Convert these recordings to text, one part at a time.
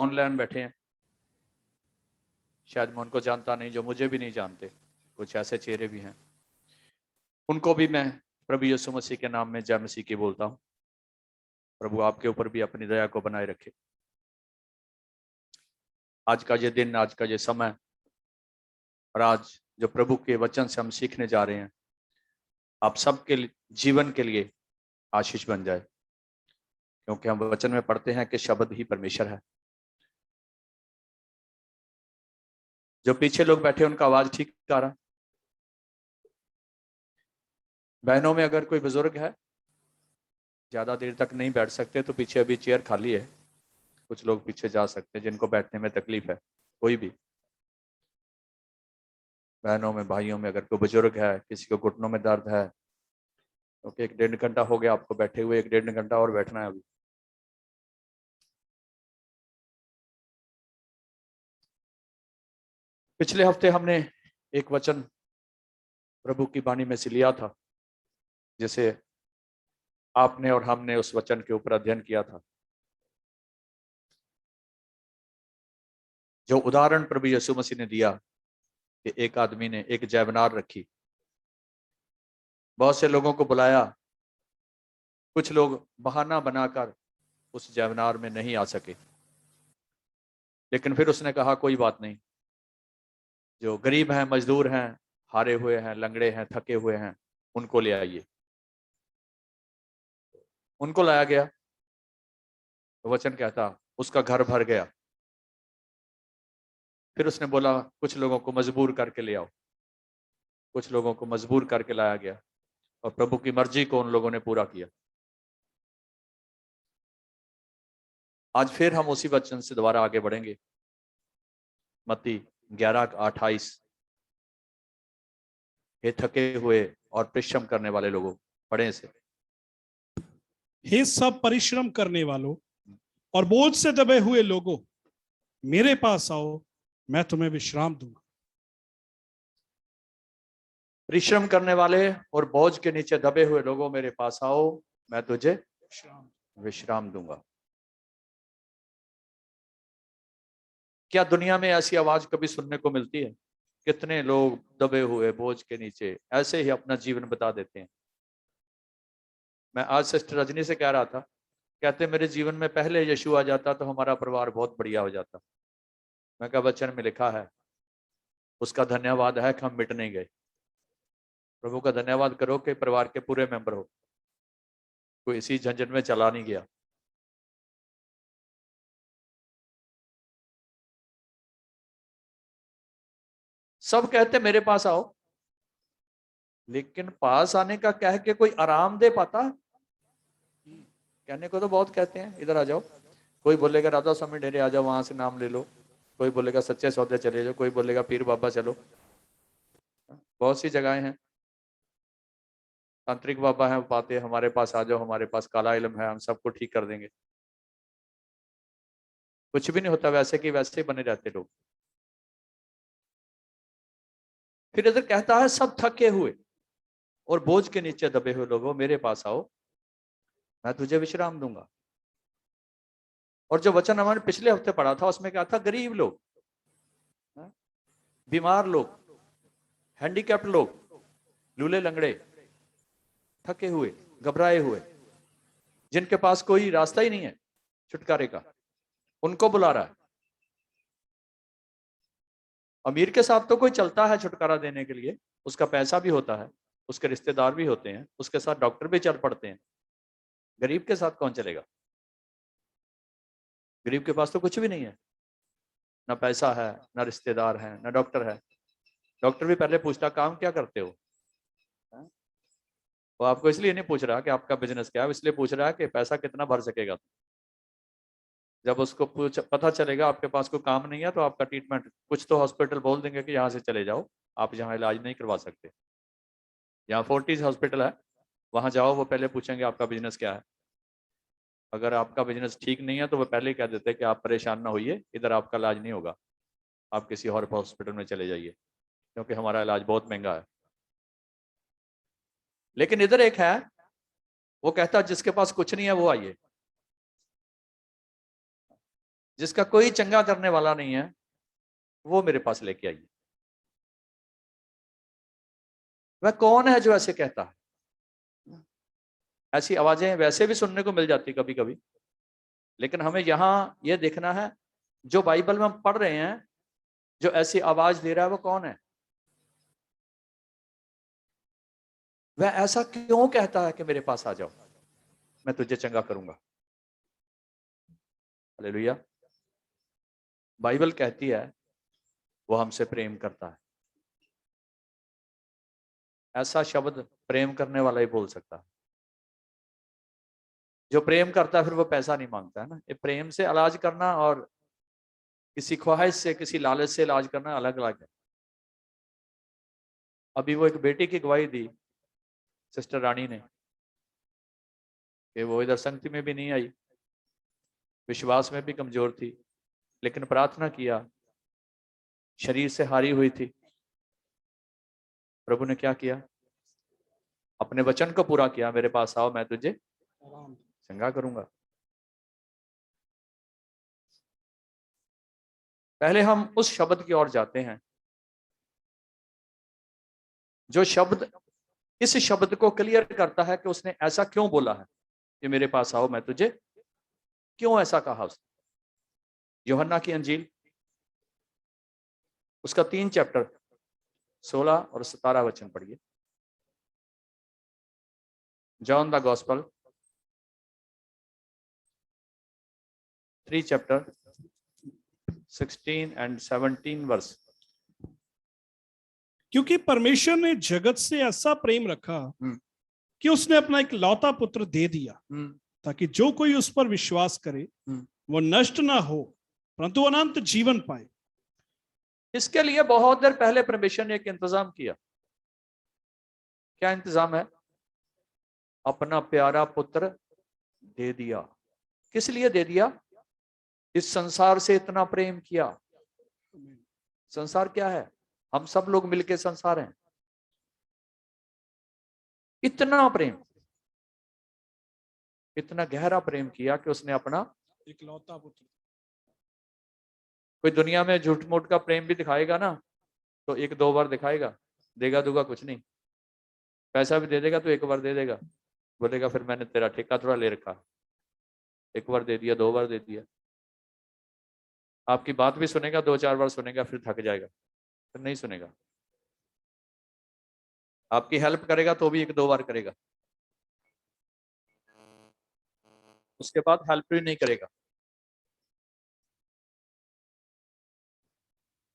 Online बैठे हैं, शायद मैं उनको जानता नहीं, जो मुझे भी नहीं जानते, कुछ ऐसे चेहरे भी हैं, उनको भी मैं प्रभु यीशु मसीह के नाम में जय मसीह की बोलता हूँ। प्रभु आपके ऊपर भी अपनी दया को बनाए रखे। आज का ये दिन, आज का ये समय और आज जो प्रभु के वचन से हम सीखने जा रहे हैं, आप सबके जीवन के लिए आशीष बन जाए, क्योंकि हम वचन में पढ़ते हैं कि शब्द ही परमेश्वर है। जो पीछे लोग बैठे उनका आवाज ठीक आ रहा? बहनों में अगर कोई बुजुर्ग है, ज्यादा देर तक नहीं बैठ सकते, तो पीछे अभी चेयर खाली है, कुछ लोग पीछे जा सकते हैं जिनको बैठने में तकलीफ है। कोई भी बहनों में, भाइयों में अगर कोई बुजुर्ग है, किसी को घुटनों में दर्द है, क्योंकि 1.5 घंटा हो गया आपको बैठे हुए, 1.5 घंटा और बैठना है अभी। पिछले हफ्ते हमने एक वचन प्रभु की वाणी में से लिया था, जिसे आपने और हमने उस वचन के ऊपर अध्ययन किया था। जो उदाहरण प्रभु यीशु मसीह ने दिया कि एक आदमी ने एक जैवनार रखी, बहुत से लोगों को बुलाया, कुछ लोग बहाना बनाकर उस जैवनार में नहीं आ सके, लेकिन फिर उसने कहा कोई बात नहीं, जो गरीब हैं, मजदूर हैं, हारे हुए हैं, लंगड़े हैं, थके हुए हैं, उनको ले आइए। उनको लाया गया, तो वचन कहता उसका घर भर गया। फिर उसने बोला कुछ लोगों को मजबूर करके ले आओ, कुछ लोगों को मजबूर करके लाया गया, और प्रभु की मर्जी को उन लोगों ने पूरा किया। आज फिर हम उसी वचन से दोबारा आगे बढ़ेंगे। मत्ती 11:28, हे थके हुए और परिश्रम करने वाले लोगों, पढ़े से। हे सब परिश्रम करने वालों और बोझ से दबे हुए लोगों, मेरे पास आओ, मैं तुम्हें विश्राम दूंगा। परिश्रम करने वाले और बोझ के नीचे दबे हुए लोगों, मेरे पास आओ, मैं तुझे विश्राम दूंगा। क्या दुनिया में ऐसी आवाज कभी सुनने को मिलती है? कितने लोग दबे हुए बोझ के नीचे ऐसे ही अपना जीवन बता देते हैं। मैं आज सिस्टर रजनी से कह रहा था, कहते मेरे जीवन में पहले यीशु आ जाता तो हमारा परिवार बहुत बढ़िया हो जाता। मैं कहा वचन में लिखा है, उसका धन्यवाद है कि हम मिट नहीं गए। प्रभु का धन्यवाद करो कि परिवार के पूरे मेंबर हो, कोई इसी झंझट में चला नहीं गया। सब कहते मेरे पास आओ, लेकिन पास आने का कह के कोई आराम दे पाता? कहने को तो बहुत कहते हैं, इधर आ जाओ, कोई बोलेगा राधा स्वामी डेरे आ जाओ, वहां से नाम ले लो, कोई बोलेगा सच्चे सौदे चले जाओ, कोई बोलेगा पीर बाबा चलो, बहुत सी जगहें हैं। तांत्रिक बाबा हैं, पाते हमारे पास आ जाओ, हमारे पास काला इल्म है, हम सबको ठीक कर देंगे। कुछ भी नहीं होता, वैसे कि वैसे ही बने रहते लोग। फिर इधर कहता है सब थके हुए और बोझ के नीचे दबे हुए लोगों, मेरे पास आओ, मैं तुझे विश्राम दूंगा। और जो वचन हमारे पिछले हफ्ते पढ़ा था, उसमें क्या था? गरीब लोग, बीमार लोग, हैंडीकैप्ड लोग, लूले लंगड़े, थके हुए, घबराए हुए, जिनके पास कोई रास्ता ही नहीं है छुटकारे का, उनको बुला रहा है। अमीर के साथ तो कोई चलता है छुटकारा देने के लिए, उसका पैसा भी होता है, उसके रिश्तेदार भी होते हैं, उसके साथ डॉक्टर भी चल पड़ते हैं। गरीब के साथ कौन चलेगा? गरीब के पास तो कुछ भी नहीं है, ना पैसा है, ना रिश्तेदार है, ना डॉक्टर है। डॉक्टर भी पहले पूछता काम क्या करते हो, वो आपको इसलिए नहीं पूछ रहा कि आपका बिजनेस क्या है, इसलिए पूछ रहा है कि पैसा कितना भर सकेगा। जब उसको पता चलेगा आपके पास कोई काम नहीं है, तो आपका ट्रीटमेंट, कुछ तो हॉस्पिटल बोल देंगे कि यहाँ से चले जाओ, आप यहाँ इलाज नहीं करवा सकते। यहाँ फोर्टिस हॉस्पिटल है, वहां जाओ, वो पहले पूछेंगे आपका बिजनेस क्या है। अगर आपका बिजनेस ठीक नहीं है तो वो पहले ही कह देते हैं कि आप परेशान ना होइए, इधर आपका इलाज नहीं होगा, आप किसी और हॉस्पिटल में चले जाइए, क्योंकि हमारा इलाज बहुत महंगा है। लेकिन इधर एक है, वो कहता है जिसके पास कुछ नहीं है वो आइए, जिसका कोई चंगा करने वाला नहीं है, वो मेरे पास लेके आइए। वह कौन है जो ऐसे कहता है? ऐसी आवाजें वैसे भी सुनने को मिल जाती कभी कभी, लेकिन हमें यहां यह देखना है जो बाइबल में हम पढ़ रहे हैं, जो ऐसी आवाज दे रहा है वो कौन है? वह ऐसा क्यों कहता है कि मेरे पास आ जाओ, मैं तुझे चंगा करूंगा? हालेलुया। बाइबल कहती है वो हमसे प्रेम करता है। ऐसा शब्द प्रेम करने वाला ही बोल सकता है। जो प्रेम करता है फिर वो पैसा नहीं मांगता है ना। ये प्रेम से इलाज करना और किसी ख्वाहिश से, किसी लालच से इलाज करना अलग अलग है। अभी वो एक बेटी की गवाही दी सिस्टर रानी ने कि वो इधर संगति में भी नहीं आई, विश्वास में भी कमजोर थी, लेकिन प्रार्थना किया, शरीर से हारी हुई थी। प्रभु ने क्या किया? अपने वचन को पूरा किया, मेरे पास आओ मैं तुझे चंगा करूंगा। पहले हम उस शब्द की ओर जाते हैं, जो शब्द इस शब्द को क्लियर करता है कि उसने ऐसा क्यों बोला है कि मेरे पास आओ मैं तुझे, क्यों ऐसा कहा उसने। यूहन्ना की अंजील उसका 3 चैप्टर 16 और 17 वचन पढ़िए। John the gospel 3 chapter 16 and 17 verse. क्योंकि परमेश्वर ने जगत से ऐसा प्रेम रखा कि उसने अपना एक लौता पुत्र दे दिया, ताकि जो कोई उस पर विश्वास करे वो नष्ट ना हो परंतु अनंत जीवन पाए। इसके लिए बहुत देर पहले परमेश्वर ने एक इंतजाम किया। क्या इंतजाम है? अपना प्यारा पुत्र दे दिया। किस लिए दे दिया? इस संसार से इतना प्रेम किया। संसार क्या है? हम सब लोग मिलके संसार हैं। इतना प्रेम, इतना गहरा प्रेम किया कि उसने अपना इकलौता पुत्र। कोई दुनिया में झूठ मूठ का प्रेम भी दिखाएगा ना, तो 1-2 बार दिखाएगा, देगा दूगा कुछ नहीं। पैसा भी दे देगा तो 1 बार दे देगा, बोलेगा फिर मैंने तेरा ठेका थोड़ा ले रखा, 1 बार दे दिया, 2 बार दे दिया। आपकी बात भी सुनेगा, 2-4 बार सुनेगा, फिर थक जाएगा, फिर नहीं सुनेगा। आपकी हेल्प करेगा तो भी 1-2 बार करेगा, उसके बाद हेल्प भी नहीं करेगा।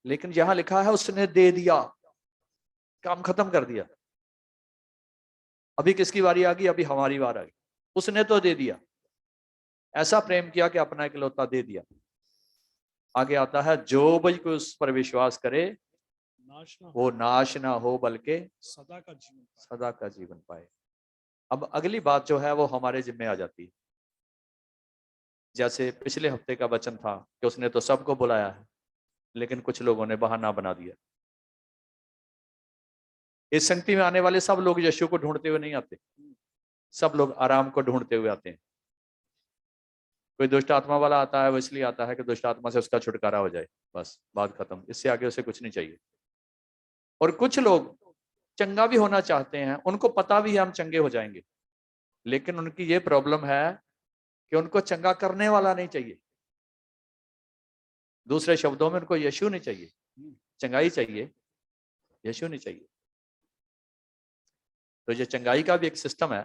लेकिन यहां लिखा है उसने दे दिया, काम खत्म कर दिया। अभी किसकी बारी आ गई? अभी हमारी बार आ गई। उसने तो दे दिया, ऐसा प्रेम किया कि अपना इकलौता दे दिया। आगे आता है जो भाई कोई उस पर विश्वास करे वो नाश ना हो बल्कि सदा का जीवन पाए। अब अगली बात जो है वो हमारे जिम्मे आ जाती है। जैसे पिछले हफ्ते का वचन था कि उसने तो सबको बुलाया है, लेकिन कुछ लोगों ने बहाना बना दिया। इस संगति में आने वाले सब लोग यीशु को ढूंढते हुए नहीं आते, सब लोग आराम को ढूंढते हुए आते हैं। कोई दुष्ट आत्मा वाला आता है, वो इसलिए आता है कि दुष्ट आत्मा से उसका छुटकारा हो जाए, बस बात खत्म। इससे आगे उसे कुछ नहीं चाहिए। और कुछ लोग चंगा भी होना चाहते हैं, उनको पता भी है हम चंगे हो जाएंगे, लेकिन उनकी ये प्रॉब्लम है कि उनको चंगा करने वाला नहीं चाहिए। दूसरे शब्दों में उनको यीशु नहीं चाहिए, चंगाई चाहिए, यीशु नहीं चाहिए। तो ये चंगाई का भी एक सिस्टम है।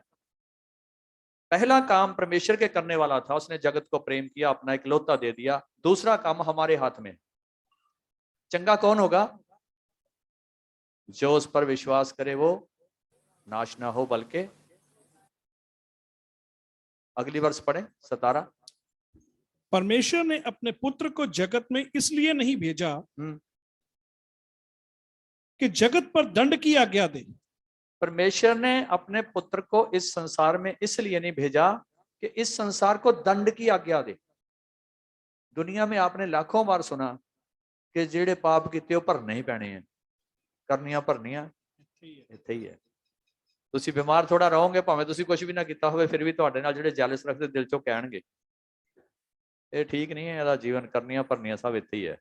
पहला काम परमेश्वर के करने वाला था, उसने जगत को प्रेम किया, अपना इकलौता दे दिया। दूसरा काम हमारे हाथ में। चंगा कौन होगा? जो उस पर विश्वास करे वो नाश ना हो बल्कि। अगली वर्ष पढ़े 17। परमेश्वर ने अपने पुत्र को जगत में इसलिए नहीं भेजा कि जगत पर दंड की आज्ञा दे। परमेश्वर ने अपने पुत्र को इस संसार में इसलिए नहीं भेजा कि इस संसार को दंड की आज्ञा दे। दुनिया में आपने लाखों बार सुना कि जेड़े पाप किते पर नहीं पैने हैं, करनियां भरनियां ਇੱਥੇ ਹੀ ਹੈ। ਤੁਸੀਂ ਬਿਮਾਰ ਥੋੜਾ ਰਹੋਗੇ, ਭਾਵੇਂ ਤੁਸੀਂ ਕੁਝ ਵੀ ਨਾ ਕੀਤਾ ਹੋਵੇ, ਫਿਰ ਵੀ ਤੁਹਾਡੇ ਨਾਲ ਜਿਹੜੇ ਜੈਲਸ ਰੱਖਦੇ ਦਿਲ ਚੋਂ ਕਹਿਣਗੇ ये ठीक नहीं है, ਇਹਦਾ ਜੀਵਨ ਕਰਨੀਆਂ ਭਰਨੀਆਂ ਸਭ ਇੱਥੇ ਹੀ ਹੈ,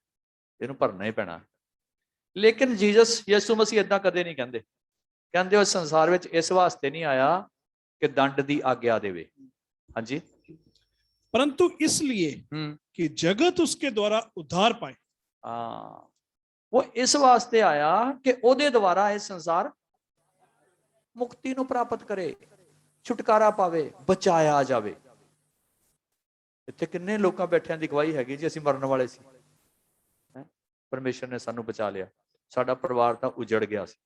ਇਹਨੂੰ ਭਰਨਾ ਹੀ ਪੈਣਾ। ਲੇਕਿਨ ਜੀਸਸ ਯਿਸੂ ਮਸੀਹ ਇਦਾਂ ਕਦੇ ਨਹੀਂ ਕਹਿੰਦੇ, ਕਹਿੰਦੇ ਉਹ ਸੰਸਾਰ ਵਿੱਚ ਇਸ ਵਾਸਤੇ ਨਹੀਂ ਆਇਆ ਕਿ ਦੰਡ ਦੀ ਆਗਿਆ ਦੇਵੇ। ਹਾਂਜੀ, परंतु इसलिए कि जगत उसके द्वारा उद्धार पाए। हाँ, वो इस वास्ते आया कि ਉਹਦੇ ਦੁਆਰਾ ਇਹ ਸੰਸਾਰ ਮੁਕਤੀ ਨੂੰ ਪ੍ਰਾਪਤ ਕਰੇ, ਛੁਟਕਾਰਾ ਪਾਵੇ, ਬਚਾਇਆ ਜਾਵੇ। ਇੱਥੇ ਕਿੰਨੇ ਲੋਕਾਂ ਬੈਠਿਆਂ ਦੀ ਗਵਾਹੀ ਹੈਗੀ ਜੀ ਅਸੀਂ ਮਰਨ ਵਾਲੇ ਸੀ, ਪਰਮੇਸ਼ਰ ਨੇ ਸਾਨੂੰ ਬਚਾ ਲਿਆ, ਸਾਡਾ ਪਰਿਵਾਰ ਤਾਂ ਉਜੜ ਗਿਆ ਸੀ।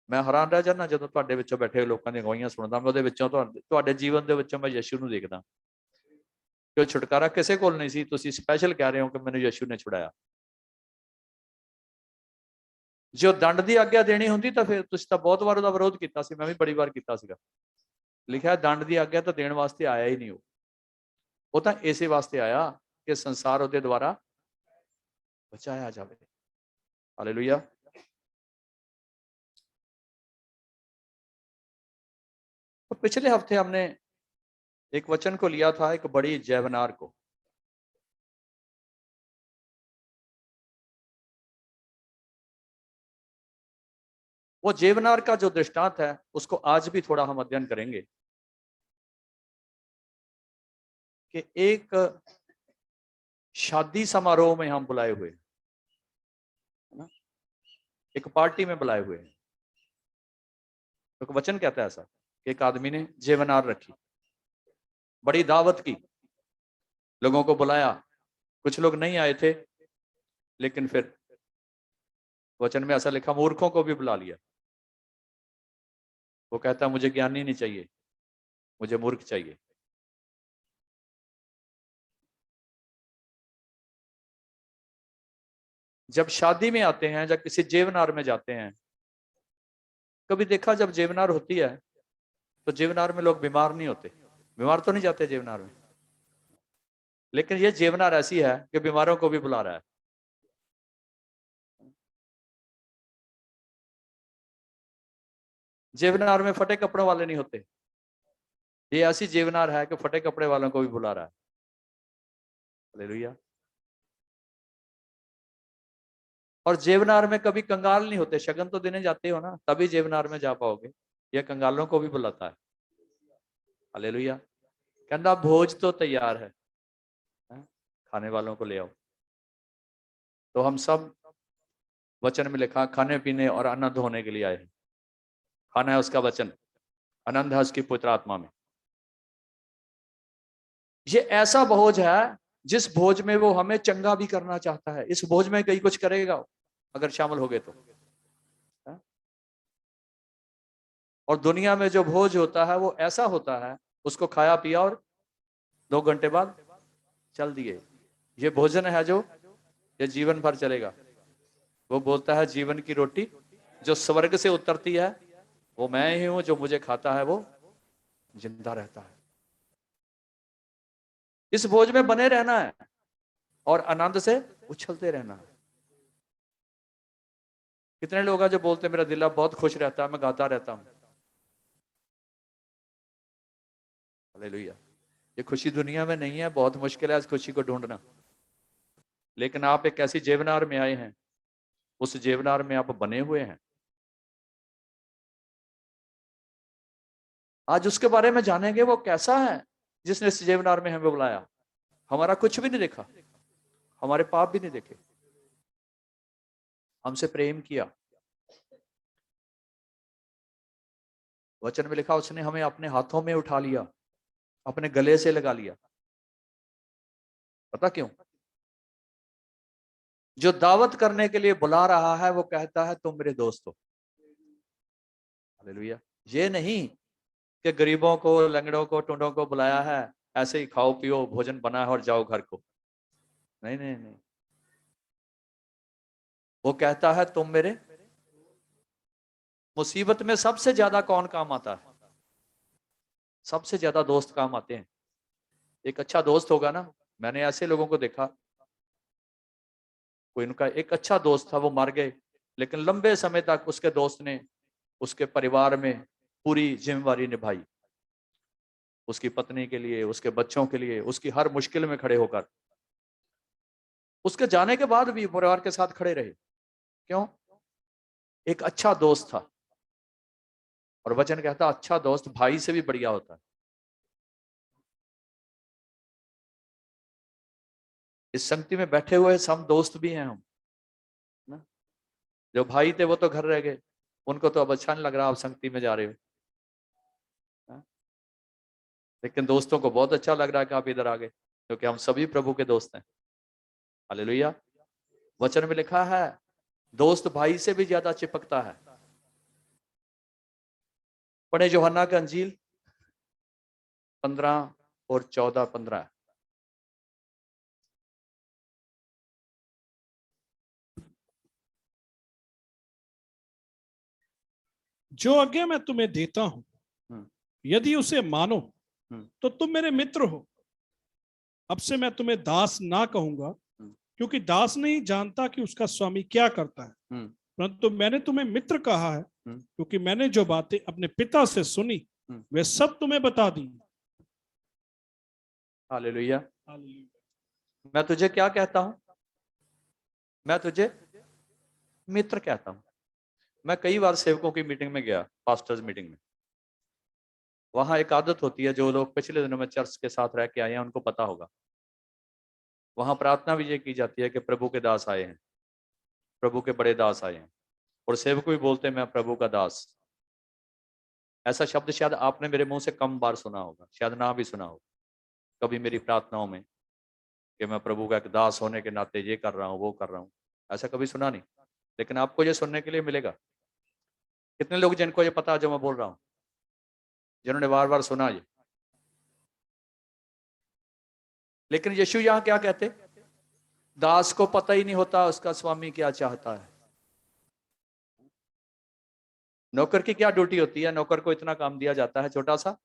ਮੈਂ ਹੈਰਾਨ ਰਹਿ ਜਾਂਦਾ ਜਦੋਂ ਤੁਹਾਡੇ ਵਿੱਚੋਂ ਬੈਠੇ ਲੋਕਾਂ ਦੀਆਂ ਗਵਾਹੀਆਂ ਸੁਣਦਾ, ਮੈਂ ਉਹਦੇ ਵਿੱਚੋਂ ਤੁਹਾਡੇ ਜੀਵਨ ਦੇ ਵਿੱਚੋਂ ਮੈਂ ਯਿਸੂ ਨੂੰ ਦੇਖਦਾ ਕਿ ਛੁਟਕਾਰਾ ਕਿਸੇ ਕੋਲ ਨਹੀਂ ਸੀ, ਤੁਸੀਂ ਸਪੈਸ਼ਲ ਕਹਿ ਰਹੇ ਹੋ ਕਿ ਮੈਨੂੰ ਯਿਸੂ ਨੇ ਛੁਡਾਇਆ। ਜੋ ਦੰਡ ਦੀ ਆਗਿਆ ਦੇਣੀ ਹੁੰਦੀ ਤਾਂ ਫਿਰ ਤੁਸੀਂ ਤਾਂ ਬਹੁਤ ਵਾਰ ਉਹਦਾ ਵਿਰੋਧ ਕੀਤਾ ਸੀ, ਮੈਂ ਵੀ ਬੜੀ ਵਾਰ ਕੀਤਾ ਸੀਗਾ। ਲਿਖਿਆ ਦੰਡ ਦੀ ਆਗਿਆ ਤਾਂ ਦੇਣ ਵਾਸਤੇ ਆਇਆ ਹੀ ਨਹੀਂ, ਉਹ ਤਾਂ ਇਸੇ ਵਾਸਤੇ ਆਇਆ ਕਿ ਸੰਸਾਰ ਉਹਦੇ ਦੁਆਰਾ बचाया जावे। हालेलुया। तो पिछले हफ्ते हमने एक वचन को लिया था, एक बड़ी जैवनार को। वो जेवनार का जो दृष्टांत है उसको आज भी थोड़ा हम अध्ययन करेंगे कि एक शादी समारोह में हम बुलाए हुए हैं, एक पार्टी में बुलाए हुए हैं। तो वचन कहता है ऐसा कि एक आदमी ने जेवनार रखी, बड़ी दावत की, लोगों को बुलाया, कुछ लोग नहीं आए थे, लेकिन फिर वचन में ऐसा लिखा मूर्खों को भी बुला लिया। वो कहता मुझे ज्ञानी नहीं चाहिए, मुझे मूर्ख चाहिए। जब शादी में आते हैं, जब किसी जेवनार में जाते हैं, कभी देखा जब जेवनार होती है तो जेवनार में लोग बीमार नहीं होते, बीमार तो नहीं जाते जेवनार में, लेकिन ये जेवनार ऐसी है कि बीमारों को भी बुला रहा है। जेवनार में फटे कपड़ों वाले नहीं होते, ये ऐसी जेवनार है कि फटे कपड़े वालों को भी बुला रहा है। हालेलुया। और जेवनार में कभी कंगाल नहीं होते, शगन तो देने जाते हो ना, तभी जेवनार में जा पाओगे, यह कंगालों को भी बुलाता है। हालेलुया। कहता भोज तो तैयार है, खाने वालों को ले आओ। तो हम सब वचन में लिखा खाने पीने और आनंद होने के लिए आए हैं। खाना है उसका वचन, आनंद है उसकी पवित्र आत्मा में। ये ऐसा भोज है जिस भोज में वो हमें चंगा भी करना चाहता है। इस भोज में कई कुछ करेगा अगर शामिल हो गए तो। और दुनिया में जो भोज होता है वो ऐसा होता है, उसको खाया पिया और 2 घंटे बाद चल दिए। ये भोजन है जो ये जीवन भर चलेगा। वो बोलता है जीवन की रोटी जो स्वर्ग से उतरती है वो मैं ही हूं, जो मुझे खाता है वो जिंदा रहता है। इस भोज में बने रहना है और आनंद से उछलते रहना है। कितने लोग हैं जो बोलते हैं मेरा दिल बहुत खुश रहता है, मैं गाता रहता हूं। हालेलुया। ये खुशी दुनिया में नहीं है, बहुत मुश्किल है इस खुशी को ढूंढना। लेकिन आप एक ऐसी जेवनार में आए हैं, उस जेवनार में आप बने हुए हैं। आज उसके बारे में जानेंगे वो कैसा है जिसने इस जेवनार में हमें बुलाया। हमारा कुछ भी नहीं देखा, हमारे पाप भी नहीं देखे, हमसे प्रेम किया। वचन में लिखा उसने हमें अपने हाथों में उठा लिया, अपने गले से लगा लिया। पता क्यों? जो दावत करने के लिए बुला रहा है वो कहता है तुम मेरे दोस्त हो। हालेलुया। ये नहीं कि गरीबों को, लंगड़ों को, टुंडों को बुलाया है ऐसे ही खाओ पियो भोजन बना है और जाओ घर को। नहीं नहीं नहीं, वो कहता है तुम मेरे। मुसीबत में सबसे ज्यादा कौन काम आता है? सबसे ज्यादा दोस्त काम आते हैं। एक अच्छा दोस्त होगा ना, मैंने ऐसे लोगों को देखा, कोई उनका एक अच्छा दोस्त था, वो मर गए, लेकिन लंबे समय तक उसके दोस्त ने उसके परिवार में पूरी जिम्मेवारी निभाई। उसकी पत्नी के लिए, उसके बच्चों के लिए, उसकी हर मुश्किल में खड़े होकर, उसके जाने के बाद भी परिवार के साथ खड़े रहे। क्यों? एक अच्छा दोस्त था। और वचन कहता अच्छा दोस्त भाई से भी बढ़िया होता है। इस संगति में बैठे हुए सब दोस्त भी हैं हम ना। जो भाई थे वो तो घर रह गए, उनको तो अब अच्छा नहीं लग रहा आप संगति में जा रहे हो ना? लेकिन दोस्तों को बहुत अच्छा लग रहा है कि आप इधर आ गए, क्योंकि हम सभी प्रभु के दोस्त हैं। हालेलुया। वचन में लिखा है दोस्त भाई से भी ज्यादा चिपकता है। पढ़े यूहन्ना का अंजील 15 और 14-15। जो आज्ञा मैं तुम्हें देता हूं यदि उसे मानो तो तुम मेरे मित्र हो। अब से मैं तुम्हें दास ना कहूंगा, क्योंकि दास नहीं जानता कि उसका स्वामी क्या करता है, परंतु मैंने तुम्हें मित्र कहा है, क्योंकि मैंने जो बातें अपने पिता से सुनी वे सब तुम्हें बता दी। हालेलुया। मैं तुझे क्या कहता हूं? मैं तुझे मित्र कहता हूं। मैं कई बार सेवकों की मीटिंग में गया, पास्टर्स मीटिंग में। वहां एक आदत होती है, जो लोग पिछले दिनों में चर्च के साथ रह के आए हैं उनको पता होगा। वहां प्रार्थना भी ये की जाती है कि प्रभु के दास आए हैं, प्रभु के बड़े दास आए हैं। और सेवक भी बोलते हैं मैं प्रभु का दास। ऐसा शब्द शायद आपने मेरे मुंह से कम बार सुना होगा, शायद ना भी सुना होगा कभी मेरी प्रार्थनाओं में, कि मैं प्रभु का एक दास होने के नाते ये कर रहा हूँ वो कर रहा हूँ। ऐसा कभी सुना नहीं। लेकिन आपको ये सुनने के लिए मिलेगा। कितने लोग जिनको ये पता है जो मैं बोल रहा हूँ, जिन्होंने बार बार सुना ये। लेकिन यीशु यहां क्या कहते? दास को पता ही नहीं होता उसका स्वामी क्या चाहता है। नौकर की क्या ड्यूटी होती है? नौकर को इतना काम दिया जाता है छोटा सा,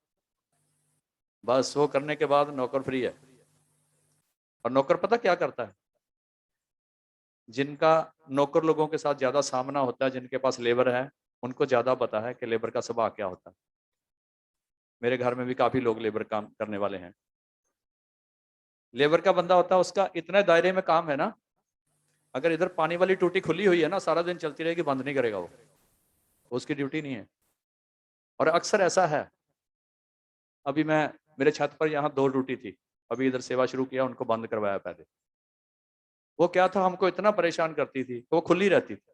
बस वो करने के बाद नौकर फ्री है। और नौकर पता क्या करता है? जिनका नौकर लोगों के साथ ज्यादा सामना होता है, जिनके पास लेबर है, उनको ज्यादा पता है कि लेबर का स्वभाव क्या होता है। मेरे घर में भी काफी लोग लेबर काम करने वाले हैं। लेबर का बंदा होता है, उसका इतने दायरे में काम है ना, अगर इधर पानी वाली टूटी खुली हुई है ना, सारा दिन चलती रहेगी, बंद नहीं करेगा वो, उसकी ड्यूटी नहीं है। और अक्सर ऐसा है, अभी मैं मेरे छत पर यहाँ 2 ड्यूटी थी, अभी इधर सेवा शुरू किया, उनको बंद करवाया पहले। वो क्या था, हमको इतना परेशान करती थी, वो खुली रहती थी।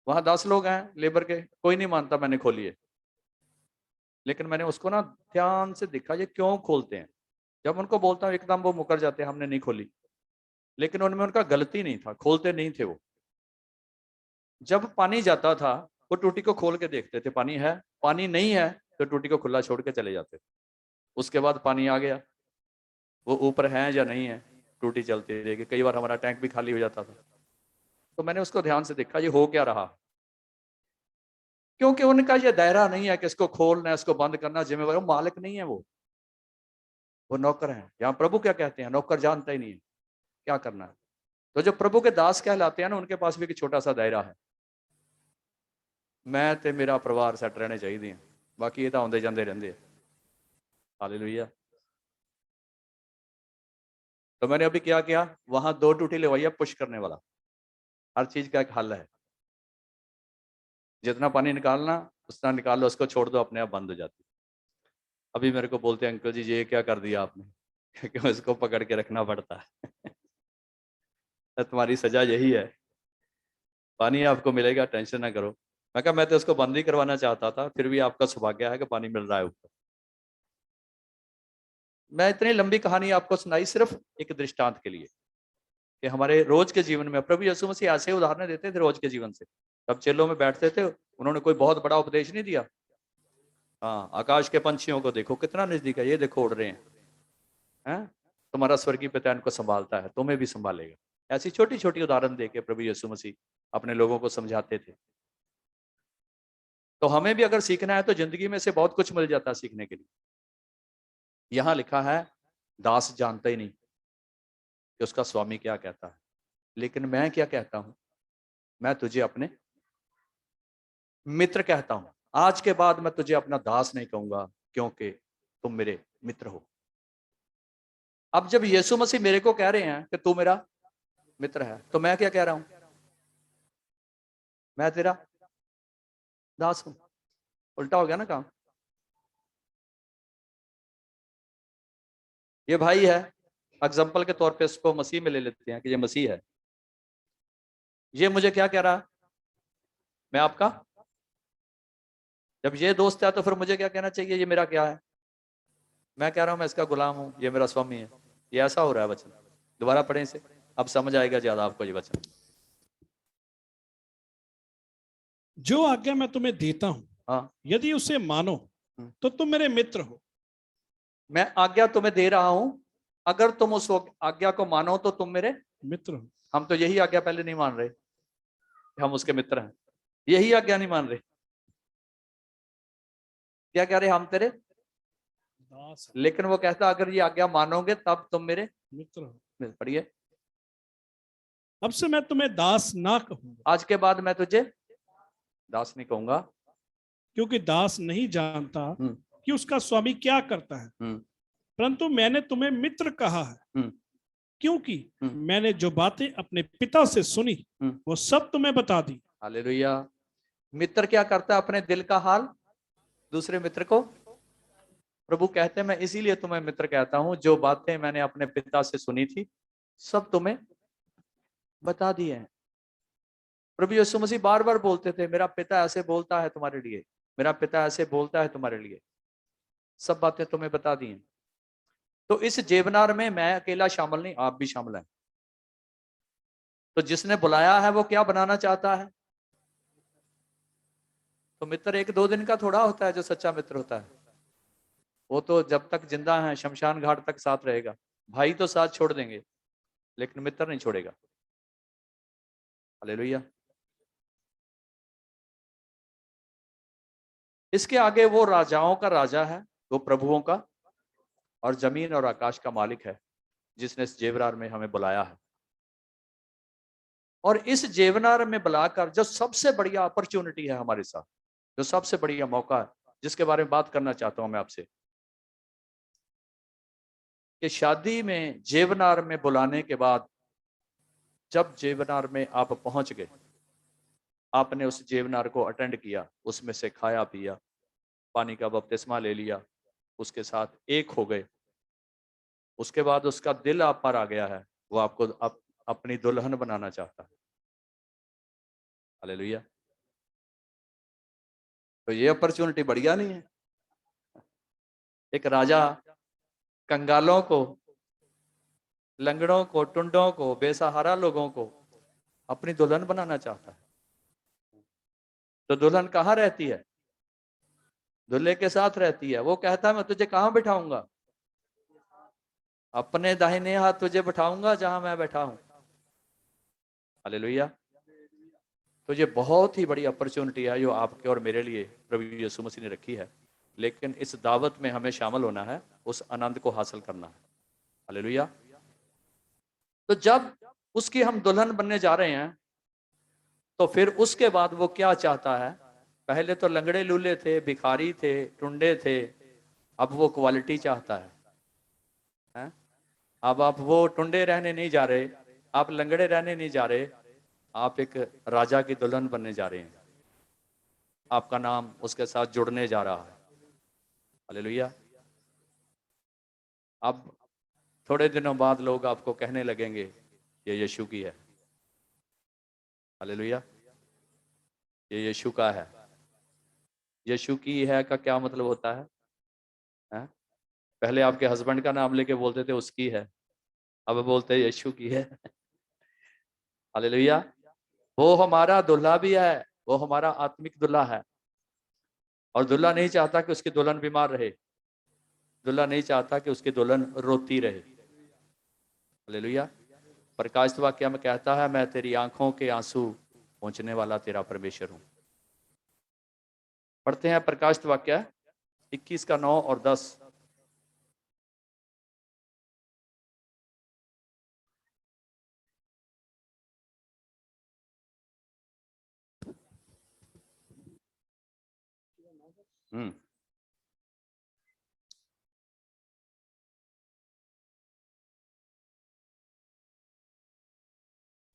वहां 10 लोग हैं लेबर के, कोई नहीं मानता मैंने खोली है। लेकिन मैंने उसको ना ध्यान से देखा, ये क्यों खोलते हैं। जब उनको बोलता हूँ एकदम वो मुकर जाते हैं, हमने नहीं खोली। लेकिन उनमें उनका गलती नहीं था, खोलते नहीं थे वो। जब पानी जाता था वो टूटी को खोल के देखते थे पानी है, पानी नहीं है तो टूटी को खुला छोड़ के चले जाते थे। उसके बाद पानी आ गया, वो ऊपर है या नहीं है, टूटी चलती रहेगी। कई बार हमारा टैंक भी खाली हो जाता था। तो मैंने उसको ध्यान से देखा, ये हो क्या रहा। क्योंकि उनका ये दायरा नहीं है कि इसको खोलना है, इसको बंद करना, जिम्मेवार मालिक नहीं है वो नौकर है। यहाँ प्रभु क्या कहते हैं, नौकर जानता ही नहीं है क्या करना है। तो जो प्रभु के दास कहलाते हैं ना, उनके पास भी एक छोटा सा दायरा है। मैं ते मेरा परिवार सैट रहने चाहिए, बाकी ये तो आते जाते रहते हैं। हालेलुया। तो मैंने अभी क्या किया, वहां 2 टूटी लगवाई है, पुश करने वाला। हर चीज का एक हल है। जितना पानी निकालना उतना निकाल लो, उसको छोड़ दो, अपने आप बंद हो जाती। अभी मेरे को बोलते हैं अंकल जी ये क्या कर दिया आपने क्यों इसको पकड़ के रखना पड़ता है तो तुम्हारी सजा यही है, पानी आपको मिलेगा, टेंशन ना करो। मैं कहा मैं तो उसको बंद ही करवाना चाहता था, फिर भी आपका सौभाग्य है कि पानी मिल रहा है ऊपर। मैं इतनी लंबी कहानी आपको सुनाई सिर्फ एक दृष्टांत के लिए, कि हमारे रोज के जीवन में प्रभु यीशु मसीह ऐसे उदाहरण देते थे रोज के जीवन से। तब चेलों में बैठते थे, उन्होंने कोई बहुत बड़ा उपदेश नहीं दिया। हाँ, आकाश के पंछियों को देखो कितना नजदीक है, ये देखो उड़ रहे हैं, तुम्हारा स्वर्गीय पिता इनको संभालता है, तुम्हें भी संभालेगा। ऐसी छोटी छोटी उदाहरण देके प्रभु यीशु मसीह अपने लोगों को समझाते थे। तो हमें भी अगर सीखना है तो जिंदगी में से बहुत कुछ मिल जाता है सीखने के लिए। यहां लिखा है दास जानता ही नहीं कि उसका स्वामी क्या कहता है, लेकिन मैं क्या कहता हूं, मैं तुझे अपने मित्र कहता हूं। आज के बाद मैं तुझे अपना दास नहीं कहूंगा, क्योंकि तुम मेरे मित्र हो। अब जब यीशु मसीह मेरे को कह रहे हैं कि तू मेरा मित्र है, तो मैं क्या कह रहा हूं? मैं तेरा दास हूं। उल्टा हो गया ना काम। ये भाई है, एग्जाम्पल के तौर पे इसको मसीह में ले लेते हैं कि ये मसीह है। ये मुझे क्या कह रहा है? मैं आपका, जब ये दोस्त है तो फिर मुझे क्या कहना चाहिए? ये मेरा क्या है? मैं कह रहा हूं मैं इसका गुलाम हूं, ये मेरा स्वामी है। ये ऐसा हो रहा है वचन। दोबारा पढ़ें इसे, अब समझ आएगा ज्यादा आपको ये वचन। जो आज्ञा मैं तुम्हें देता हूं, हाँ, यदि उसे मानो तो तुम मेरे मित्र हो। मैं आज्ञा तुम्हें दे रहा हूं, अगर तुम उस आज्ञा को मानो तो तुम मेरे मित्र हो। हम तो यही आज्ञा पहले नहीं मान रहे, हम उसके मित्र हैं। यही आज्ञा नहीं मान रहे। क्या कह रहे? हम तेरे दास लेकिन वो कहता अगर ये आज्ञा मानोगे तब तुम मेरे मित्र हो। पढ़िए। अब से मैं तुम्हें दास ना कहूंगा, आज के बाद मैं तुझे दास नहीं कहूंगा। क्योंकि दास नहीं जानता कि उसका स्वामी क्या करता है, परंतु मैंने तुम्हें मित्र कहा है, क्योंकि मैंने जो बातें अपने पिता से सुनी वो सब तुम्हें बता दी। हालेलुया। मित्र क्या करता है? अपने दिल का हाल दूसरे मित्र को, प्रभु कहते हैं मैं इसीलिए तुम्हें मित्र कहता हूं, जो बातें मैंने अपने पिता से सुनी थी सब तुम्हें बता दी हैं। प्रभु यीशु मसीह बार बार बोलते थे मेरा पिता ऐसे बोलता है तुम्हारे लिए, मेरा पिता ऐसे बोलता है तुम्हारे लिए, सब बातें तुम्हें बता दी हैं। तो इस जेवनार में मैं अकेला शामिल नहीं, आप भी शामिल हैं। तो जिसने बुलाया है वो क्या बनाना चाहता है? तो मित्र एक दो दिन का थोड़ा होता है जो सच्चा मित्र होता है। वो तो जब तक जिंदा है शमशान घाट तक साथ रहेगा। भाई तो साथ छोड़ देंगे लेकिन मित्र नहीं छोड़ेगा। हालेलुया। इसके आगे वो राजाओं का राजा है, वो प्रभुओं का और जमीन और आकाश का मालिक है, जिसने इस जेवनार में हमें बुलाया है। और इस जेवनार में बुलाकर जो सबसे बढ़िया अपॉर्चुनिटी है हमारे साथ, जो सबसे बढ़िया मौका है, जिसके बारे में बात करना चाहता हूं मैं आपसे, कि शादी में जेवनार में बुलाने के बाद जब जेवनार में आप पहुंच गए, आपने उस जेवनार को अटेंड किया, उसमें से खाया पिया, पानी का बपतिस्मा ले लिया, उसके साथ एक हो गए, उसके बाद उसका दिल आप पर आ गया है, वो आपको अपनी दुल्हन बनाना चाहता है। हालेलुया। तो ये अपॉर्चुनिटी बढ़िया नहीं है? एक राजा कंगालों को, लंगड़ों को, टुंडों को, बेसहारा लोगों को अपनी दुल्हन बनाना चाहता है। तो दुल्हन कहाँ रहती है? दूल्हे के साथ रहती है। वो कहता है मैं तुझे कहाँ बिठाऊंगा? अपने दाहिने हाथ तुझे बिठाऊंगा जहां मैं बैठा हूं। हालेलुया। तो ये बहुत ही बड़ी अपॉर्चुनिटी है जो आपके और मेरे लिए प्रभु यीशु मसीह ने रखी है। लेकिन इस दावत में हमें शामिल होना है, उस आनंद को हासिल करना है। हालेलुया। तो जब उसकी हम दुल्हन बनने जा रहे हैं, तो फिर उसके बाद वो क्या चाहता है? पहले तो लंगड़े लूले थे, भिखारी थे, टुंडे थे, अब वो क्वालिटी चाहता है? अब आप वो टुंडे रहने नहीं जा रहे, आप लंगड़े रहने नहीं जा रहे, आप एक राजा की दुल्हन बनने जा रहे हैं। आपका नाम उसके साथ जुड़ने जा रहा है। हालेलुया। अब थोड़े दिनों बाद लोग आपको कहने लगेंगे ये यीशु की है। हालेलुया। ये यीशु का है। यीशु की है का क्या मतलब होता है? हैं? पहले आपके हस्बैंड का नाम लेके बोलते थे उसकी है, अब बोलते हैं यीशु की है। हालेलुया। वो हमारा दुल्हा भी है, वो हमारा आत्मिक दुल्हा है। और दुल्हा नहीं चाहता कि उसकी दुल्हन बीमार रहे, दुल्हा नहीं चाहता कि उसकी दुल्हन रोती रहे। हालेलुया। प्रकाशित वाक्य में कहता है मैं तेरी आंखों के आंसू पहुंचने वाला तेरा परमेश्वर हूं। पढ़ते हैं प्रकाशित वाक्य 21 का 9 और 10।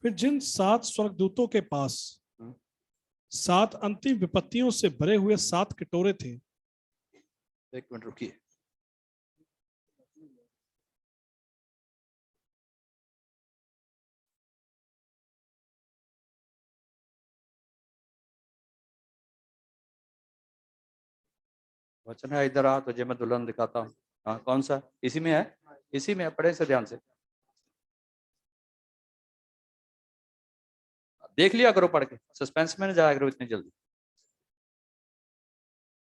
फिर जिन 7 स्वर्गदूतों के पास 7 अंतिम विपत्तियों से भरे हुए 7 कटोरे थे। एक मिनट रुकिए। वचन है, इधर आ तुझे मैं दुल्हन दिखाता हूँ। हाँ, कौन सा? इसी में है, इसी में है, पढ़े से ध्यान से देख लिया करो, पढ़ के सस्पेंस में न जाया करो इतनी जल्दी।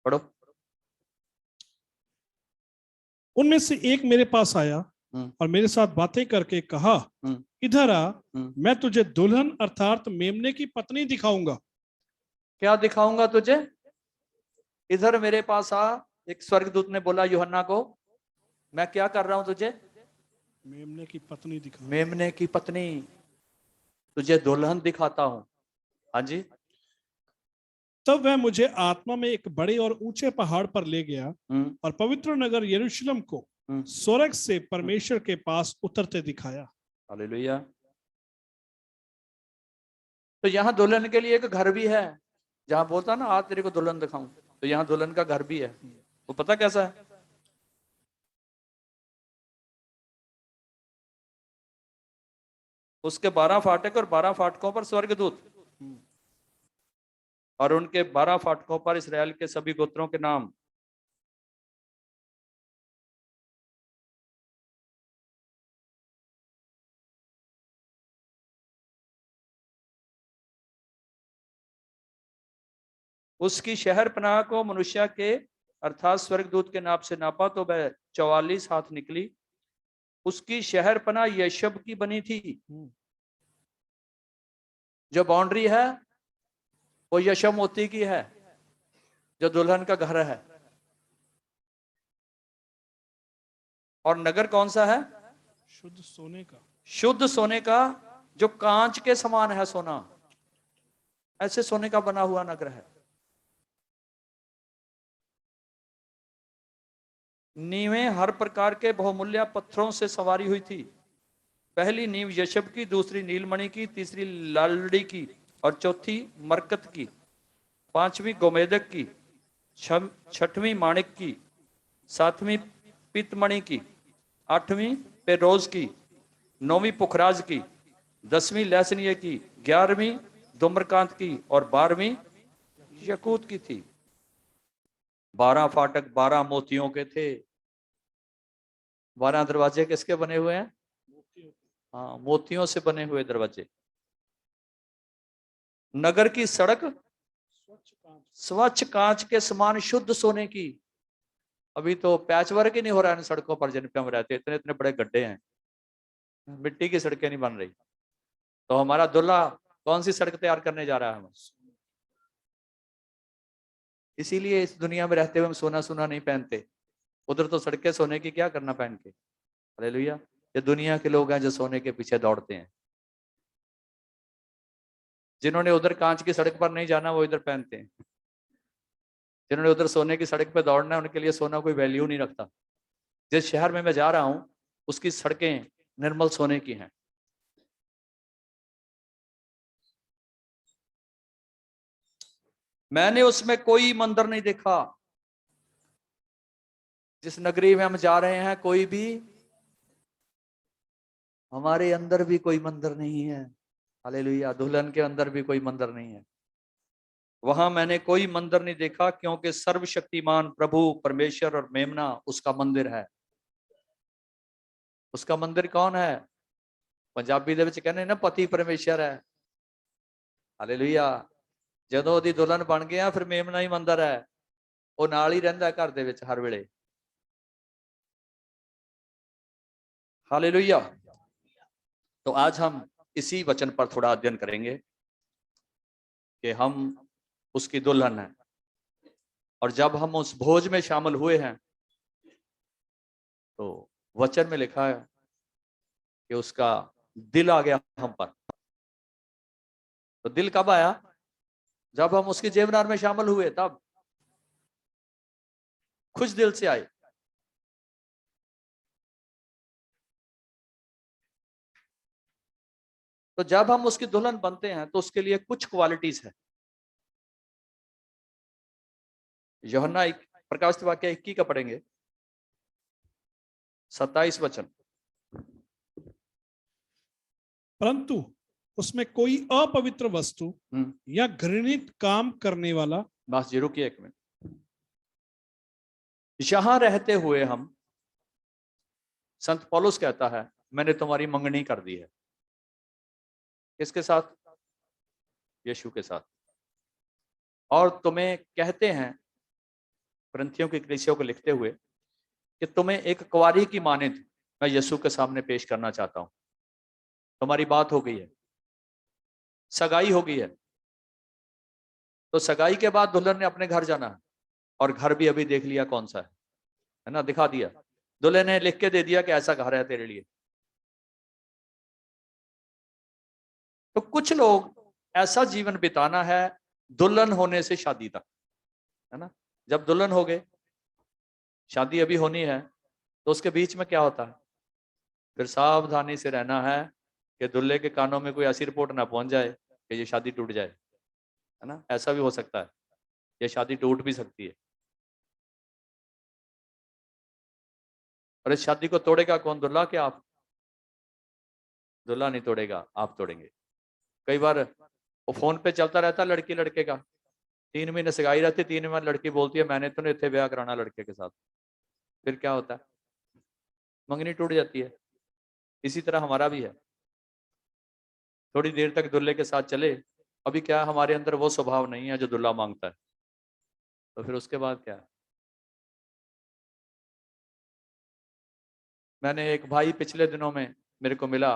पढ़ो। उनमें से एक मेरे पास आया और मेरे साथ बातें करके कहा, इधर आ, मैं तुझे दुल्हन अर्थात मेमने की पत्नी दिखाऊंगा। क्या दिखाऊंगा तुझे? इधर मेरे पास आ। एक स्वर्गदूत ने बोला यूहन्ना को, मैं क्या कर रहा हूं तुझे? मेमने की पत्नी दिखा, मेमने की पत्नी, तुझे दुल्हन दिखाता हूं। हाँ जी। तब वह मुझे आत्मा में एक बड़े और ऊंचे पहाड़ पर ले गया और पवित्र नगर यरूशलेम को स्वर्ग से परमेश्वर के पास उतरते दिखाया। हालेलुया। तो यहाँ दुल्हन के लिए एक घर भी है, जहां बोलता ना आज तेरे को दुल्हन दिखाऊं, तो यहाँ दुल्हन का घर भी है। वो पता कैसा है? उसके 12 फाटक और 12 फाटकों पर स्वर्गदूत, और उनके 12 फाटकों पर इस्राएल के सभी गोत्रों के नाम। उसकी शहर पनाह को मनुष्य के अर्थात स्वर्गदूत के नाप से नापा तो वह 44 हाथ निकली। उसकी शहर पनाह यशब की बनी थी। जो बाउंड्री है वो यशब मोती की है, जो दुल्हन का घर है। और नगर कौन सा है? शुद्ध सोने का, शुद्ध सोने का, जो कांच के समान है सोना, ऐसे सोने का बना हुआ नगर है। नीवें हर प्रकार के बहुमूल्य पत्थरों से सवारी हुई थी। पहली नींव यशब की, दूसरी नीलमणि की, तीसरी लालड़ी की, और चौथी मरकत की, पांचवी गोमेदक की, छठवीं माणिक की, सातवीं पीतमणि की, आठवीं पेरोज की, नौवीं पुखराज की, 10वीं लहसनिये की, 11वीं धूम्रकांत की, और 12वीं यकूत की थी। 12 फाटक 12 मोतियों के थे। 12 दरवाजे किसके बने हुए हैं? हाँ, मोतियों से बने हुए दरवाजे। नगर की सड़क स्वच्छ कांच के समान शुद्ध सोने की। अभी तो पैच वर्क ही नहीं हो रहा है इन सड़कों पर जिन पे हम रहते, इतने इतने बड़े गड्ढे हैं, मिट्टी की सड़कें नहीं बन रही। तो हमारा दूल्हा कौन सी सड़क तैयार करने जा रहा है? हम इसीलिए इस दुनिया में रहते हुए हम सोना सोना नहीं पहनते। उधर तो सड़कें सोने की, क्या करना पहन के। हालेलुया। ये दुनिया के लोग हैं जो सोने के पीछे दौड़ते हैं। जिन्होंने उधर कांच की सड़क पर नहीं जाना वो इधर पहनते हैं। जिन्होंने उधर सोने की सड़क पर दौड़ना है उनके लिए सोना कोई वैल्यू नहीं रखता। जिस शहर में मैं जा रहा हूं उसकी सड़कें निर्मल सोने की हैं। मैंने उसमें कोई मंदिर नहीं देखा। जिस नगरी में हम जा रहे हैं कोई भी, हमारे अंदर भी कोई मंदिर नहीं है। हालेलुया। दुल्हन के अंदर भी कोई मंदिर नहीं है। वहां मैंने कोई मंदिर नहीं देखा, क्योंकि सर्वशक्तिमान प्रभु परमेश्वर और मेमना उसका मंदिर है। उसका मंदिर कौन है? पंजाबी ਦੇ ਵਿੱਚ ਕਹਿੰਦੇ ना पति परमेश्वर है। हालेलुया। ਜਦੋਂ ਉਹਦੀ ਦੁਲਹਨ ਬਣ ਗਿਆ ਫਿਰ ਮੇਮਨਾ ਹੀ ਮੰਦਰ ਹੈ। ਉਹ ਨਾਲ ਹੀ ਰਹਿੰਦਾ ਘਰ ਦੇ ਵਿੱਚ ਹਰ ਵੇਲੇ। हालेलुया। तो आज हम इसी वचन पर थोड़ा अध्ययन करेंगे कि हम उसकी दुल्हन हैं। और जब हम उस भोज में शामिल हुए हैं तो वचन में लिखा है कि उसका दिल आ गया हम पर। तो दिल कब आया? जब हम उसकी जेवनार में शामिल हुए, तब खुश दिल से आए। तो जब हम उसकी दुल्हन बनते हैं तो उसके लिए कुछ क्वालिटीज है। यूहन्ना प्रकाशित वाक्य 21 का पढ़ेंगे, 27 वचन। परंतु उसमें कोई अपवित्र वस्तु या घृणित काम करने वाला, बस जी रुकिए एक मिनट, यहां रहते हुए हम, संत पौलुस कहता है मैंने तुम्हारी मंगनी कर दी है। किसके साथ? यीशु के साथ। और तुम्हें कहते हैं कुरिन्थियों की कलीसिया को लिखते हुए कि तुम्हें एक कुंवारी की मानिंद मैं यीशु के सामने पेश करना चाहता हूं। तुम्हारी बात हो गई है, सगाई हो गई है, तो सगाई के बाद दुल्हन ने अपने घर जाना है, और घर भी अभी देख लिया कौन सा है ना, दिखा दिया। दुल्हन ने लिख के दे दिया कि ऐसा घर है तेरे लिए। तो कुछ लोग ऐसा जीवन बिताना है दुल्हन होने से शादी तक, है ना। जब दुल्हन हो गए, शादी अभी होनी है, तो उसके बीच में क्या होता है? फिर सावधानी से रहना है कि दूल्हे के कानों में कोई ऐसी रिपोर्ट ना पहुंच जाए कि ये शादी टूट जाए, है ना। ऐसा भी हो सकता है, ये शादी टूट भी सकती है। और इस शादी को तोड़ेगा कौन? दूल्हा कि आप? दूल्हा नहीं तोड़ेगा, आप तोड़ेंगे। कई बार वो फोन पे चलता रहता लड़की लड़के का, 3 महीने सगाई रहती, 3 महीने लड़की बोलती है मैंने तो नहीं थे ब्याह कराना लड़के के साथ। फिर क्या होता है? मंगनी टूट जाती है। इसी तरह हमारा भी है, थोड़ी देर तक दूल्हे के साथ चले, अभी क्या हमारे अंदर वो स्वभाव नहीं है जो दूल्हा मांगता है, तो फिर उसके बाद क्या है? मैंने एक भाई पिछले दिनों में मेरे को मिला,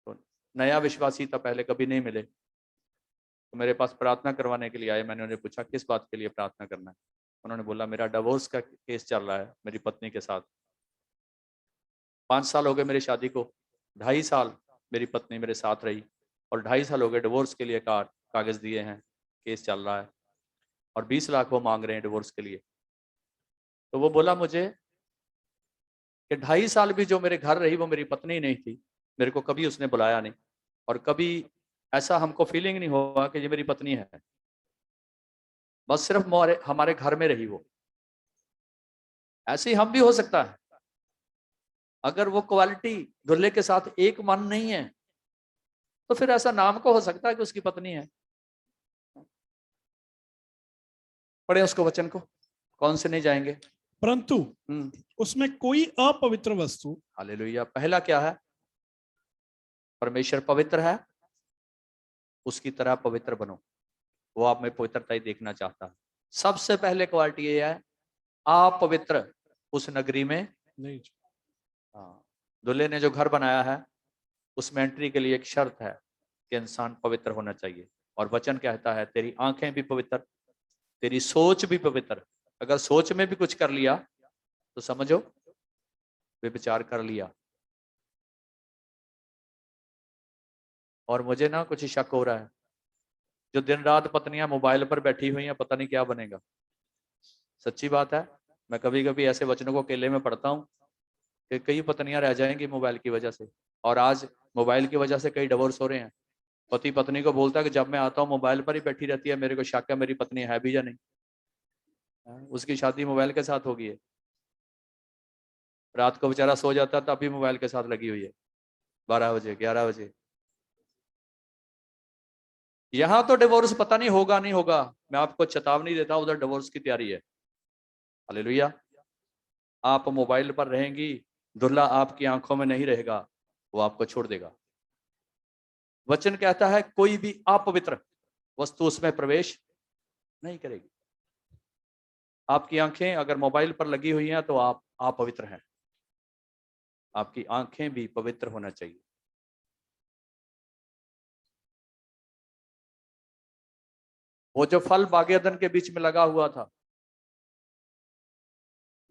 तो नया विश्वासी था, पहले कभी नहीं मिले, तो मेरे पास प्रार्थना करवाने के लिए आए। मैंने उन्हें पूछा किस बात के लिए प्रार्थना करना है? उन्होंने बोला मेरा डिवोर्स का केस चल रहा है मेरी पत्नी के साथ। 5 साल हो गए मेरी शादी को, 2.5 साल मेरी पत्नी मेरे साथ रही, और 2.5 साल हो गए डिवोर्स के लिए कागज दिए हैं, केस चल रहा है, और 20 लाख वो मांग रहे हैं डिवोर्स के लिए। तो वो बोला मुझे कि 2.5 साल भी जो मेरे घर रही वो मेरी पत्नी नहीं थी, मेरे को कभी उसने बुलाया नहीं, और कभी ऐसा हमको फीलिंग नहीं हुआ कि ये मेरी पत्नी है, बस सिर्फ हमारे घर में रही वो। ऐसे ही हम भी हो सकता है, अगर वो क्वालिटी दूल्हे के साथ एक मन नहीं है, तो फिर ऐसा नाम को हो सकता है कि उसकी पत्नी है। पढ़े उसको वचन को, कौन से नहीं जाएंगे। परंतु उसमें कोई अपवित्र वस्तु, हालेलुया। पहला क्या है? परमेश्वर पवित्र है, उसकी तरह पवित्र बनो। वो आप में पवित्रता ही देखना चाहता है। सबसे पहले क्वालिटी ये है, आप पवित्र उस नगरी में नहीं। हाँ, दूल्हे ने जो घर बनाया है उसमें एंट्री के लिए एक शर्त है कि इंसान पवित्र होना चाहिए। और वचन कहता है तेरी आंखें भी पवित्र, तेरी सोच भी पवित्र। अगर सोच में भी कुछ कर लिया तो समझो व्यभिचार कर लिया। और मुझे ना कुछ शक हो रहा है, जो दिन रात पत्नियां मोबाइल पर बैठी हुई हैं, पता नहीं क्या बनेगा। सच्ची बात है, मैं कभी कभी ऐसे वचनों को अकेले में पढ़ता हूँ कि कई पत्नियां रह जाएंगी मोबाइल की वजह से। और आज मोबाइल की वजह से कई डिवोर्स हो रहे हैं। पति पत्नी को बोलता है कि जब मैं आता हूँ मोबाइल पर ही बैठी रहती है, मेरे को शक है मेरी पत्नी है भी या नहीं। उसकी शादी मोबाइल के साथ होगी है, रात को बेचारा सो जाता था अभी मोबाइल के साथ लगी हुई है, 12 बजे 11 बजे। यहां तो डिवोर्स पता नहीं होगा नहीं होगा, मैं आपको चेतावनी देता हूं, उधर डिवोर्स की तैयारी है। हालेलुया। आप मोबाइल पर रहेंगी, दूल्हा आपकी आंखों में नहीं रहेगा, वो आपको छोड़ देगा। वचन कहता है कोई भी अपवित्र वस्तु उसमें प्रवेश नहीं करेगी। आपकी आंखें अगर मोबाइल पर लगी हुई हैं तो आप अपवित्र हैं। आपकी आंखें भी पवित्र होना चाहिए। वो जो फल बाग अदन के बीच में लगा हुआ था,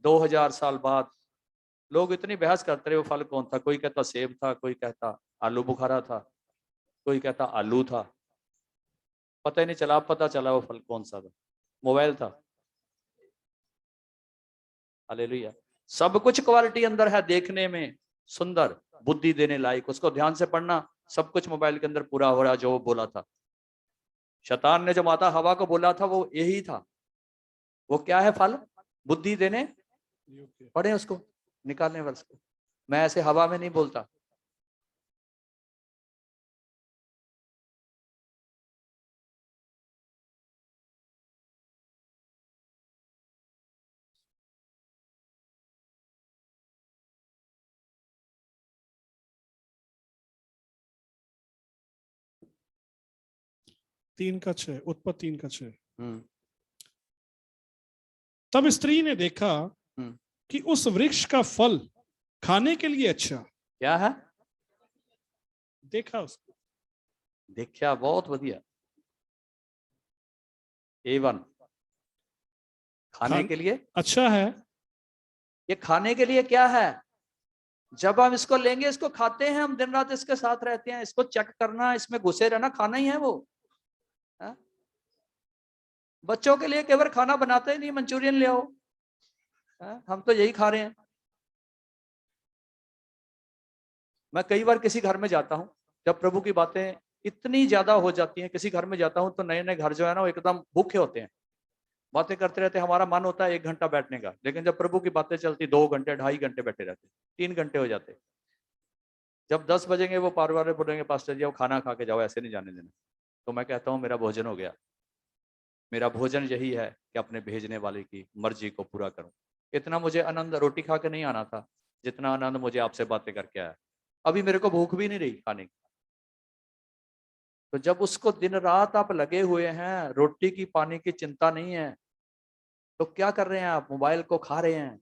2000 साल बाद लोग इतनी बहस करते रहे वो फल कौन था। कोई कहता सेब था, कोई कहता आलू बुखारा था, कोई कहता आलू था, पता ही नहीं चला। पता चला वो फल कौन सा था, मोबाइल था। हालेलुया। सब कुछ क्वालिटी अंदर है, देखने में सुंदर, बुद्धि देने लायक, उसको ध्यान से पढ़ना। सब कुछ मोबाइल के अंदर पूरा हो रहा जो वो बोला था। शैतान ने जो माता हवा को बोला था वो यही था। वो क्या है? फल बुद्धि देने, पढ़े उसको, निकालने वर्ष को। मैं ऐसे हवा में नहीं बोलता। तीन का 6, उत्पत्ति 3 का 6। तब स्त्री ने देखा कि उस वृक्ष का फल खाने के लिए अच्छा। क्या है? देखा उसको, देखा, बहुत बढ़िया। A1 खाने के लिए अच्छा है। ये खाने के लिए क्या है? जब हम इसको लेंगे, इसको खाते हैं, हम दिन रात इसके साथ रहते हैं, इसको चेक करना, इसमें घुसे रहना, खाना ही है वो। है? बच्चों के लिए केवल खाना बनाते ही नहीं, मंचूरियन ले आओ। हम तो यही खा रहे हैं। मैं कई बार किसी घर में जाता हूं, जब प्रभु की बातें इतनी ज्यादा हो जाती हैं, किसी घर में जाता हूं तो नए नए घर जो है ना वो एकदम भूखे होते हैं, बातें करते रहते, हमारा मन होता है 1 घंटा बैठने का, लेकिन जब प्रभु की बातें चलती 2 घंटे 2.5 घंटे बैठे रहते, 3 घंटे हो जाते। जब 10 बजेंगे वो पार वाले बोलेंगे पास्टर जी वो खाना खा के जाओ, ऐसे नहीं जाने देना। तो मैं कहता हूँ मेरा भोजन हो गया। मेरा भोजन यही है कि अपने भेजने वाले की मर्जी को पूरा करूं। इतना मुझे आनंद रोटी खा के नहीं आना था जितना आनंद मुझे आपसे बातें करके आया। अभी मेरे को भूख भी नहीं रही खाने की। तो जब उसको दिन रात आप लगे हुए हैं, रोटी की पानी की चिंता नहीं है, तो क्या कर रहे हैं आप? मोबाइल को खा रहे हैं।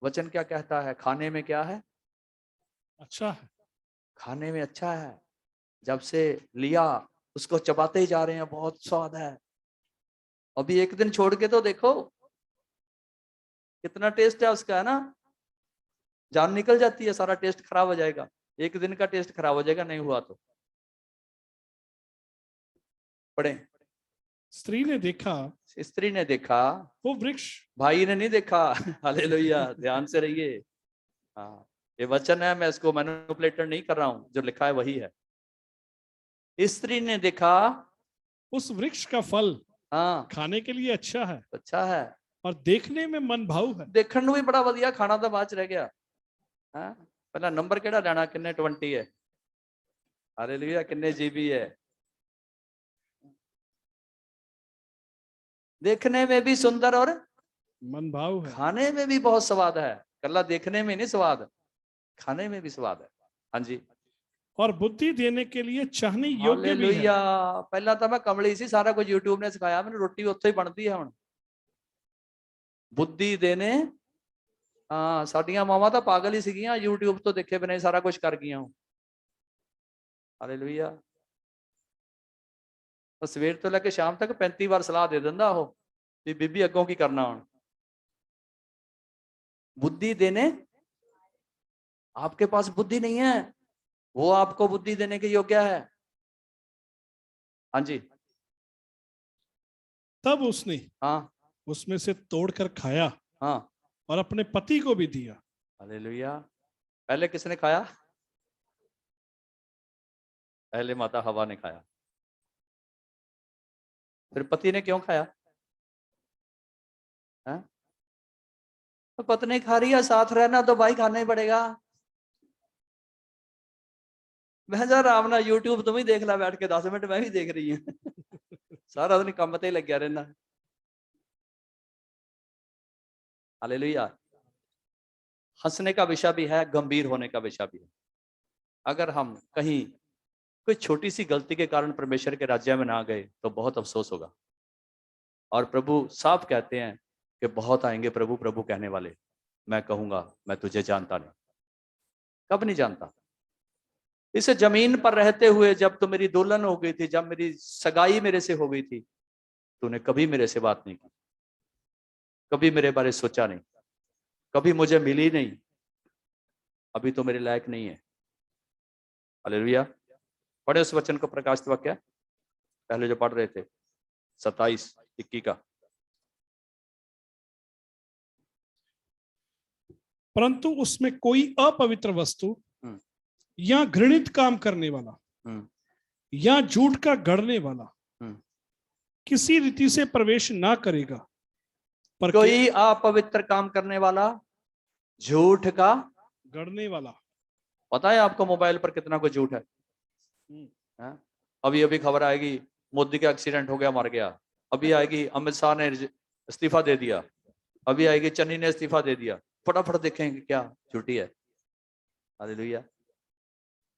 वचन क्या कहता है? खाने में क्या है? अच्छा है। खाने में अच्छा है। जब से लिया उसको चबाते ही जा रहे हैं, बहुत स्वाद है। अभी एक दिन छोड़ के तो देखो कितना टेस्ट है उसका, है ना? जान निकल जाती है, सारा टेस्ट खराब हो जाएगा। एक दिन का टेस्ट खराब हो जाएगा नहीं हुआ तो। पढ़े। स्त्री ने देखा, स्त्री ने देखा, वो वृक्ष, भाई ने नहीं देखा। हालेलुया, ध्यान से रहिए। हाँ, ये वचन है, मैं इसको मैनिपुलेटर नहीं कर रहा हूं, जो लिखा है वही है। स्त्री ने देखा उस वृक्ष का फल हाँ खाने के लिए अच्छा है अच्छा है और देखने में मन भाऊ है। देखने ਨੂੰ भी बड़ा ਵਧੀਆ, खाना तो बाद च रह गया। हाँ, पहला नंबर केड़ा लेना, किन्ने 20 है? हालेलुया, किन्ने जीबी है? देखने में भी सुंदर और मन भाऊ है। खाने में भी बहुत स्वाद है। कल्ला देखने में नहीं स्वाद, खाने में भी स्वाद है। हाँ जी, और बुद्धि देने के लिए चाहने योग्य भी है। हालेलुया। पहला तो मैं कमली सी, सारा कुछ यूट्यूब ने सिखाया, मैंने रोटी उत्थे ही बनती है हुण। बुद्धि देने, हाँ साडियां मावां तो पागल ही सीगियां, यूट्यूब तो देखे बिना ही सारा कुछ कर गईयां। हालेलुया। तो सवेर तो लेके शाम तक 35 बार सलाह दे दिंदा वो भी बीबी अगों की करना हुण। बुद्धि देने, आपके पास बुद्धि नहीं है, वो आपको बुद्धि देने के योग्य है। हाँ जी, तब उसने हाँ उसमें से तोड़कर खाया हाँ, और अपने पति को भी दिया। हालेलुया। पहले किसने खाया? पहले माता हवा ने खाया। फिर पति ने क्यों खाया? है? तो पत्नी खा रही है, साथ रहना तो भाई खाना ही पड़ेगा। मैं जा आराम ना यूट्यूब तुम ही देख ला बैठ के, 10 मिनट मैं भी देख रही हूँ। सारा दिन काम ते लग्या रहना। हालेलुया। हंसने का विषय भी है, गंभीर होने का विषय भी है। अगर हम कहीं कोई छोटी सी गलती के कारण परमेश्वर के राज्य में ना गए तो बहुत अफसोस होगा। और प्रभु साफ कहते हैं कि बहुत आएंगे प्रभु प्रभु कहने वाले, मैं कहूंगा मैं तुझे जानता नहीं। कब नहीं जानता? इस जमीन पर रहते हुए जब तो मेरी दुल्हन हो गई थी, जब मेरी सगाई मेरे से हो गई थी, तूने कभी मेरे से बात नहीं की, कभी मेरे बारे सोचा नहीं, कभी मुझे मिली नहीं। अभी तो मेरे लायक नहीं है। हालेलुया। पढ़े उस वचन को, प्रकाशित वाक्य पहले जो पढ़ रहे थे 27:21 का। परंतु उसमें कोई अपवित्र वस्तु या घृणित काम करने वाला या झूठ का गढ़ने वाला किसी रीति से प्रवेश ना करेगा, पर कोई अपवित्र काम करने वाला, झूठ का गढ़ने वाला। पता है आपको मोबाइल पर कितना कुछ झूठ है? अभी अभी खबर आएगी मोदी का एक्सीडेंट हो गया, मर गया। अभी आएगी अमित शाह ने इस्तीफा दे दिया। अभी आएगी चन्नी ने इस्तीफा दे दिया। फटाफट देखेंगे क्या झूठी है। हालेलुया।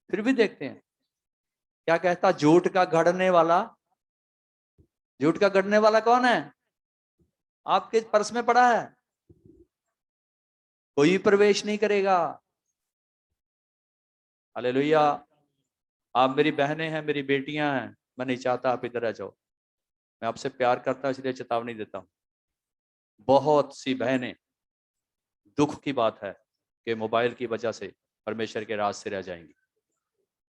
फिर भी देखते हैं क्या कहता, झूठ का गढ़ने वाला। झूठ का गढ़ने वाला कौन है? आपके पर्स में पड़ा है, कोई प्रवेश नहीं करेगा। हालेलुया। आप मेरी बहनें हैं, मेरी बेटियां हैं, मैं नहीं चाहता आप इधर आ जाओ। मैं आपसे प्यार करता हूं इसलिए चेतावनी देता हूं। बहुत सी बहनें, दुख की बात है कि मोबाइल की वजह से परमेश्वर के राज से रह जाएंगी,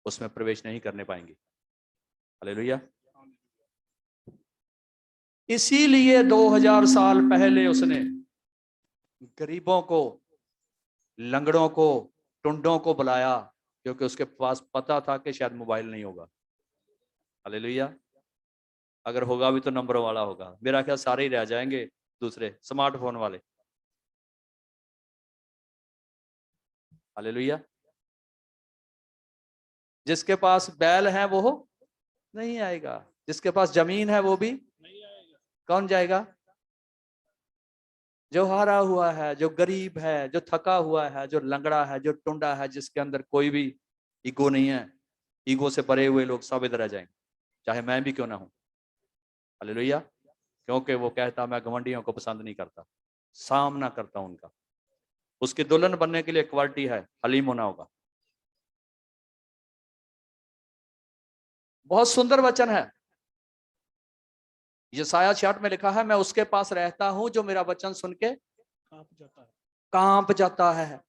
उसमें प्रवेश नहीं करने पाएंगी। हालेलुया। इसीलिए 2000 साल पहले उसने गरीबों को, लंगड़ों को, टुंडों को बुलाया, क्योंकि उसके पास पता था कि शायद मोबाइल नहीं होगा। हालेलुया। अगर होगा भी तो नंबरों वाला होगा। मेरा ख्याल सारे ही रह जाएंगे दूसरे स्मार्टफोन वाले। हालेलुया। जिसके पास बैल है वो नहीं आएगा, जिसके पास जमीन है वो भी नहीं आएगा। कौन जाएगा? जो हारा हुआ है, जो गरीब है, जो थका हुआ है, जो लंगड़ा है, जो टुंडा है, जिसके अंदर कोई भी ईगो नहीं है, ईगो से भरे हुए लोग सब इधर आ जाएंगे, चाहे मैं भी क्यों ना हूं। हालेलुया। क्योंकि वो कहता मैं घमंडियों को पसंद नहीं करता, सामना करता हूं उनका। उसकी दुल्हन बनने के लिए क्वालिटी है, हलीम होना होगा। बहुत सुंदर वचन है। यशायाह 66 में लिखा है, मैं उसके पास रहता हूं जो मेरा वचन सुन के कांप जाता है।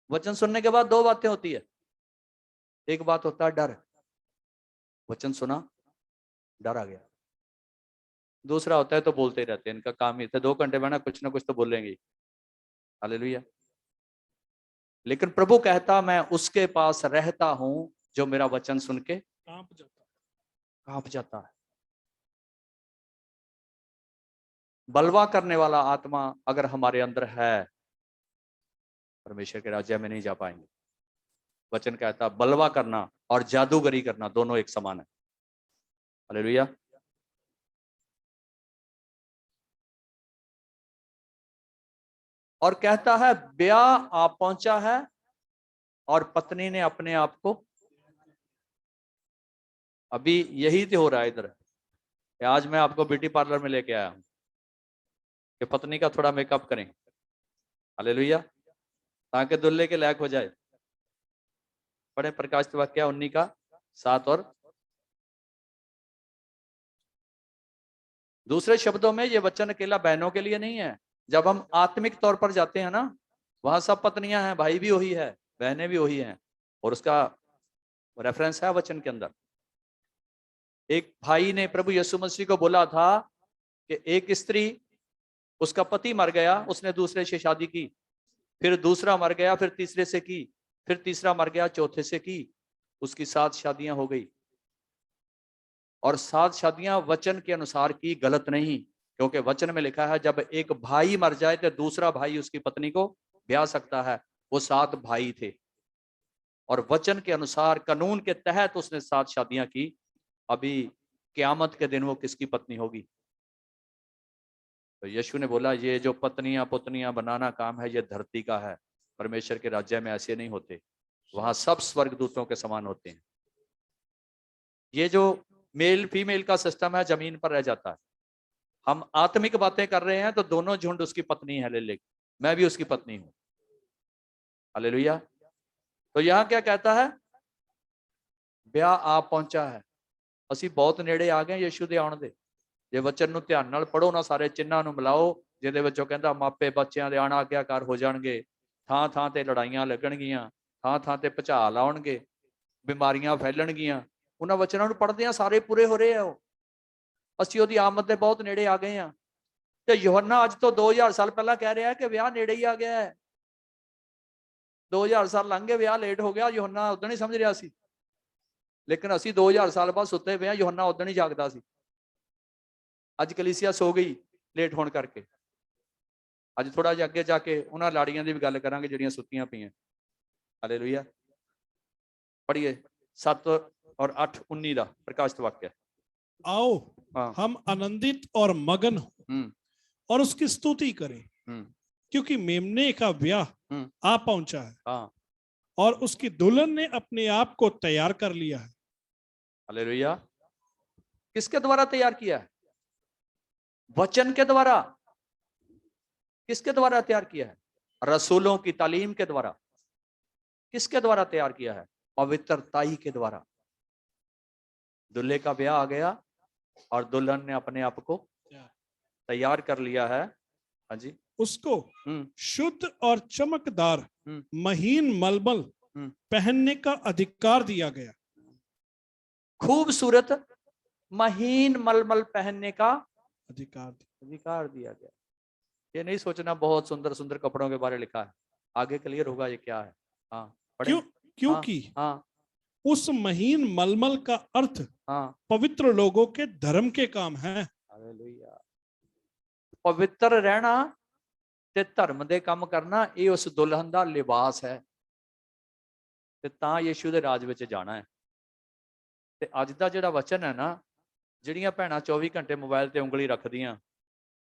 वचन सुनने के बाद दो बातें होती है। एक बात होता है डर, वचन सुना, डर आ गया। दूसरा होता है तो बोलते ही रहते हैं, इनका काम ही था 2 घंटे में ना कुछ तो बोलेंगे। हालेलुया। लेकिन प्रभु कहता मैं उसके पास रहता हूं जो मेरा वचन सुन के कांप जाता है। बलवा करने वाला आत्मा अगर हमारे अंदर है, परमेश्वर के राज्य में नहीं जा पाएंगे। वचन कहता बलवा करना और जादूगरी करना दोनों एक समान है। हालेलुया। और कहता है ब्याह आ पहुंचा है और पत्नी ने अपने आप को, अभी यही तो हो रहा है इधर। आज मैं आपको ब्यूटी पार्लर में लेके आया हूं कि पत्नी का थोड़ा मेकअप करें। हालेलुया। ताकि दुल्हे के लायक हो जाए। पढ़े प्रकाशित वाक्य 19 का 7 और। दूसरे शब्दों में ये वचन अकेला बहनों के लिए नहीं है। जब हम आत्मिक तौर पर जाते हैं ना, वहां सब पत्नियां हैं, भाई भी वही है, बहनें भी वही हैं, और उसका रेफरेंस है वचन के अंदर। एक भाई ने प्रभु यीशु मसीह को बोला था कि एक स्त्री, उसका पति मर गया, उसने दूसरे से शादी की, फिर दूसरा मर गया, फिर तीसरे से की, फिर तीसरा मर गया, चौथे से की, उसकी 7 शादियां हो गई। और 7 शादियां वचन के अनुसार की, गलत नहीं। क्योंकि वचन में लिखा है जब एक भाई मर जाए तो दूसरा भाई उसकी पत्नी को ब्याह सकता है। वो 7 भाई थे और वचन के अनुसार, कानून के तहत उसने 7 शादियां की। अभी क़यामत के दिन वो किसकी पत्नी होगी? तो यीशु ने बोला ये जो पत्नियां पुतनियां बनाना काम है, ये धरती का है। परमेश्वर के राज्य में ऐसे नहीं होते, वहां सब स्वर्गदूतों के समान होते हैं। ये जो मेल फीमेल का सिस्टम है जमीन पर रह जाता है। हम आत्मिक बातें कर रहे हैं तो दोनों झुंड उसकी पत्नी है, ले मैं भी उसकी पत्नी हूं। हालेलुया। तो यहां क्या कहता है? ब्याह आ पहुंचा है। ਅਸੀਂ ਬਹੁਤ ਨੇੜੇ ਆ ਗਏ ਯीशु ਦੇ ਆਉਣ ਦੇ। ਜੇ ਵਚਨ ਨੂੰ ਧਿਆਨ ਨਾਲ ਪੜੋ ਨਾ, ਸਾਰੇ ਚਿੰਨ੍ਹਾਂ ਨੂੰ ਮਿਲਾਓ, ਜਿਹਦੇ ਵਿੱਚੋਂ ਕਹਿੰਦਾ ਮਾਪੇ ਬੱਚਿਆਂ ਦੇ ਆਣਾ ਆਗਿਆਕਾਰ ਹੋ ਜਾਣਗੇ, ਥਾਂ ਥਾਂ ਤੇ ਲੜਾਈਆਂ ਲੱਗਣਗੀਆਂ, ਥਾਂ ਥਾਂ ਤੇ ਭੁਚਾਲ ਆਉਣਗੇ, ਬਿਮਾਰੀਆਂ ਫੈਲਣਗੀਆਂ। ਉਹਨਾਂ ਵਚਨਾਂ ਨੂੰ ਪੜ੍ਹਦੇ ਆ, ਸਾਰੇ ਪੂਰੇ ਹੋ ਰਹੇ ਆ। ਉਹ ਅਸੀਂ ਉਹਦੀ ਆਮਦ ਦੇ ਬਹੁਤ ਨੇੜੇ ਆ ਗਏ ਆ। ਤੇ ਯੋਹੰਨਾ ਅੱਜ ਤੋਂ 2000 ਸਾਲ ਪਹਿਲਾਂ ਕਹਿ ਰਿਹਾ ਕਿ ਵਿਆਹ ਨੇੜੇ ਹੀ ਆ ਗਿਆ ਹੈ। 2000 ਸਾਲ ਲੰਘ ਗਏ, ਵਿਆਹ ਲੇਟ ਹੋ ਗਿਆ, ਯੋਹੰਨਾ ਉਦੋਂ ਨਹੀਂ ਸਮਝ ਰਿਹਾ ਸੀ, ਲੇਕਿਨ ਅਸੀਂ 2000 ਸਾਲ ਬਾਅਦ ਸੁੱਤੇ ਪਏ ਆ, ਯੋਹੰਨਾ ਉਦੋਂ ਨਹੀਂ ਜਾਗਦਾ ਸੀ। ਅੱਜ ਕਲੀਸਿਆ ਸੋ ਗਈ ਲੇਟ ਹੋਣ ਕਰਕੇ। ਅੱਜ ਥੋੜਾ ਜਿਹਾ ਅੱਗੇ ਜਾ ਕੇ ਉਹਨਾਂ ਲਾੜੀਆਂ ਦੀ ਵੀ ਗੱਲ ਕਰਾਂਗੇ ਜਿਹੜੀਆਂ ਸੁੱਤੀਆਂ ਪਈਆਂ। ਹਾਲੇਲੂਇਆ। पढ़िए 7 और 8 19 ਦਾ प्रकाशित वाक्य। आओ हाँ। हम आनंदित और मगन हो और उसकी स्तुति करें, क्योंकि मेमने का ब्याह आ पहुंचा है। हाँ। और उसकी दुल्हन ने अपने आप को तैयार कर लिया है। हालेलुया। किसके द्वारा तैयार किया है? वचन के द्वारा। किसके द्वारा तैयार किया है? रसूलों की तालीम के द्वारा। किसके द्वारा तैयार किया है? पवित्रताई के द्वारा। दूल्हे का ब्याह आ गया और दुल्हन ने अपने आप को तैयार कर लिया है। हाँ जी। उसको शुद्ध और चमकदार महीन मलमल पहनने का अधिकार दिया गया। खूबसूरत महीन मलमल पहनने का अधिकार दिया गया। ये नहीं सोचना बहुत सुंदर सुंदर कपड़ों के बारे में लिखा है, आगे क्लियर होगा ये क्या है। हाँ, क्योंकि उस महीन मलमल का अर्थ पवित्र लोगों के धर्म के काम है। हालेलुया। पवित्र रहना ते धर्म दे काम करना, ये उस दुल्हन दा लिबास है, ते तां यीशु दे राज विच जाना है। ते अज दा जिहड़ा वचन है ना, जिहड़ियां भैणां 24 घंटे मोबाइल ते उंगली रखदियां,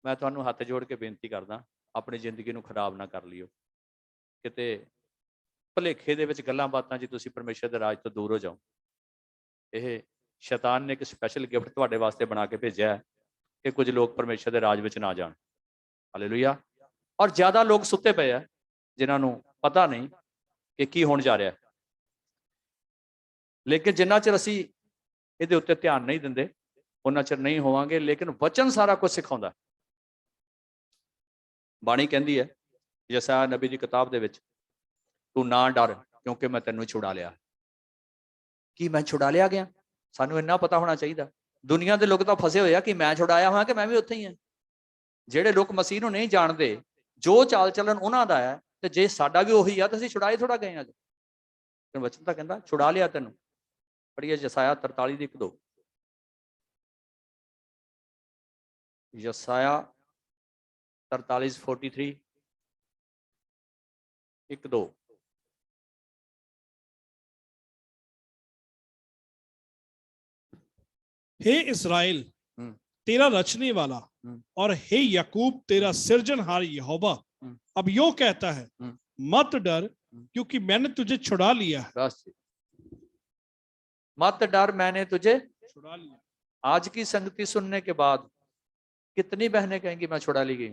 मैं तुहानूं हत्थ जोड़ के बेनती करदा, अपनी जिंदगी नूं खराब ना कर लियो, किते भुलेखे दे विच गल्लां बातां जी तुसीं परमेश्वर दे राज तो दूर हो जाओ। ਇਹ शैतान ने एक स्पैशल गिफ्ट तुहाडे वास्ते बना के भेजा है कि कुछ लोग परमेश्वर दे राज विच ना जाण। हालेलुया। और ज्यादा लोग सुते पे है जिन्हां नूं पता नहीं कि की होण जा रहा है। लेकिन जिन्ना चिर असीं इहदे उत्ते ध्यान नहीं दिंदे उन्ना चिर नहीं होवांगे। लेकिन वचन सारा कुछ सिखाउंदा। बाणी कहंदी है यशायाह नबी दी किताब दे विच, तू ना डर क्योंकि मैं तेनों छुड़ा लिया। कि मैं छुड़ा लिया गया? सानू इन्ना पता होना चाहिए। दुनिया के लोग तो फसे हुए कि मैं छुड़ाया हुआ कि मैं भी उत्थे ही हाँ। जेडे लोग मसीह नूं नहीं जानते, जो चाल चलन उन्हां दा है, ते जे साडा भी उही आ, तो असीं छुड़ाए थोड़ा गए अज। वचन तो कहंदा छुड़ा लिया तैनूं। पढ़िए यशायाह 43 दी 1-2। यशायाह 43:43 1-2। हे इस्राएल तेरा रचने वाला और हे याकूब तेरा सृजनहार यहोवा अब यूं कहता है, मत डर क्योंकि मैंने तुझे छुड़ा लिया है। मत डर, मैंने तुझे छुड़ा लिया। आज की संगति सुनने के बाद कितनी बहनें कहेंगी मैं छुड़ा ली गई।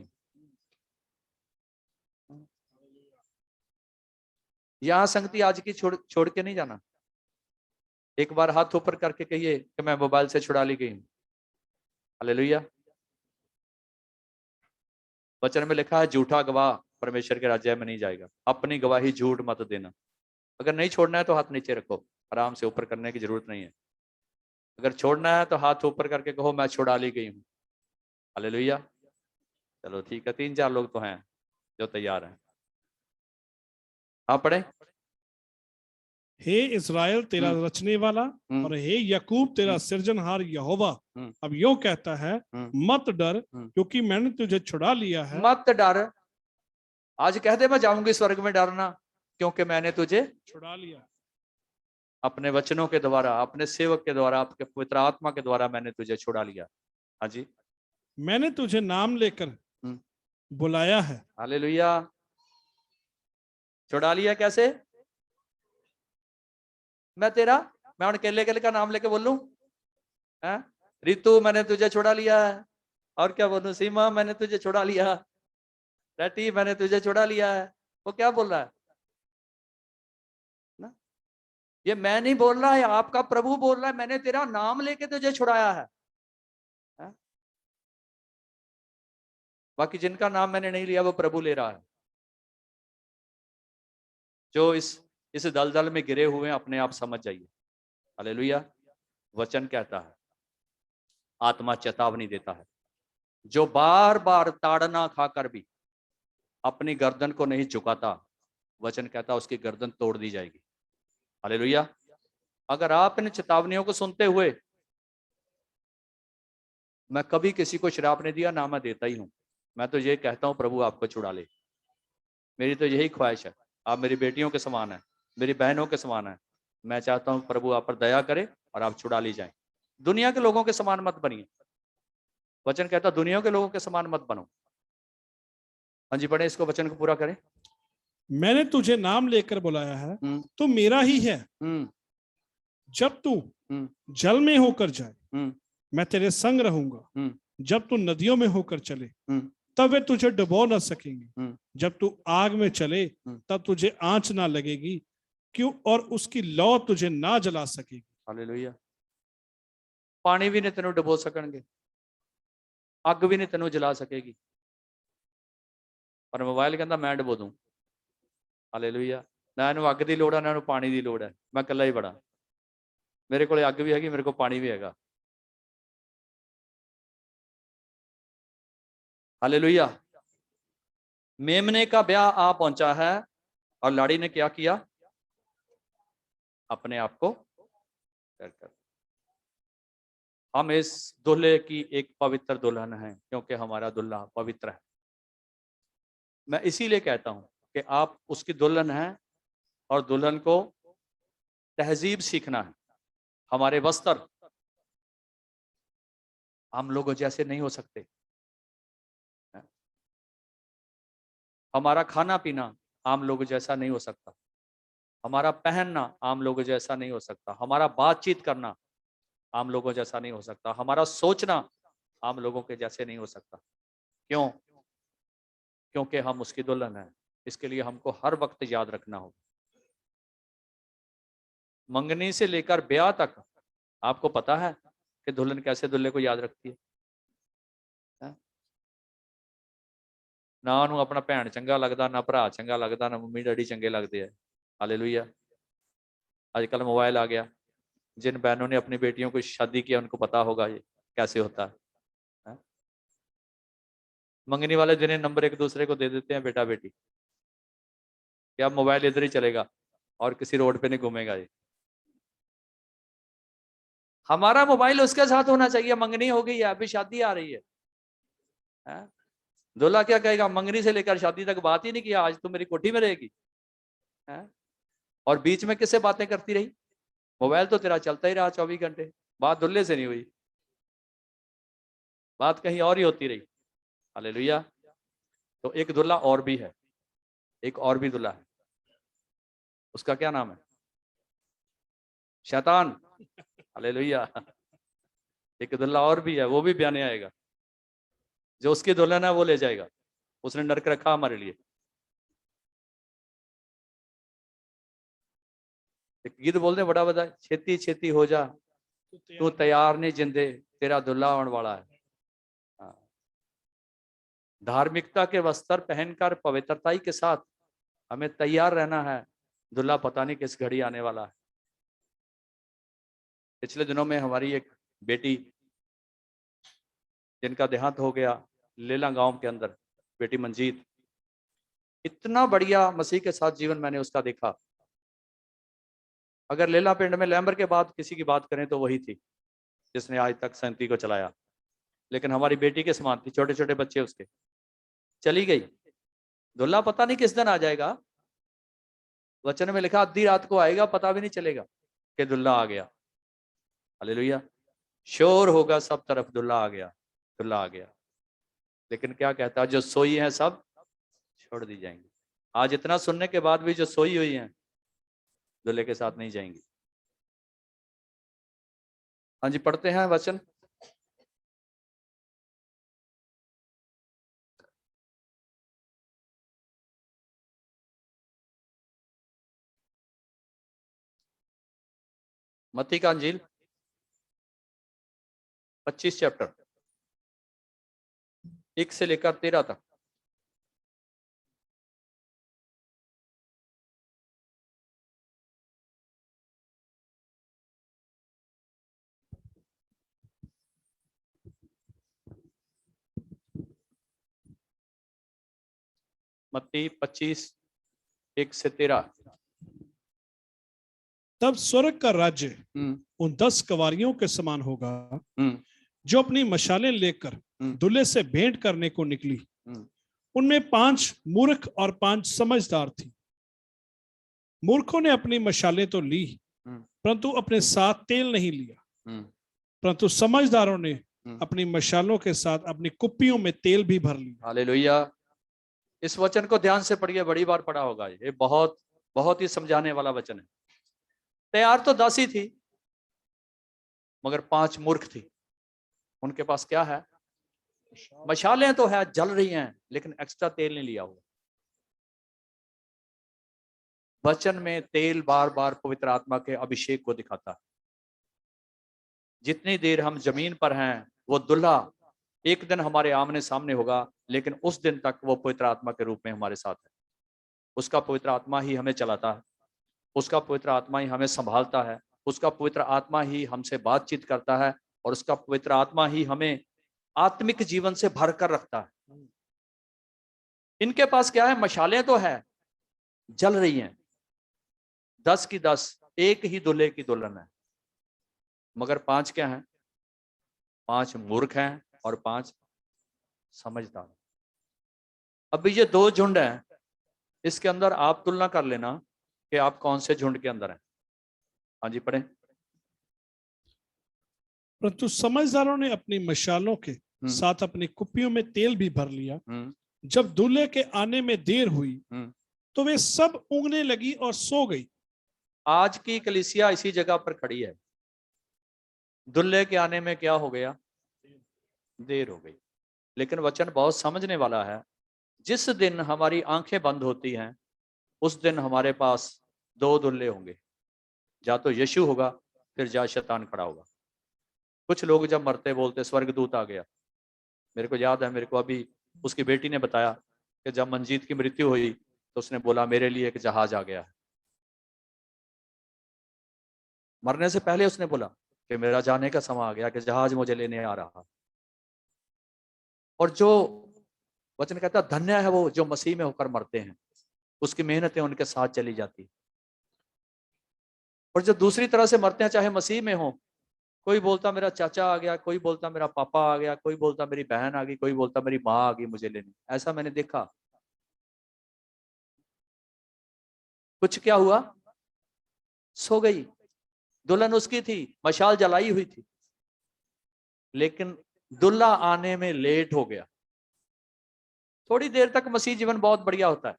यहां संगति आज की छोड़ के नहीं जाना। एक बार हाथ ऊपर करके कहिए कि मैं मोबाइल से छुड़ा ली गई हूं। हालेलुया। वचन में लिखा है झूठा गवाह परमेश्वर के राज्य में नहीं जाएगा। अपनी गवाही झूठ मत देना। अगर नहीं छोड़ना है तो हाथ नीचे रखो, आराम से, ऊपर करने की जरूरत नहीं है। अगर छोड़ना है तो हाथ ऊपर करके कहो मैं छुड़ा ली गई हूं। हालेलुया। चलो ठीक है, 3-4 लोग तो हैं जो तैयार हैं। हाँ पढ़े। हे इस्राएल तेरा रचने वाला और हे याकूब तेरा सृजनहार यहोवा अब यूं कहता है, मत डर क्योंकि मैंने तुझे छुड़ा लिया है। मत डर। आज कह दे मैं जाऊंगी स्वर्ग में, डरना क्योंकि मैंने तुझे छुड़ा लिया। अपने वचनों के द्वारा, अपने सेवक के द्वारा, आपके पवित्र आत्मा के द्वारा मैंने तुझे छुड़ा लिया। हाँ जी। मैंने तुझे नाम लेकर बुलाया है। हालेलुया। छुड़ा लिया कैसे? मैं हुण केले केले का नाम लेके बोलूं? रितु मैंने तुझे छुड़ा लिया है। और क्या बोलूं? सीमा मैंने तुझे छुड़ा लिया। रटी मैंने तुझे छुड़ा लिया है। वो क्या बोल रहा है ना? ये मैं नहीं बोल रहा है, आपका प्रभु बोल रहा है, मैंने तेरा नाम लेके तुझे छुड़ाया है। बाकी जिनका नाम मैंने नहीं लिया वो प्रभु ले रहा है। जो इस दलदल में गिरे हुए हैं अपने आप समझ जाइए। हालेलुया। वचन कहता है, आत्मा चेतावनी देता है, जो बार बार ताड़ना खाकर भी अपनी गर्दन को नहीं झुकाता वचन कहता है उसकी गर्दन तोड़ दी जाएगी। हालेलुया। अगर आप इन चेतावनियों को सुनते हुए, मैं कभी किसी को श्राप नहीं दिया, ना मैं देता ही हूं, मैं तो ये कहता हूं प्रभु आपको छुड़ा ले। मेरी तो यही ख्वाहिश है। आप मेरी बेटियों के समान है, मेरी बहनों के समान है। मैं चाहता हूं प्रभु आप पर दया करे और आप छुड़ा ली जाए। दुनिया के लोगों के समान मत बनिए। वचन कहता दुनिया के लोगों के समान मत बनो। हाँ जी, पढ़े इसको, वचन को पूरा करें। मैंने तुझे नाम लेकर बुलाया है, तू मेरा ही है। जब तू जल में होकर जाए, मैं तेरे संग रहूंगा। जब तू नदियों में होकर चले, तब वे तुझे डुबो न सकेंगे। जब तू आग में चले, तब तुझे आंच ना लगेगी, क्यों और उसकी लौ तुझे ना जला सकेगी। हालेलुया। पानी भी नहीं तेनू डुबो सकणगे, अग भी नहीं तेनू जला सकेगी, पर मोबाइल कहता मैं डुबो दूं। हालेलुया। ना इनू अग की लोड़ है, ना इनू पानी की लोड़ है। मैं कला ही बड़ा, मेरे को अग भी हैगी, मेरे को पानी भी हैगा। हालेलुया। मेमने का ब्याह आ पहुंचा है और लाड़ी ने क्या किया? अपने आप को कर। हम इस दुल्हे की एक पवित्र दुल्हन है, क्योंकि हमारा दुल्हा पवित्र है। मैं इसीलिए कहता हूं कि आप उसकी दुल्हन हैं और दुल्हन को तहजीब सीखना है। हमारे वस्त्र हम लोगों जैसे नहीं हो सकते, हमारा खाना पीना आम लोगों जैसा नहीं हो सकता, हमारा पहनना आम लोगों जैसा नहीं हो सकता, हमारा बातचीत करना आम लोगों जैसा नहीं हो सकता, हमारा सोचना आम लोगों के जैसे नहीं हो सकता। क्यों? क्योंकि हम उसकी दुल्हन हैं। इसके लिए हमको हर वक्त याद रखना होगा। मंगनी से लेकर ब्याह तक आपको पता है कि दुल्हन कैसे दूल्हे को याद रखती है? ना ਉਹਨੂੰ अपना भैन चंगा लगता, ना भरा चंगा लगता, ना मम्मी डैडी चंगे लगते हैं। हालेलुया। आजकल मोबाइल आ गया, जिन बहनों ने अपनी बेटियों को शादी किया उनको पता होगा ये कैसे होता है। मंगनी वाले दिन नंबर एक दूसरे को दे देते हैं, बेटा बेटी, कि अब मोबाइल इधर ही चलेगा और किसी रोड पे नहीं घूमेगा ये। हमारा मोबाइल उसके साथ होना चाहिए। मंगनी हो गई है, अभी शादी आ रही है। दूल्हा क्या कहेगा? मंगनी से लेकर शादी तक बात ही नहीं किया, आज तुम मेरी कोठी में रहेगी। और बीच में किससे बातें करती रही? मोबाइल तो तेरा चलता ही रहा 24 घंटे। बात दूल्हे से नहीं हुई, बात कहीं और ही होती रही। हालेलुया। तो एक दूल्हा और भी है, एक और भी दूल्हा है। उसका क्या नाम है? शैतान। हालेलुया। एक दूल्हा और भी है, वो भी ब्याने आएगा। जो उसकी दुल्हन है वो ले जाएगा, उसने नरक रखा हमारे लिए। एक गीत बोलते बड़ा बड़ा, छेती छेती हो जा तू तैयार नहीं जिंदे, तेरा दुल्हा आने वाला है। धार्मिकता के वस्त्र पहनकर पवित्रताई के साथ हमें तैयार रहना है। दुल्हा पता नहीं किस घड़ी आने वाला है। पिछले दिनों में हमारी एक बेटी जिनका देहांत हो गया लेला गांव के अंदर, बेटी मंजीत, इतना बढ़िया मसीह के साथ जीवन मैंने उसका देखा। अगर लेला पिंड में लैम्बर के बाद किसी की बात करें तो वही थी जिसने आज तक संगति को चलाया। लेकिन हमारी बेटी के समान थी, छोटे छोटे बच्चे उसके। चली गई। दुल्हा पता नहीं किस दिन आ जाएगा। वचन में लिखा आधी रात को आएगा, पता भी नहीं चलेगा कि दुल्हा आ गया। हालेलुया। शोर होगा सब तरफ, दुल्हा आ गया, दुल्हा आ गया। लेकिन क्या कहता है? जो सोई है सब छोड़ दी जाएंगी। आज इतना सुनने के बाद भी जो सोई हुई हैं दूल्हे के साथ नहीं जाएंगी। हाँ जी, पढ़ते हैं वचन। मत्ती का अंजील 25 चैप्टर 1 से लेकर 13 तक। मत्ती 25 1 से 13। तब स्वर्ग का राज्य उन 10 कवारियों के समान होगा जो अपनी मशालें लेकर दूल्हे से भेंट करने को निकली। उनमें 5 मूर्ख और 5 समझदार थी। मूर्खों ने अपनी मशालें तो ली, परंतु अपने साथ तेल नहीं लिया, परंतु समझदारों ने अपनी मशालों के साथ अपनी कुप्पियों में तेल भी भर लिया। हालेलुया। इस वचन को ध्यान से पढ़िए, बड़ी बार पढ़ा होगा। ये बहुत बहुत ही समझाने वाला वचन है। तैयार तो 10 ही थी, मगर 5 मूर्ख थी। उनके पास क्या है? मशालें तो है, जल रही हैं, लेकिन एक्स्ट्रा तेल नहीं लिया हुआ। वचन में तेल बार बार पवित्र आत्मा के अभिषेक को दिखाता है। जितनी देर हम जमीन पर हैं, वो दुल्हा एक दिन हमारे आमने सामने होगा, लेकिन उस दिन तक वो पवित्र आत्मा के रूप में हमारे साथ है। उसका पवित्र आत्मा ही हमें चलाता है, उसका पवित्र आत्मा ही हमें संभालता है, उसका पवित्र आत्मा ही हमसे बातचीत करता है, और उसका पवित्र आत्मा ही हमें आत्मिक जीवन से भर कर रखता है। इनके पास क्या है? मशालें तो है, जल रही हैं, 10 की 10, एक ही दूल्हे की दुल्हन है, मगर 5 क्या हैं? 5 मूर्ख हैं और 5 समझदार। अभी ये 2 झुंड हैं, इसके अंदर आप तुलना कर लेना कि आप कौन से झुंड के अंदर हैं। हाँ जी, पढ़ें। परंतु समझदारों ने अपनी मशालों के साथ अपनी कुप्पियों में तेल भी भर लिया। जब दूल्हे के आने में देर हुई तो वे सब ऊँघने लगी और सो गई। आज की कलीसिया इसी जगह पर खड़ी है। दूल्हे के आने में क्या हो गया? देर हो गई। लेकिन वचन बहुत समझने वाला है। जिस दिन हमारी आंखें बंद होती हैं, उस दिन हमारे पास 2 दूल्हे होंगे। या तो यीशु होगा, फिर या शैतान खड़ा होगा। कुछ लोग जब मरते बोलते स्वर्गदूत आ गया। मेरे को याद है, मेरे को अभी उसकी बेटी ने बताया कि जब मंजीत की मृत्यु हुई तो उसने बोला मेरे लिए एक जहाज आ गया है। मरने से पहले उसने बोला कि मेरा जाने का समय आ गया, कि जहाज मुझे लेने आ रहा। और जो वचन कहता है धन्य है वो जो मसीह में होकर मरते हैं, उसकी मेहनतें उनके साथ चली जाती। और जो दूसरी तरह से मरते हैं, चाहे मसीह में हो, कोई बोलता मेरा चाचा आ गया, कोई बोलता मेरा पापा आ गया, कोई बोलता मेरी बहन आ गई, कोई बोलता मेरी माँ आ गई मुझे लेने। ऐसा मैंने देखा। कुछ क्या हुआ? सो गई। दुल्हन उसकी थी, मशाल जलाई हुई थी, लेकिन दुल्हा आने में लेट हो गया। थोड़ी देर तक मसीह जीवन बहुत बढ़िया होता है।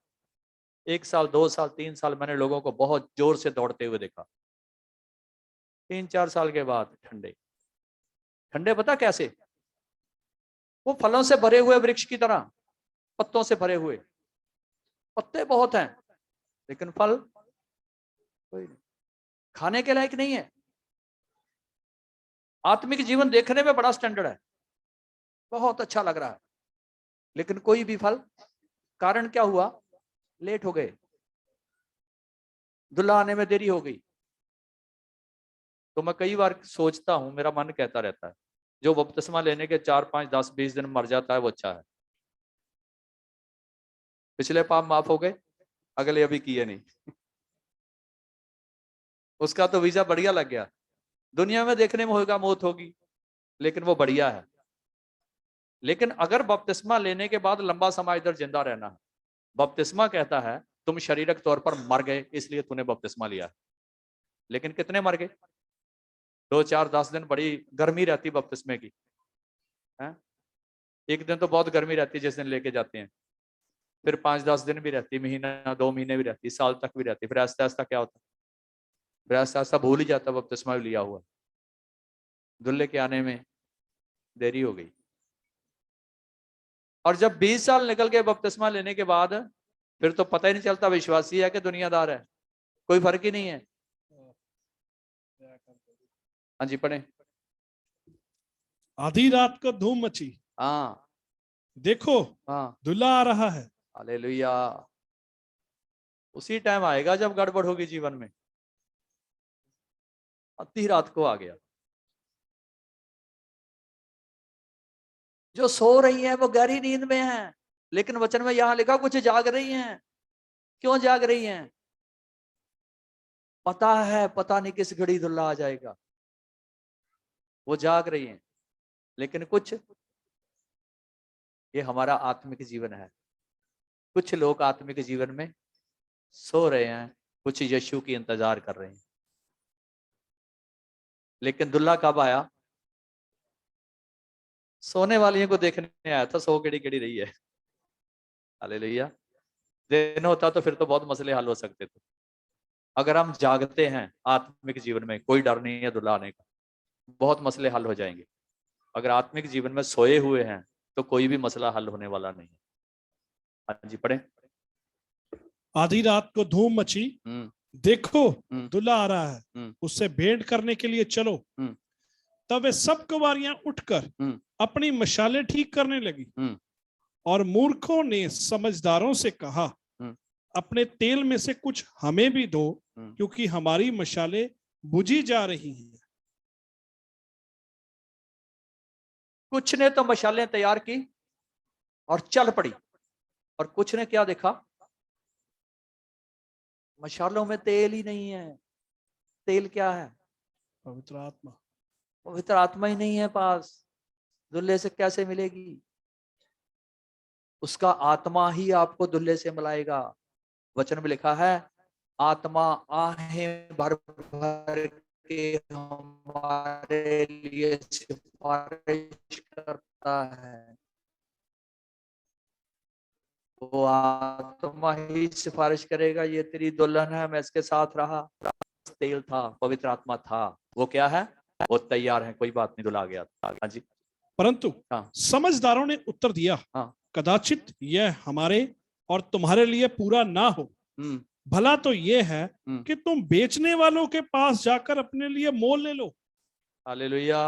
1 साल, 2 साल, 3 साल मैंने लोगों को बहुत जोर से दौड़ते हुए देखा। 3-4 साल के बाद ठंडे ठंडे। पता कैसे? वो फलों से भरे हुए वृक्ष की तरह, पत्तों से भरे हुए। पत्ते बहुत हैं, लेकिन फल कोई नहीं, खाने के लायक नहीं है। आत्मिक जीवन देखने में बड़ा स्टैंडर्ड है, बहुत अच्छा लग रहा है, लेकिन कोई भी फल। कारण क्या हुआ? लेट हो गए, दुल्हा आने में देरी हो गई। तो मैं कई बार सोचता हूं, मेरा मन कहता रहता है, जो बपतिस्मा लेने के 4, 5, 10, 20 दिन मर जाता है वो अच्छा है। पिछले पाप माफ हो गए, अगले अभी किए नहीं। उसका तो वीजा बढ़िया लग गया। दुनिया में देखने में होगा मौत होगी, लेकिन वो बढ़िया है। लेकिन अगर बपतिस्मा लेने के बाद लंबा समय इधर जिंदा रहना है, बपतिस्मा कहता है तुम शारीरिक तौर पर मर गए इसलिए तूने बपतिस्मा लिया। लेकिन कितने मर गए? 2, 4, 10 दिन बड़ी गर्मी रहती बपतिस्मे की है। एक दिन तो बहुत गर्मी रहती जिस दिन लेके जाते हैं, फिर 5-10 दिन भी रहती, महीना 2 महीने भी रहती, साल तक भी रहती। फिर आस्ता आस्ता क्या होता? फिर आस्ता आस्ता भूल ही जाता बपतिस्मा लिया हुआ। दुल्हे के आने में देरी हो गई। और जब 20 साल निकल गए बपतिस्मा लेने के बाद, फिर तो पता ही नहीं चलता विश्वासी है कि दुनियादार है, कोई फर्क ही नहीं है। हाँ जी, पढ़े। आधी रात को धूम मची, हाँ, देखो हाँ, दूल्हा आ रहा है। हालेलुया। उसी टाइम आएगा जब गड़बड़ होगी जीवन में। आधी रात को आ गया। जो सो रही है वो गहरी नींद में है, लेकिन वचन में यहां लिखा कुछ जाग रही हैं। क्यों जाग रही हैं? पता है पता नहीं किस घड़ी दुल्हा आ जाएगा, वो जाग रही हैं। लेकिन कुछ, ये हमारा आत्मिक जीवन है, कुछ लोग आत्मिक जीवन में सो रहे हैं, कुछ यीशु की इंतजार कर रहे हैं। लेकिन दुल्हा कब आया? सोने वालियों को देखने आया था, सो केड़ी केड़ी रही है। हालेलुया। दिन होता तो फिर तो बहुत मसले हल हो सकते थे। अगर हम जागते हैं आत्मिक जीवन में, कोई डर नहीं है दुल्हा आने का, बहुत मसले हल हो जाएंगे। अगर आत्मिक जीवन में सोए हुए हैं तो कोई भी मसला हल होने वाला नहीं है। हाँ जी, पढ़े। आधी रात को धूम मची, देखो दूल्हा आ रहा है, उससे भेंट करने के लिए चलो। तब वे सब कुंवारियां उठकर अपनी मशालें ठीक करने लगी। और मूर्खों ने समझदारों से कहा, अपने तेल में से कुछ हमें भी दो, क्योंकि हमारी मशालें बुझी जा रही हैं। कुछ ने तो मशालें तैयार की और चल पड़ी, और कुछ ने क्या देखा? मशालों में तेल ही नहीं है। तेल क्या है? पवित्र आत्मा। पवित्र आत्मा ही नहीं है पास, दुल्हे से कैसे मिलेगी? उसका आत्मा ही आपको दुल्हे से मिलाएगा। वचन में लिखा है, आत्मा आहें भर भर के हमारे लिए सिफारिश करता है। वो आत्मा ही सिफारिश करेगा, ये तेरी दुल्हन है, मैं इसके साथ रहा। तेल था, पवित्र आत्मा था, वो क्या है? वो तैयार है, कोई बात नहीं, दुल्हा आ गया। हाँ जी। परंतु हाँ। समझदारों ने उत्तर दिया, हाँ। कदाचित यह हमारे और तुम्हारे लिए पूरा ना हो। भला तो यह है कि तुम बेचने वालों के पास जाकर अपने लिए मोल ले लो। हालेलुया।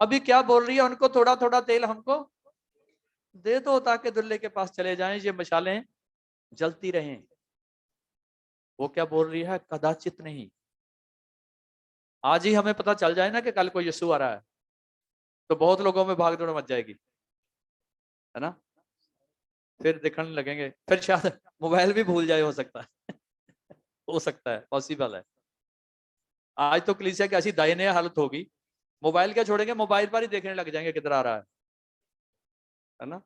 अभी क्या बोल रही है? उनको थोड़ा थोड़ा तेल हमको दे दो ताकि दुल्हे के पास चले जाएं, ये मशालें जलती रहें। वो क्या बोल रही है? कदाचित नहीं। आज ही हमें पता चल जाए ना कि कल को यीशु आ रहा है, तो बहुत लोगों में भाग दौड़ मच जाएगी, है ना? फिर दिखने लगेंगे, फिर शायद मोबाइल भी भूल जाए, हो सकता है। हो सकता है, पॉसिबल है। आज तो कलीसिया की ऐसी दयनीय हालत होगी, मोबाइल क्या छोड़ेंगे, मोबाइल पर ही देखने लग जाएंगे किधर आ रहा है ना?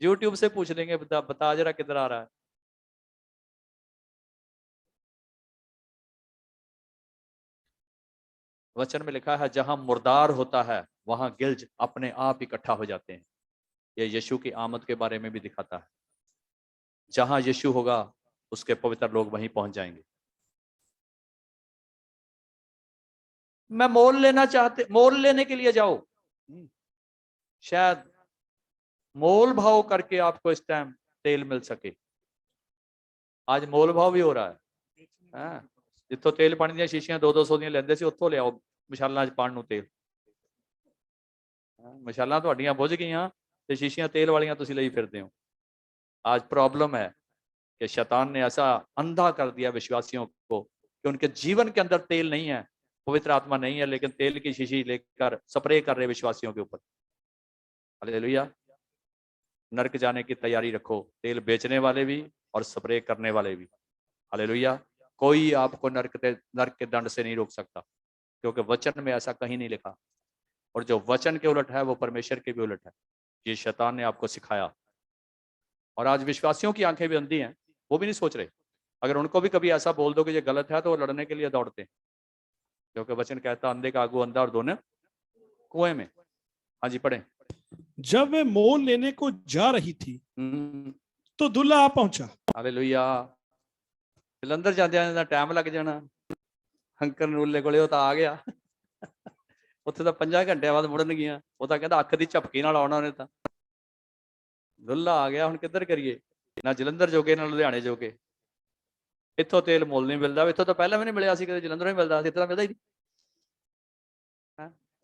यूट्यूब से पूछ लेंगे, बता जरा किधर आ रहा है। वचन में लिखा है, जहां मुर्दार होता है वहां गिल्ज अपने आप इकट्ठा हो जाते हैं। ये यीशु की आमद के बारे में भी दिखाता है। जहां यीशु होगा उसके पवित्र लोग वहीं पहुंच जाएंगे। मैं मोल लेने के लिए जाओ, शायद मोल भाव करके आपको इस टाइम तेल मिल सके। आज मोल भाव भी हो रहा है। जितों तेल पानी ਦੀਆਂ ਸ਼ੀਸ਼ੀਆਂ 200 ਦੀਆਂ ਲੈਂਦੇ ਸੀ, ਉੱਥੋਂ ਲਿਆਓ ਮਸ਼ਾਲਾਂ 'ਚ ਪਾਣ ਨੂੰ ਤੇਲ। ਮਸ਼ਾਲਾਂ ਤੁਹਾਡੀਆਂ ਬੁਝ ਗਈਆਂ ਤੇ ਸ਼ੀਸ਼ੀਆਂ तेल वालियां ਤੁਸੀਂ ਲਈ ਫਿਰਦੇ ਹੋ। आज प्रॉब्लम है कि शैतान ने ऐसा अंधा कर दिया विश्वासियों को कि उनके जीवन के अंदर तेल नहीं है, पवित्र आत्मा नहीं है, लेकिन तेल की शीशी लेकर स्प्रे कर रहे विश्वासियों के ऊपर। हालेलुया। नरक जाने की तैयारी रखो, तेल बेचने वाले भी और स्प्रे करने वाले भी। हालेलुया। कोई आपको नरक के दंड से नहीं रोक सकता, क्योंकि वचन में ऐसा कहीं नहीं लिखा। और जो वचन के उलट है वो परमेश्वर के भी उलट है। ये शैतान ने आपको सिखाया। और आज विश्वासियों की आंखें भी अंधी हैं, वो भी नहीं सोच रहे। अगर उनको भी कभी ऐसा बोल दो कि ये गलत है, तो वो लड़ने के लिए दौड़ते हैं, क्योंकि वचन कहता अंधे का आगू अंधा और दोनों कुएं में। हाँ जी, पढ़े। जब वे मोल लेने को जा रही थी तो दूल्हा आ पहुंचा। हालेलुया। जलंधर जाते टाइम लग जाना, अंकल ਨੂਲੇ ਕੋਲੇ ਉਹ ਤਾਂ ਆ ਗਿਆ। ਉੱਥੇ ਤਾਂ 5 ਘੰਟਿਆਂ ਬਾਅਦ ਮੁੜਨਗੀਆਂ। ਉਹ ਤਾਂ ਕਹਿੰਦਾ ਅੱਖ ਦੀ ਝਪਕੀ ਨਾਲ ਆਉਣਾ ਉਹਨੇ ਤਾਂ। ਦੁੱਲਾ ਆ ਗਿਆ, ਹੁਣ ਕਿੱਧਰ ਕਰੀਏ? ਨਾ ਜਲੰਧਰ ਜੋਗੇ ਨਾ ਲੁਧਿਆਣੇ ਜੋਗੇ। ਇੱਥੋਂ ਤੇਲ ਮੁੱਲ ਨਹੀਂ ਮਿਲਦਾ, ਇੱਥੋਂ ਤਾਂ ਪਹਿਲਾਂ ਵੀ ਨਹੀਂ ਮਿਲਿਆ ਸੀ, ਕਦੇ ਜਲੰਧਰੋਂ ਹੀ ਮਿਲਦਾ ਸੀ, ਇੱਥੇ ਤਾਂ ਮਿਲਦਾ ਹੀ ਨਹੀਂ।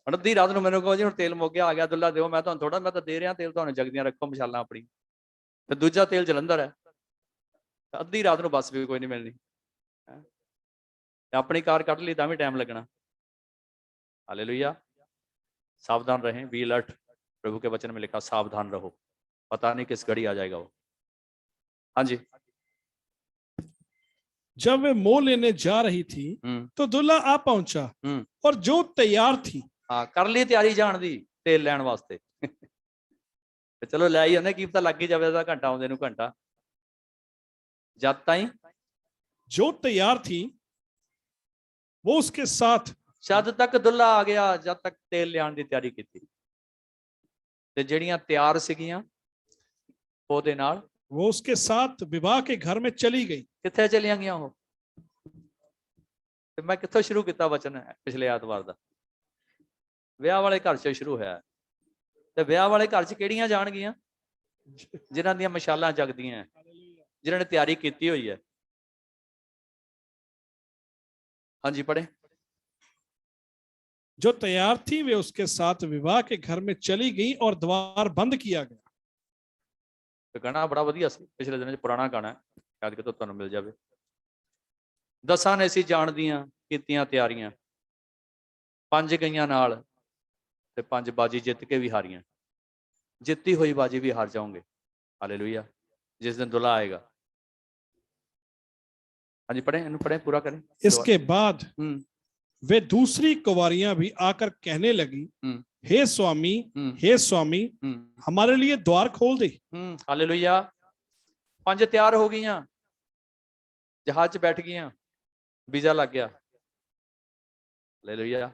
ਹੁਣ ਅੱਧੀ ਰਾਤ ਨੂੰ ਮੈਨੂੰ ਕਹੋ ਜੀ ਹੁਣ ਤੇਲ ਮੁੱਕ ਗਿਆ, ਆ ਗਿਆ ਦੁੱਲਾ ਦਿਓ। ਮੈਂ ਤੁਹਾਨੂੰ ਥੋੜਾ, ਮੈਂ ਤਾਂ ਦੇ ਰਿਹਾ ਤੇਲ ਤੁਹਾਨੂੰ, ਜਗਦੀਆਂ ਰੱਖੋ ਮਸ਼ਾਲਾਂ ਆਪਣੀ। ਤੇ ਦੂਜਾ ਤੇਲ ਜਲੰਧਰ ਹੈ, ਅੱਧੀ ਰਾਤ ਨੂੰ ਬੱਸ ਵੀ ਕੋਈ ਨਹੀਂ ਮਿਲਣੀ। अपनी कार कट ली तो भी टाइम लगना। हालेलुया। सावधान रहें, बी अलर्ट। प्रभु के वचन में लिखा सावधान रहो, पता नहीं किस घड़ी आ जाएगा वो। हाँ जी। जब वे मोह लेने जा रही थी तो दूल्हा आ पहुंचा और जो तैयार थी, हाँ कर ली तैयारी जान दी तेल लैन वास्ते ते चलो लै ही आने, की पता लग ही जाए घंटा आउंदे नूं घंटा। जद ताई जो तैयार थी वो उसके साथ, जद तक दुल्हा आ गया, जद तक तेल लियाण दी तैयारी की ते ਜਿਹੜੀਆਂ ਤਿਆਰ ਸੀਗੀਆਂ ਉਹਦੇ ਨਾਲ वो उसके साथ विवाह के घर में चली गई। ਕਿੱਥੇ ਚਲੀਆਂ ਗਈਆਂ ਉਹ? ਤੇ ਮੈਂ ਕਿੱਥੋਂ ਸ਼ੁਰੂ ਕੀਤਾ ਵਚਨ ਪਿਛਲੇ ਐਤਵਾਰ ਦਾ? ਵਿਆਹ ਵਾਲੇ ਘਰ 'ਚ ਸ਼ੁਰੂ ਹੋਇਆ। ਤੇ ਵਿਆਹ ਵਾਲੇ ਘਰ 'ਚ ਕਿਹੜੀਆਂ ਜਾਣਗੀਆਂ? ਜਿਨ੍ਹਾਂ ਦੀਆਂ ਮਸ਼ਾਲਾਂ ਜਗਦੀਆਂ, ਜਿਨ੍ਹਾਂ ਨੇ ਤਿਆਰੀ ਕੀਤੀ ਹੋਈ ਹੈ। ਹਾਂਜੀ पढ़े। जो तैयार थी वे उसके साथ विवाह के घर में चली गई और द्वार बंद किया गया। तो गाना बड़ा वधिया सी, पिछले दिनों पुराना गाना है, शायद कितों तुहानूं मिल जाए। दसां ने सी जाण दियां कीतियां तैयारियां, 5 गईयां नाल ते 5 बाजी जित के भी हारियां। जित्ती हुई बाजी भी हार जाओगे। हालेलुया। जिस दिन दुल्हा आएगा। हाँ जी पढ़े, इन्हें पढ़े, पूरा करें। इसके बाद वे दूसरी कुंवारियां भी आकर कहने लगी, हे स्वामी, हे स्वामी, हमारे लिए द्वार खोल दे। हालेलुया। 5 तैयार हो गईयां, जहाज च बैठ गईयां, वीजा लग गया। हालेलुया।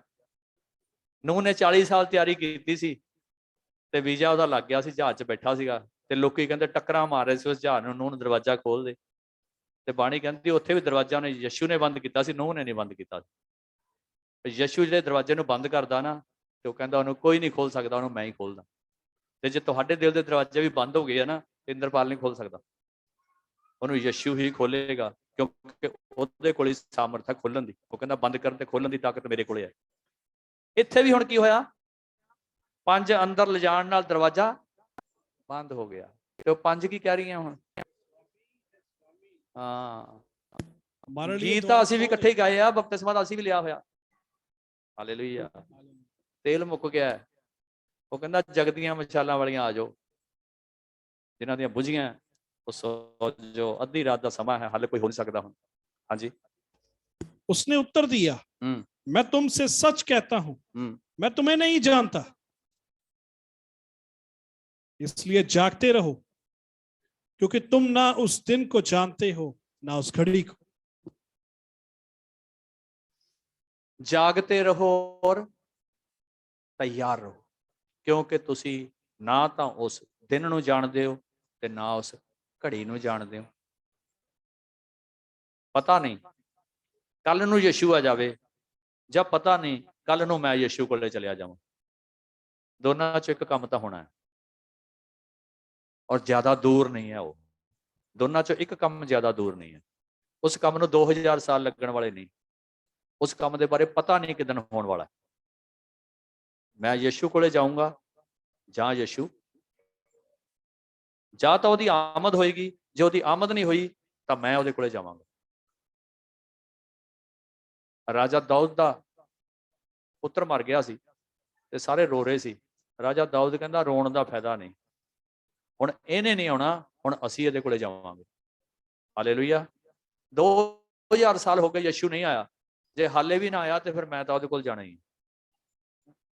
नूह ने 40 साल तैयारी की सी ते वीजा ਉਹਦਾ ਲੱਗ ਗਿਆ ਸੀ, ਜਹਾਜ਼ 'ਚ ਬੈਠਾ ਸੀਗਾ ਤੇ ਲੋਕੀ ਕਹਿੰਦੇ ਟੱਕਰਾਂ ਮਾਰ ਰਹੇ ਸੀ ਉਸ ਜਹਾਜ਼ ਨੂੰ, ਨੂਹ ਨੂੰ ਦਰਵਾਜ਼ਾ ਖੋਲ ਦੇ। ਤੇ ਬਾਣੀ ਕਹਿੰਦੀ ਉੱਥੇ ਵੀ ਦਰਵਾਜ਼ਾ ਉਹਨੇ ਯਸ਼ੂ ਨੇ ਬੰਦ ਕੀਤਾ ਸੀ, ਨੂਹ ਨੇ ਨਹੀਂ ਬੰਦ ਕੀਤਾ ਸੀ। ਯਸ਼ੂ ਜਿਹੜੇ ਦਰਵਾਜ਼ੇ ਨੂੰ ਬੰਦ ਕਰਦਾ ਨਾ ਤੇ ਉਹ ਕਹਿੰਦਾ ਉਹਨੂੰ ਕੋਈ ਨਹੀਂ ਖੋਲ ਸਕਦਾ, ਉਹਨੂੰ ਮੈਂ ਹੀ ਖੋਲਦਾ। ਤੇ ਜੇ ਤੁਹਾਡੇ ਦਿਲ ਦੇ ਦਰਵਾਜ਼ੇ ਵੀ ਬੰਦ ਹੋ ਗਏ ਆ ਨਾ, ਇੰਦਰਪਾਲ ਨਹੀਂ ਖੋਲ ਸਕਦਾ, ਉਹਨੂੰ ਯਸ਼ੂ ਹੀ ਖੋਲੇਗਾ, ਕਿਉਂਕਿ ਉਹਦੇ ਕੋਲ ਹੀ ਸਾਮਰਥ ਹੈ ਖੋਲਣ ਦੀ। ਉਹ ਕਹਿੰਦਾ ਬੰਦ ਕਰਨ ਤੇ ਖੋਲਣ ਦੀ ਤਾਕਤ ਮੇਰੇ ਕੋਲੇ ਹੈ। ਇੱਥੇ ਵੀ ਹੁਣ ਕੀ ਹੋਇਆ? 5 ਅੰਦਰ ਲਿਜਾਣ ਨਾਲ ਦਰਵਾਜ਼ਾ ਬੰਦ ਹੋ ਗਿਆ। ਤੇ ਉਹ 5 ਕੀ ਕਹਿ ਰਹੀਆਂ ਹੁਣ? ਹਾਂ, ਗੀਤ ਤਾਂ ਅਸੀਂ ਵੀ ਇਕੱਠੇ ਹੀ ਗਾਏ ਆ, ਬਪਤਿਸਮਾ ਤਾਂ ਅਸੀਂ ਵੀ ਲਿਆ ਹੋਇਆ। ਹਾਲੇਲੂਇਆ। ਤੇਲ ਮੁੱਕ ਗਿਆ। ਉਹ ਕਹਿੰਦਾ ਜਗਦੀਆਂ ਮਸ਼ਾਲਾਂ ਵਾਲੀਆਂ ਆ ਜਾਓ, ਜਿਨ੍ਹਾਂ ਦੀਆਂ ਬੁਝੀਆਂ ਉਹ ਸੋ ਜੋ। ਅੱਧੀ ਰਾਤ ਦਾ ਸਮਾਂ ਹੈ, ਹਾਲੇ ਕੋਈ ਹੋ ਨਹੀਂ ਸਕਦਾ ਹੁਣ। ਹਾਂਜੀ। उसने उत्तर दिया, मैं तुमसे सच कहता हूं, मैं तुम्हें नहीं जानता, इसलिए जागते रहो, क्योंकि तुम ना उस दिन को जानते हो ना उस घड़ी को। जागते रहो और तैयार रहो, क्योंकि तुसी ना तो उस दिन नूं जाणदे हो ते ना उस घड़ी नूं जाणदे हो। पता नहीं कल नूं यीशु आ जावे, ਜਾਂ पता नहीं कल नूं मैं यीशु कोले चलिया जावां। दोनों चों एक काम तो होना है, और ज्यादा दूर नहीं है। वो दोनों चों एक काम ज्यादा दूर नहीं है। उस काम नूं 2000 साल लगन वाले नहीं। उस काम के बारे पता नहीं किदन होने वाला है। मैं यीशु कोले जाऊंगा, जां यीशु, जां तो ਉਹਦੀ आमद होएगी, जो ਉਹਦੀ आमद नहीं हुई तो मैं ਉਹਦੇ ਕੋਲੇ ਜਾਵਾਂਗਾ। राजा दाऊद ਦਾ ਪੁੱਤਰ ਮਰ ਗਿਆ ਸੀ ਤੇ ਸਾਰੇ ਰੋ ਰਹੇ ਸੀ। ਰਾਜਾ ਦਾਊਦ ਕਹਿੰਦਾ ਰੋਣ ਦਾ ਫਾਇਦਾ ਨਹੀਂ, ਹੁਣ ਇਹਨੇ ਨਹੀਂ ਆਉਣਾ, ਹੁਣ ਅਸੀਂ ਇਹਦੇ ਕੋਲੇ ਜਾਵਾਂਗੇ। ਹਾਲੇਲੂਇਆ। 2000 ਸਾਲ ਹੋ ਗਏ ਯਸ਼ੂ ਨਹੀਂ ਆਇਆ। ਜੇ ਹਾਲੇ ਵੀ ਨਾ ਆਇਆ ਤੇ ਫਿਰ ਮੈਂ ਤਾਂ ਉਹਦੇ ਕੋਲ ਜਾਣਾ ਹੀ।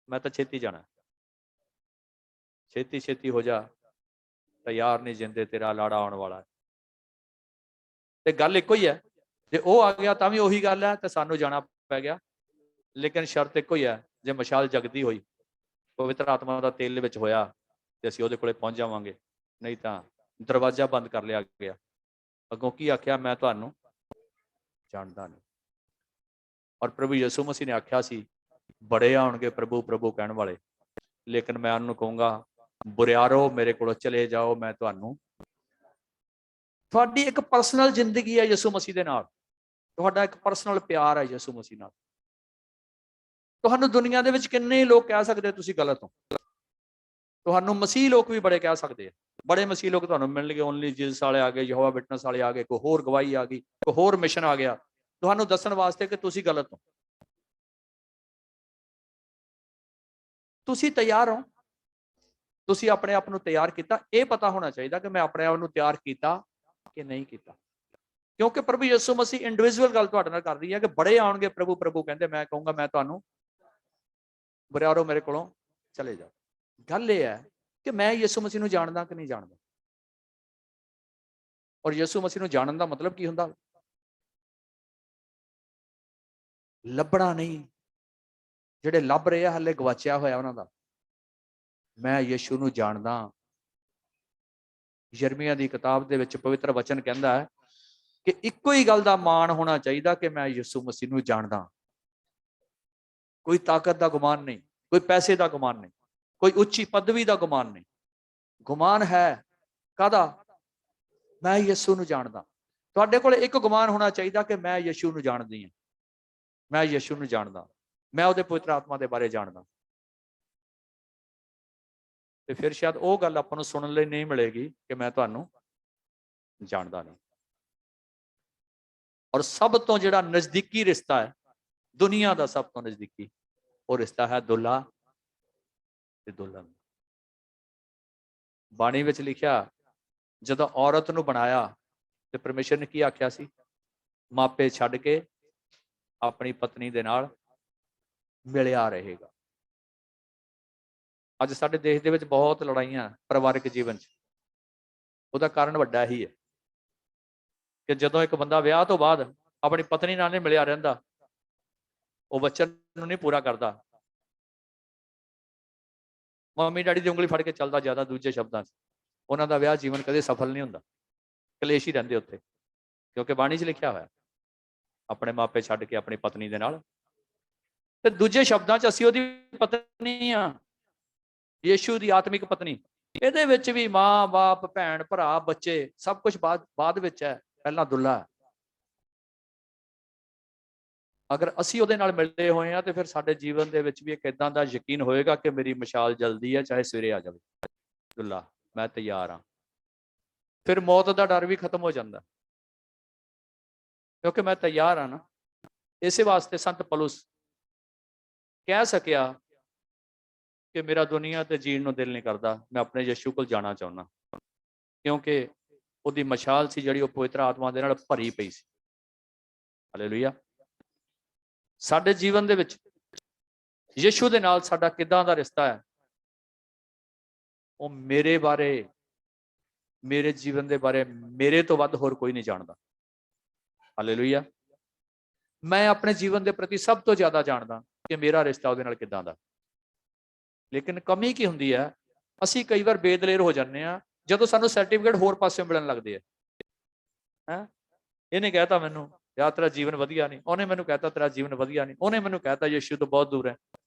ਮੈਂ ਤਾਂ ਛੇਤੀ ਜਾਣਾ। ਛੇਤੀ ਛੇਤੀ ਹੋ ਜਾ, ਤਿਆਰ ਨਹੀਂ ਜਿੰਦੇ, ਤੇਰਾ ਲਾੜਾ ਆਉਣ ਵਾਲਾ ਹੈ। ਤੇ ਗੱਲ ਇੱਕੋ ਹੀ ਹੈ, ਜੇ ਉਹ ਆ ਗਿਆ ਤਾਂ ਵੀ ਉਹੀ ਗੱਲ ਹੈ ਤੇ ਸਾਨੂੰ ਜਾਣਾ ਪੈ ਗਿਆ। ਲੇਕਿਨ ਸ਼ਰਤ ਇੱਕੋ ਹੀ ਹੈ, ਜੇ ਮਸ਼ਾਲ ਜਗਦੀ ਹੋਈ, ਪਵਿੱਤਰ ਆਤਮਾ ਦਾ ਤੇਲ ਵਿੱਚ ਹੋਇਆ ਤੇ ਅਸੀਂ ਉਹਦੇ ਕੋਲੇ ਪਹੁੰਚ ਜਾਵਾਂਗੇ। ਨਹੀਂ ਤਾਂ ਦਰਵਾਜ਼ਾ ਬੰਦ ਕਰ ਲਿਆ ਗਿਆ। ਅੱਗੋਂ ਕੀ ਆਖਿਆ? ਮੈਂ ਤੁਹਾਨੂੰ ਜਾਣਦਾ ਨਹੀਂ। ਔਰ ਪ੍ਰਭੂ ਯਿਸੂ ਮਸੀਹ ਨੇ ਆਖਿਆ ਸੀ, ਬੜੇ ਆਉਣਗੇ ਪ੍ਰਭੂ ਪ੍ਰਭੂ ਕਹਿਣ ਵਾਲੇ, ਲੇਕਿਨ ਮੈਂ ਉਹਨੂੰ ਕਹੂੰਗਾ, ਬੁਰਿਆਰੋ ਮੇਰੇ ਕੋਲੋਂ ਚਲੇ ਜਾਓ, ਮੈਂ ਤੁਹਾਨੂੰ। ਤੁਹਾਡੀ ਇੱਕ ਪਰਸਨਲ ਜ਼ਿੰਦਗੀ ਹੈ ਯਿਸੂ ਮਸੀਹ ਦੇ ਨਾਲ, ਤੁਹਾਡਾ ਇੱਕ ਪਰਸਨਲ ਪਿਆਰ ਹੈ ਯਿਸੂ ਮਸੀਹ ਨਾਲ। ਤੁਹਾਨੂੰ ਦੁਨੀਆ ਦੇ ਵਿੱਚ ਕਿੰਨੇ ਲੋਕ ਕਹਿ ਸਕਦੇ ਤੁਸੀਂ ਗਲਤ ਹੋ। ਤੁਹਾਨੂੰ ਮਸੀਹ ਲੋਕ ਵੀ ਬੜੇ ਕਹਿ ਸਕਦੇ ਆ, ਬੜੇ ਮਸੀਹ ਲੋਕ ਤੁਹਾਨੂੰ ਮਿਲਣਗੇ, ਓਨਲੀ ਜੀਸਸ ਵਾਲੇ ਆ ਗਏ, ਯਹੋਵਾ ਵਿਟਨੈਸ ਵਾਲੇ ਆ ਗਏ, ਕੋਈ ਹੋਰ ਗਵਾਹੀ ਆ ਗਈ, ਕੋਈ ਹੋਰ ਮਿਸ਼ਨ ਆ ਗਿਆ ਤੁਹਾਨੂੰ ਦੱਸਣ ਵਾਸਤੇ ਕਿ ਤੁਸੀਂ ਗਲਤ ਹੋ। ਤੁਸੀਂ ਤਿਆਰ ਹੋ? ਤੁਸੀਂ ਆਪਣੇ ਆਪ ਨੂੰ ਤਿਆਰ ਕੀਤਾ? ਇਹ ਪਤਾ ਹੋਣਾ ਚਾਹੀਦਾ ਕਿ ਮੈਂ ਆਪਣੇ ਆਪ ਨੂੰ ਤਿਆਰ ਕੀਤਾ कि नहीं किया, क्योंकि प्रभु यीशु मसीह इंडिविजुअल गल तुहाडे नाल कर रही है कि बड़े आउणगे प्रभु प्रभु कहंदे, मैं कहूँगा मैं तुहानूं बरियारो मेरे कोलों चले जाओ। गल ये है कि मैं यीशु मसीह नूं जाणदा कि नहीं जाणदा, और यीशु मसीह नूं जाणन दा मतलब की हुंदा? ਲੱਭਣਾ नहीं, ਜਿਹੜੇ ਲੱਭ ਰਹੇ ਆ ਹਲੇ ਗਵਾਚਿਆ ਹੋਇਆ ਉਹਨਾਂ ਦਾ। ਮੈਂ ਯਿਸੂ ਨੂੰ ਜਾਣਦਾ। ਯਰਮੀਆ ਦੀ ਕਿਤਾਬ ਦੇ ਵਿੱਚ ਪਵਿੱਤਰ ਵਚਨ ਕਹਿੰਦਾ ਹੈ ਕਿ ਇੱਕੋ ਹੀ ਗੱਲ ਦਾ ਮਾਣ ਹੋਣਾ ਚਾਹੀਦਾ ਕਿ ਮੈਂ ਯਿਸੂ ਮਸੀਹ ਨੂੰ ਜਾਣਦਾ। ਕੋਈ ਤਾਕਤ ਦਾ ਗੁਮਾਨ ਨਹੀਂ, ਕੋਈ ਪੈਸੇ ਦਾ ਗੁਮਾਨ ਨਹੀਂ, ਕੋਈ ਉੱਚੀ ਪਦਵੀ ਦਾ ਗੁਮਾਨ ਨਹੀਂ। ਗੁਮਾਨ ਹੈ ਕਾਹਦਾ? ਮੈਂ ਯਿਸੂ ਨੂੰ ਜਾਣਦਾ। ਤੁਹਾਡੇ ਕੋਲ ਇੱਕ ਗੁਮਾਨ ਹੋਣਾ ਚਾਹੀਦਾ ਕਿ ਮੈਂ ਯਿਸੂ ਨੂੰ ਜਾਣਦੀ ਹਾਂ, ਮੈਂ ਯਿਸੂ ਨੂੰ ਜਾਣਦਾ, ਮੈਂ ਉਹਦੇ ਪਵਿੱਤਰ ਆਤਮਾ ਦੇ ਬਾਰੇ ਜਾਣਦਾ। ਤੇ ਫਿਰ ਸ਼ਾਇਦ ਉਹ ਗੱਲ ਆਪਾਂ ਨੂੰ ਸੁਣਨ ਲਈ ਨਹੀਂ ਮਿਲੇਗੀ ਕਿ ਮੈਂ ਤੁਹਾਨੂੰ ਜਾਣਦਾ ਨਹੀਂ। ਔਰ ਸਭ ਤੋਂ ਜਿਹੜਾ ਨਜ਼ਦੀਕੀ ਰਿਸ਼ਤਾ ਹੈ, ਦੁਨੀਆ ਦਾ ਸਭ ਤੋਂ ਨਜ਼ਦੀਕੀ, ਉਹ ਰਿਸ਼ਤਾ ਹੈ ਦੁੱਲਾ ਤੇ ਦੁਲਹਨ। ਬਾਣੀ ਵਿੱਚ ਲਿਖਿਆ, ਜਦੋਂ ਔਰਤ ਨੂੰ ਬਣਾਇਆ ਤੇ ਪਰਮੇਸ਼ਰ ਨੇ ਕੀ ਆਖਿਆ ਸੀ? ਮਾਪੇ ਛੱਡ ਕੇ ਆਪਣੀ ਪਤਨੀ ਦੇ ਨਾਲ ਮਿਲਿਆ ਰਹੇਗਾ। ਅੱਜ ਸਾਡੇ ਦੇਸ਼ ਦੇ ਵਿੱਚ ਬਹੁਤ ਲੜਾਈਆਂ ਪਰਿਵਾਰਕ ਜੀਵਨ 'ਚ, ਉਹਦਾ ਕਾਰਨ ਵੱਡਾ ਹੀ ਹੈ ਕਿ ਜਦੋਂ ਇੱਕ ਬੰਦਾ ਵਿਆਹ ਤੋਂ ਬਾਅਦ ਆਪਣੀ ਪਤਨੀ ਨਾਲ ਨਹੀਂ ਮਿਲਿਆ ਰਹਿੰਦਾ, ਉਹ ਵਚਨ ਨੂੰ ਨਹੀਂ ਪੂਰਾ ਕਰਦਾ, ਮੰਮੀ ਡੈਡੀ ਦੀ ਉਂਗਲੀ ਫੜ ਕੇ ਚੱਲਦਾ ਜ਼ਿਆਦਾ, ਦੂਜੇ ਸ਼ਬਦਾਂ 'ਚ ਉਹਨਾਂ ਦਾ ਵਿਆਹ ਜੀਵਨ ਕਦੇ ਸਫਲ ਨਹੀਂ ਹੁੰਦਾ, ਕਲੇਸ਼ ਹੀ ਰਹਿੰਦੇ ਉੱਥੇ। ਕਿਉਂਕਿ ਬਾਣੀ 'ਚ ਲਿਖਿਆ ਹੋਇਆ ਆਪਣੇ ਮਾਪੇ ਛੱਡ ਕੇ ਆਪਣੀ ਪਤਨੀ ਦੇ ਨਾਲ। ਤੇ ਦੂਜੇ ਸ਼ਬਦਾਂ 'ਚ ਅਸੀਂ ਉਹਦੀ ਪਤਨੀ ਆ, ਯੀਸ਼ੂ ਦੀ ਆਤਮਿਕ ਪਤਨੀ। ਇਹਦੇ ਵਿੱਚ ਵੀ ਮਾਂ ਬਾਪ, ਭੈਣ ਭਰਾ, ਬੱਚੇ, ਸਭ ਕੁਝ ਬਾਅਦ ਵਿੱਚ ਹੈ, ਪਹਿਲਾਂ ਦੁੱਲਾ ਹੈ। ਅਗਰ ਅਸੀਂ ਉਹਦੇ ਨਾਲ ਮਿਲੇ ਹੋਏ ਹਾਂ ਤੇ ਫਿਰ ਸਾਡੇ ਜੀਵਨ ਦੇ ਵਿੱਚ ਵੀ ਇੱਕ ਏਦਾਂ ਦਾ ਯਕੀਨ ਹੋਏਗਾ ਕਿ ਮੇਰੀ ਮਸ਼ਾਲ ਜਲਦੀ ਹੈ, ਚਾਹੇ ਸਵੇਰੇ ਆ ਜਾਵੇ। ਦੁੱਲਾ, ਮੈਂ ਤਿਆਰ ਹਾਂ। ਫਿਰ ਮੌਤ ਦਾ ਡਰ ਵੀ ਖਤਮ ਹੋ ਜਾਂਦਾ, ਕਿਉਂਕਿ ਮੈਂ ਤਿਆਰ ਹਾਂ ਨਾ। ਇਸੇ ਵਾਸਤੇ ਸੰਤ ਪੌਲੁਸ ਕਹਿ ਸਕਿਆ ਕਿ ਮੇਰਾ ਦੁਨੀਆ ਤੇ ਜੀਣ ਨੂੰ ਦਿਲ ਨਹੀਂ ਕਰਦਾ, ਮੈਂ ਆਪਣੇ ਯਿਸੂ ਕੋਲ ਜਾਣਾ ਚਾਹੁੰਦਾ, ਕਿਉਂਕਿ ਉਹਦੀ ਮਸ਼ਾਲ ਸੀ ਜਿਹੜੀ ਉਹ ਪਵਿੱਤਰ ਆਤਮਾ ਦੇ ਨਾਲ ਭਰੀ ਪਈ ਸੀ। ਹਾਲੇਲੂਇਆ। ਸਾਡੇ ਜੀਵਨ ਦੇ ਵਿੱਚ ਯਿਸੂ ਦੇ ਨਾਲ ਸਾਡਾ ਕਿੱਦਾਂ ਦਾ ਰਿਸ਼ਤਾ ਹੈ, ਉਹ ਮੇਰੇ ਬਾਰੇ, ਮੇਰੇ ਜੀਵਨ ਦੇ ਬਾਰੇ ਮੇਰੇ ਤੋਂ ਵੱਧ ਹੋਰ ਕੋਈ ਨਹੀਂ ਜਾਣਦਾ। ਹਾਲੇਲੂਇਆ। ਮੈਂ ਆਪਣੇ ਜੀਵਨ ਦੇ ਪ੍ਰਤੀ ਸਭ ਤੋਂ ਜ਼ਿਆਦਾ ਜਾਣਦਾ ਕਿ ਮੇਰਾ ਰਿਸ਼ਤਾ ਉਹਦੇ ਨਾਲ ਕਿੱਦਾਂ ਦਾ। ਲੇਕਿਨ ਕਮੀ ਕੀ ਹੁੰਦੀ ਹੈ, ਅਸੀਂ ਕਈ ਵਾਰ ਬੇਦਲੇਰ ਹੋ ਜਾਂਦੇ ਹਾਂ ਜਦੋਂ ਸਾਨੂੰ ਸਰਟੀਫਿਕੇਟ ਹੋਰ ਪਾਸੇ ਮਿਲਣ ਲੱਗਦੇ ਆ। ਇਹਨੇ ਕਹਿਤਾ ਮੈਨੂੰ ਯਾਰ ਤੇਰਾ ਜੀਵਨ ਵਧੀਆ ਨਹੀਂ, ਉਹਨੇ ਮੈਨੂੰ ਕਹਿਤਾ ਤੇਰਾ ਜੀਵਨ ਵਧੀਆ ਨਹੀਂ, ਉਹਨੇ ਮੈਨੂੰ ਕਹਿਤਾ ਯਿਸੂ ਤੋਂ ਬਹੁਤ ਦੂਰ ਹੈ।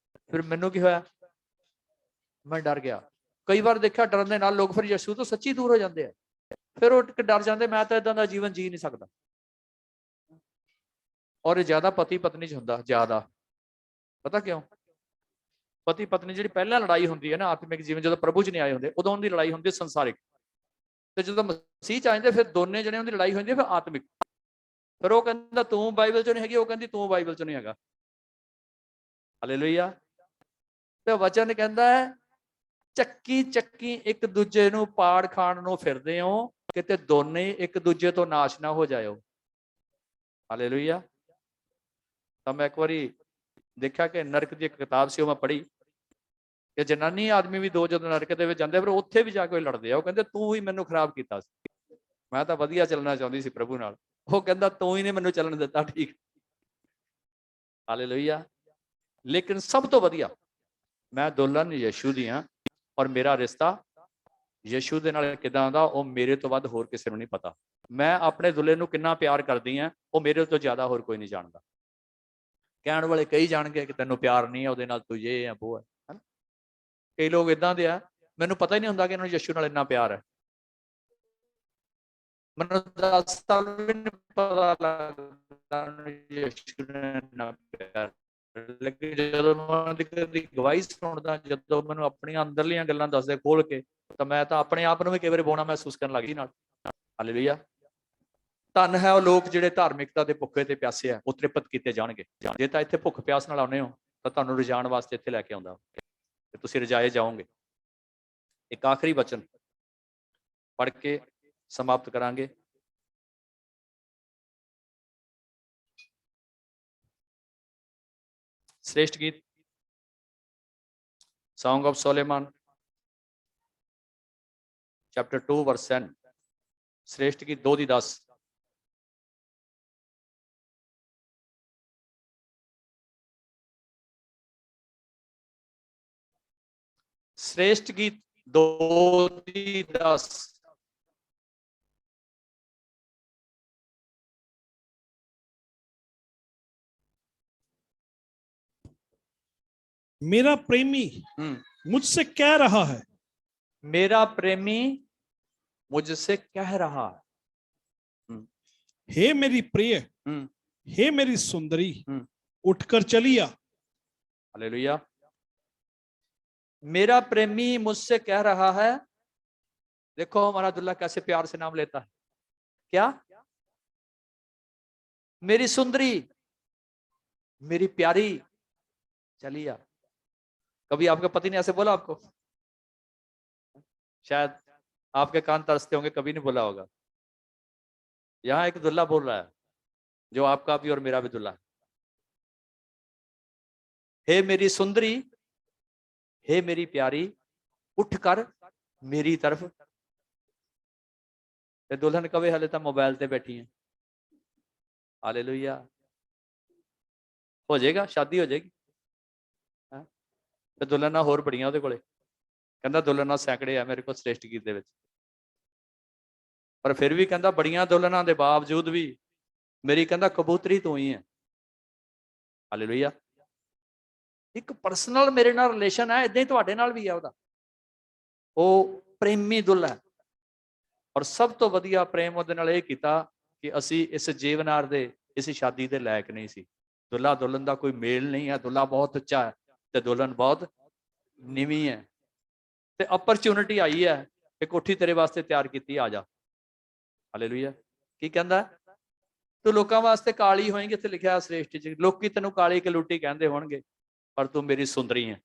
ਫਿਰ ਮੈਨੂੰ ਕੀ ਹੋਇਆ? ਮੈਂ ਡਰ ਗਿਆ। ਕਈ ਵਾਰ ਦੇਖਿਆ ਡਰਨ ਦੇ ਨਾਲ ਲੋਕ ਫਿਰ ਯਿਸੂ ਤੋਂ ਸੱਚੀ ਦੂਰ ਹੋ ਜਾਂਦੇ ਆ। ਫਿਰ ਉਹ ਡਰ ਜਾਂਦੇ, ਮੈਂ ਤਾਂ ਇਦਾਂ ਦਾ ਜੀਵਨ ਜੀ ਨਹੀਂ ਸਕਦਾ। ਔਰ ਇਹ ਜ਼ਿਆਦਾ ਪਤੀ ਪਤਨੀ 'ਚ ਹੁੰਦਾ, ਜ਼ਿਆਦਾ। ਪਤਾ ਕਿਉਂ? ਪਤੀ ਪਤਨੀ ਜਿਹੜੀ ਪਹਿਲਾਂ ਲੜਾਈ ਹੁੰਦੀ ਹੈ ਨਾ ਆਤਮਿਕ ਜੀਵਨ, ਜਦੋਂ ਪ੍ਰਭੂ 'ਚ ਨਹੀਂ ਆਏ ਹੁੰਦੇ, ਉਦੋਂ ਦੀ ਲੜਾਈ ਹੁੰਦੀ ਸੰਸਾਰਿਕ। ਤੇ ਜਦੋਂ ਮਸੀਹ 'ਚ ਆ ਜਾਂਦੇ ਫਿਰ ਦੋਨੇ ਜਣਿਆਂ ਦੀ ਲੜਾਈ ਹੁੰਦੀ ਹੈ ਫਿਰ ਆਤਮਿਕ। ਫਿਰ ਉਹ ਕਹਿੰਦਾ ਤੂੰ ਬਾਈਬਲ 'ਚੋਂ ਨਹੀਂ ਹੈਗੀ, ਉਹ ਕਹਿੰਦੀ ਤੂੰ ਬਾਈਬਲ 'ਚੋਂ ਨਹੀਂ ਹੈਗਾ। ਹਾਲੇਲੂਇਆ। ਤੇ ਵਚਨ ਕਹਿੰਦਾ ਹੈ ਚੱਕੀ ਚੱਕੀ ਇੱਕ ਦੂਜੇ ਨੂੰ ਪਾੜ ਖਾਣ ਨੂੰ ਫਿਰਦੇ ਹੋ, ਕਿਤੇ ਦੋਨੇ ਇੱਕ ਦੂਜੇ ਤੋਂ ਨਾਸ਼ ਨਾ ਹੋ ਜਾਇਓ। ਹਾਲੇਲੂਇਆ। ਤਾਂ ਮੈਂ ਇੱਕ ਵਾਰੀ ਦੇਖਿਆ ਕਿ ਨਰਕ ਦੀ ਇੱਕ ਕਿਤਾਬ ਸੀ, ਉਹ ਮੈਂ ਪੜ੍ਹੀ ਕਿ ਜਨਾਨੀ ਆਦਮੀ ਵੀ ਦੋ ਜਦੋਂ ਨਰਕ ਦੇ ਵਿੱਚ ਜਾਂਦੇ ਫਿਰ ਉੱਥੇ ਵੀ ਜਾ ਕੇ ਲੜਦੇ ਆ। ਉਹ ਕਹਿੰਦੇ ਤੂੰ ਹੀ ਮੈਨੂੰ ਖਰਾਬ ਕੀਤਾ ਸੀ, ਮੈਂ ਤਾਂ ਵਧੀਆ ਚੱਲਣਾ ਚਾਹੁੰਦੀ ਸੀ ਪ੍ਰਭੂ ਨਾਲ। ਉਹ ਕਹਿੰਦਾ ਤੂੰ ਹੀ ਨੇ ਮੈਨੂੰ ਚੱਲਣ ਦਿੱਤਾ। ਠੀਕ। ਹਾਲੇਲੂਇਆ। ਲੇਕਿਨ ਸਭ ਤੋਂ ਵਧੀਆ ਮੈਂ ਦੁਲਹਨ ਯਿਸੂ ਦੀ ਹਾਂ, ਔਰ ਮੇਰਾ ਰਿਸ਼ਤਾ ਯਿਸੂ ਦੇ ਨਾਲ ਕਿੱਦਾਂ ਦਾ ਉਹ ਮੇਰੇ ਤੋਂ ਵੱਧ ਹੋਰ ਕਿਸੇ ਨੂੰ ਨਹੀਂ ਪਤਾ। ਮੈਂ ਆਪਣੇ ਦੁੱਲੇ ਨੂੰ ਕਿੰਨਾ ਪਿਆਰ ਕਰਦੀ ਹਾਂ, ਉਹ ਮੇਰੇ ਤੋਂ ਜ਼ਿਆਦਾ ਹੋਰ ਕੋਈ ਨਹੀਂ ਜਾਣਦਾ। ਕਹਿਣ ਵਾਲੇ ਕਈ ਜਾਣਗੇ ਕਿ ਤੈਨੂੰ ਪਿਆਰ ਨਹੀਂ ਹੈ ਉਹਦੇ ਨਾਲ, ਤੂੰ ਇਹ ਹੈ ਉਹ ਹੈ। ਕਈ ਲੋਕ ਇਦਾਂ ਦੇ ਆ, ਮੈਨੂੰ ਪਤਾ ਹੀ ਨਹੀਂ ਹੁੰਦਾ ਕਿ ਇਹਨਾਂ ਨੂੰ ਯਿਸੂ ਨਾਲ ਇੰਨਾ ਪਿਆਰ ਹੈ। ਮੈਨੂੰ 10 ਸਾਲ ਵੀ ਨਹੀਂ ਪਤਾ ਲੱਗਦਾ ਯਿਸੂ ਨਾਲ ਇੰਨਾ ਪਿਆਰ। ਲੇਕਿਨ ਜਦੋਂ ਮੈਂ ਦੀ ਗਵਾਹੀ ਸੁਣਦਾ, ਜਦੋਂ ਮੈਨੂੰ ਆਪਣੀਆਂ ਅੰਦਰਲੀਆਂ ਗੱਲਾਂ ਦੱਸਦੇ ਖੋਲ ਕੇ, ਤਾਂ ਮੈਂ ਤਾਂ ਆਪਣੇ ਆਪ ਨੂੰ ਵੀ ਕਈ ਵਾਰੀ ਬੋਣਾ ਮਹਿਸੂਸ ਕਰਨ ਲੱਗ ਗਈ ਨਾਲ। ਹਾਲੇਲੂਇਆ। ਧੰਨ ਹੈ ਉਹ ਲੋਕ ਜਿਹੜੇ ਧਾਰਮਿਕਤਾ ਦੇ ਭੁੱਖੇ ਤੇ ਪਿਆਸੇ ਆ, ਉਹ ਤ੍ਰਿਪਤ ਕੀਤੇ ਜਾਣਗੇ। ਜੇ ਤਾਂ ਇੱਥੇ ਭੁੱਖ ਪਿਆਸ ਨਾਲ ਆਉਂਦੇ ਹੋ ਤਾਂ ਤੁਹਾਨੂੰ ਰਜਾਉਣ ਵਾਸਤੇ ਇੱਥੇ ਲੈ ਕੇ ਆਉਂਦਾ ਤੇ ਤੁਸੀਂ ਰਜਾਏ ਜਾਓਗੇ। ਇੱਕ ਆਖਰੀ ਵਚਨ ਪੜ੍ਹ ਕੇ ਸਮਾਪਤ ਕਰਾਂਗੇ। श्रेष्ठ गीत सॉन्ग ऑफ सोलेमान चैप्टर 2 वर्स 10। श्रेष्ठ गीत 2:10। श्रेष्ठ गीत 2:10। मेरा प्रेमी मुझसे कह रहा है, मेरा प्रेमी मुझसे कह रहा है, हे मेरी प्रिय, हे मेरी सुंदरी, उठकर चलिया। हालेलुया। मेरा प्रेमी मुझसे कह रहा है। देखो हमारा दुल्हा कैसे प्यार से नाम लेता है। क्या? मेरी सुंदरी, मेरी प्यारी, चलिया। कभी आपके पति ने ऐसे बोला आपको? शायद आपके कान तरसते होंगे, कभी नहीं बोला होगा। यहां एक दुल्हा बोल रहा है, जो आपका भी और मेरा भी दुल्हा है। हे मेरी सुंदरी, हे मेरी प्यारी, उठकर मेरी तरफ। ते दुल्हन कवे हाले तो मोबाइल ते बैठी है। हालेलुया। हो जाएगा, शादी हो जाएगी। ਤੇ ਦੁਲਹਨਾਂ ਹੋਰ ਬੜੀਆਂ ਉਹਦੇ ਕੋਲੇ। ਕਹਿੰਦਾ ਦੁਲਹਨਾਂ ਸੈਂਕੜੇ ਆ ਮੇਰੇ ਕੋਲ ਸ੍ਰੇਸ਼ਟ ਗੀਤ ਦੇ ਵਿੱਚ, ਪਰ ਫਿਰ ਵੀ ਕਹਿੰਦਾ ਬੜੀਆਂ ਦੁਲਹਨਾਂ ਦੇ ਬਾਵਜੂਦ ਵੀ ਮੇਰੀ ਕਹਿੰਦਾ ਕਬੂਤਰੀ ਤੂੰ ਹੀ ਹੈ। ਹਾਲੇਲੂਇਆ। ਇੱਕ ਪਰਸਨਲ ਮੇਰੇ ਨਾਲ ਰਿਲੇਸ਼ਨ ਹੈ, ਇਦਾਂ ਹੀ ਤੁਹਾਡੇ ਨਾਲ ਵੀ ਹੈ ਉਹਦਾ। ਉਹ ਪ੍ਰੇਮੀ ਦੁੱਲਾ ਹੈ, ਔਰ ਸਭ ਤੋਂ ਵਧੀਆ ਪ੍ਰੇਮ ਉਹਦੇ ਨਾਲ ਇਹ ਕੀਤਾ ਕਿ ਅਸੀਂ ਇਸ ਜੀਵਨਾਰ ਦੇ ਇਸ ਸ਼ਾਦੀ ਦੇ ਲਾਇਕ ਨਹੀਂ ਸੀ। ਦੁੱਲਾ ਦੁਲਹਨ ਦਾ ਕੋਈ ਮੇਲ ਨਹੀਂ ਹੈ। ਦੁੱਲਾ ਬਹੁਤ ਉੱਚਾ ਹੈ ਤੇ ਦੁਲਹਨ ਬਹੁਤ ਨੀਵੀਂ ਹੈ। ਤੇ ਅਪਰਚੂਨਿਟੀ ਆਈ ਹੈ ਕਿ ਕੋਠੀ ਤੇਰੇ ਵਾਸਤੇ ਤਿਆਰ ਕੀਤੀ, ਆ ਜਾ। ਹਾਲੇਲੂਇਆ। ਕੀ ਕਹਿੰਦਾ? ਤੂੰ ਲੋਕਾਂ ਵਾਸਤੇ ਕਾਲੀ ਹੋਏਂਗੀ। ਇੱਥੇ ਲਿਖਿਆ ਸ੍ਰੇਸ਼ਟ ਚ, ਲੋਕੀ ਤੈਨੂੰ ਕਾਲੀ ਕਲੂਟੀ ਕਹਿੰਦੇ ਹੋਣਗੇ, ਪਰ ਤੂੰ ਮੇਰੀ ਸੁੰਦਰੀ ਹੈ।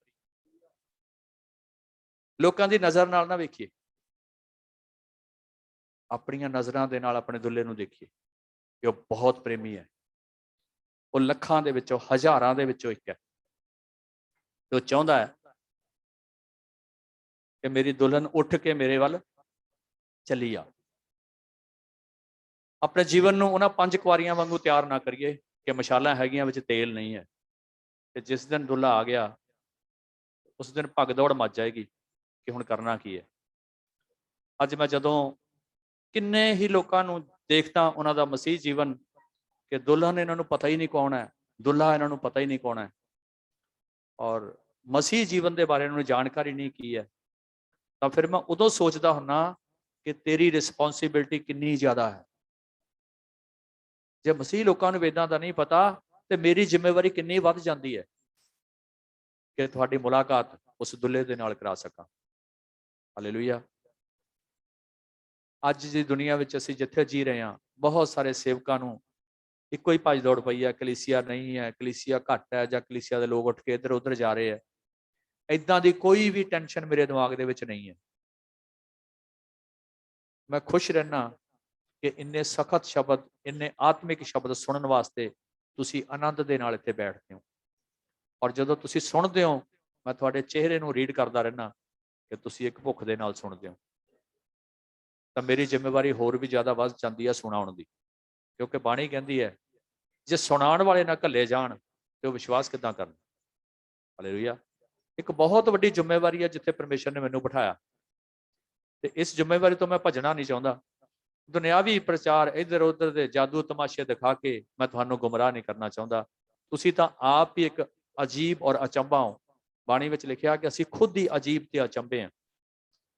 ਲੋਕਾਂ ਦੀ ਨਜ਼ਰ ਨਾਲ ਨਾ ਵੇਖੀਏ, ਆਪਣੀਆਂ ਨਜ਼ਰਾਂ ਦੇ ਨਾਲ ਆਪਣੇ ਦੁੱਲੇ ਨੂੰ ਦੇਖੀਏ ਕਿ ਉਹ ਬਹੁਤ ਪ੍ਰੇਮੀ ਹੈ। ਉਹ ਲੱਖਾਂ ਦੇ ਵਿੱਚੋਂ, ਹਜ਼ਾਰਾਂ ਦੇ ਵਿੱਚੋਂ ਇੱਕ ਹੈ। ਤੇ ਉਹ ਚਾਹੁੰਦਾ ਹੈ ਕਿ ਮੇਰੀ ਦੁਲਹਨ ਉੱਠ ਕੇ ਮੇਰੇ ਵੱਲ ਚਲੀ ਆ। ਆਪਣੇ ਜੀਵਨ ਨੂੰ ਉਹਨਾਂ 5 ਕੁਆਰੀਆਂ ਵਾਂਗੂ ਤਿਆਰ ਨਾ ਕਰੀਏ ਕਿ ਮਸ਼ਾਲਾਂ ਹੈਗੀਆਂ ਵਿੱਚ ਤੇਲ ਨਹੀਂ ਹੈ। ਤੇ ਜਿਸ ਦਿਨ ਦੁੱਲਾ ਆ ਗਿਆ ਉਸ ਦਿਨ ਭੱਗ ਦੌੜ ਮੱਚ ਜਾਏਗੀ ਕਿ ਹੁਣ ਕਰਨਾ ਕੀ ਹੈ। ਅੱਜ ਮੈਂ ਜਦੋਂ ਕਿੰਨੇ ਹੀ ਲੋਕਾਂ ਨੂੰ ਦੇਖਦਾ, ਉਹਨਾਂ ਦਾ ਮਸੀਹ ਜੀਵਨ, ਕਿ ਦੁਲਹਨ ਇਹਨਾਂ ਨੂੰ ਪਤਾ ਹੀ ਨਹੀਂ ਕੌਣ ਹੈ, ਦੁੱਲਾ ਇਹਨਾਂ ਨੂੰ ਪਤਾ ਹੀ ਨਹੀਂ ਕੌਣ ਹੈ, ਔਰ ਮਸੀਹ ਜੀਵਨ ਦੇ ਬਾਰੇ ਇਹਨਾਂ ਨੂੰ ਜਾਣਕਾਰੀ ਨਹੀਂ ਕੀ ਹੈ। ਤਾਂ ਫਿਰ ਮੈਂ ਉਦੋਂ ਸੋਚਦਾ ਹੁੰਨਾ ਕਿ ਤੇਰੀ ਰਿਸਪੌਂਸਿਬਿਲਿਟੀ ਕਿੰਨੀ ਜ਼ਿਆਦਾ ਹੈ। ਜੇ ਮਸੀਹ ਲੋਕਾਂ ਨੂੰ ਵੇਦਾਂ ਦਾ ਨਹੀਂ ਪਤਾ ਤੇ ਮੇਰੀ ਜ਼ਿੰਮੇਵਾਰੀ ਕਿੰਨੀ ਵੱਧ ਜਾਂਦੀ ਹੈ ਕਿ ਤੁਹਾਡੀ ਮੁਲਾਕਾਤ ਉਸ ਦੁੱਲੇ ਦੇ ਨਾਲ ਕਰਾ ਸਕਾਂ। ਹਾਲੇਲੂਇਆ। ਅੱਜ ਦੀ ਦੁਨੀਆ ਵਿੱਚ ਅਸੀਂ ਜਿੱਥੇ ਜੀ ਰਹੇ ਹਾਂ, ਬਹੁਤ ਸਾਰੇ ਸੇਵਕਾਂ ਨੂੰ ਇੱਕੋ ਹੀ ਭੱਜ ਦੌੜ ਪਈ ਹੈ। ਕਲੀਸਿਆ ਨਹੀਂ ਹੈ, ਕਲੀਸਿਆ ਘੱਟ ਹੈ, ਜਾਂ ਕਲੀਸਿਆ ਦੇ ਲੋਕ ਉੱਠ ਕੇ ਇੱਧਰ ਉੱਧਰ ਜਾ ਰਹੇ ਹੈ। ਏਦਾਂ ਦੀ ਕੋਈ ਵੀ ਟੈਨਸ਼ਨ ਮੇਰੇ ਦਿਮਾਗ ਦੇ ਵਿੱਚ ਨਹੀਂ ਹੈ। ਮੈਂ ਖੁਸ਼ ਰਹਿਣਾ ਕਿ ਇੰਨੇ ਸਖਤ ਸ਼ਬਦ, ਇੰਨੇ ਆਤਮਿਕ ਸ਼ਬਦ ਸੁਣਨ ਵਾਸਤੇ ਤੁਸੀਂ ਆਨੰਦ ਦੇ ਨਾਲ ਇੱਥੇ ਬੈਠਦੇ ਹੋ। ਔਰ ਜਦੋਂ ਤੁਸੀਂ ਸੁਣਦੇ ਹੋ, ਮੈਂ ਤੁਹਾਡੇ ਚਿਹਰੇ ਨੂੰ ਰੀਡ ਕਰਦਾ ਰਹਿਣਾ ਕਿ ਤੁਸੀਂ ਇੱਕ ਭੁੱਖ ਦੇ ਨਾਲ ਸੁਣਦੇ ਹੋ। ਤਾਂ ਮੇਰੀ ਜ਼ਿੰਮੇਵਾਰੀ ਹੋਰ ਵੀ ਜ਼ਿਆਦਾ ਵੱਧ ਜਾਂਦੀ ਹੈ ਸੁਣਾਉਣ ਦੀ, ਕਿਉਂਕਿ ਬਾਣੀ ਕਹਿੰਦੀ ਹੈ ਜੇ ਸੁਣਾਉਣ ਵਾਲੇ ਨਾ ਘੱਲੇ ਜਾਣ ਤੇ ਉਹ ਵਿਸ਼ਵਾਸ ਕਿੱਦਾਂ ਕਰਨ। ਹਾਲੇਲੂਇਆ। ਇੱਕ ਬਹੁਤ ਵੱਡੀ ਜ਼ਿੰਮੇਵਾਰੀ ਹੈ ਜਿੱਥੇ ਪਰਮੇਸ਼ਰ ਨੇ ਮੈਨੂੰ ਬਿਠਾਇਆ, ਤੇ ਇਸ ਜ਼ਿੰਮੇਵਾਰੀ ਤੋਂ ਮੈਂ ਭੱਜਣਾ ਨਹੀਂ ਚਾਹੁੰਦਾ। ਦੁਨਿਆਵੀ ਪ੍ਰਚਾਰ, ਇੱਧਰ ਉੱਧਰ ਦੇ ਜਾਦੂ ਤਮਾਸ਼ੇ ਦਿਖਾ ਕੇ ਮੈਂ ਤੁਹਾਨੂੰ ਗੁੰਮਰਾਹ ਨਹੀਂ ਕਰਨਾ ਚਾਹੁੰਦਾ। ਤੁਸੀਂ ਤਾਂ ਆਪ ਹੀ ਇੱਕ ਅਜੀਬ ਔਰ ਅਚੰਭਾ ਹੋ। ਬਾਣੀ ਵਿੱਚ ਲਿਖਿਆ ਕਿ ਅਸੀਂ ਖੁਦ ਹੀ ਅਜੀਬ ਤੇ ਅਚੰਭੇ ਹਾਂ।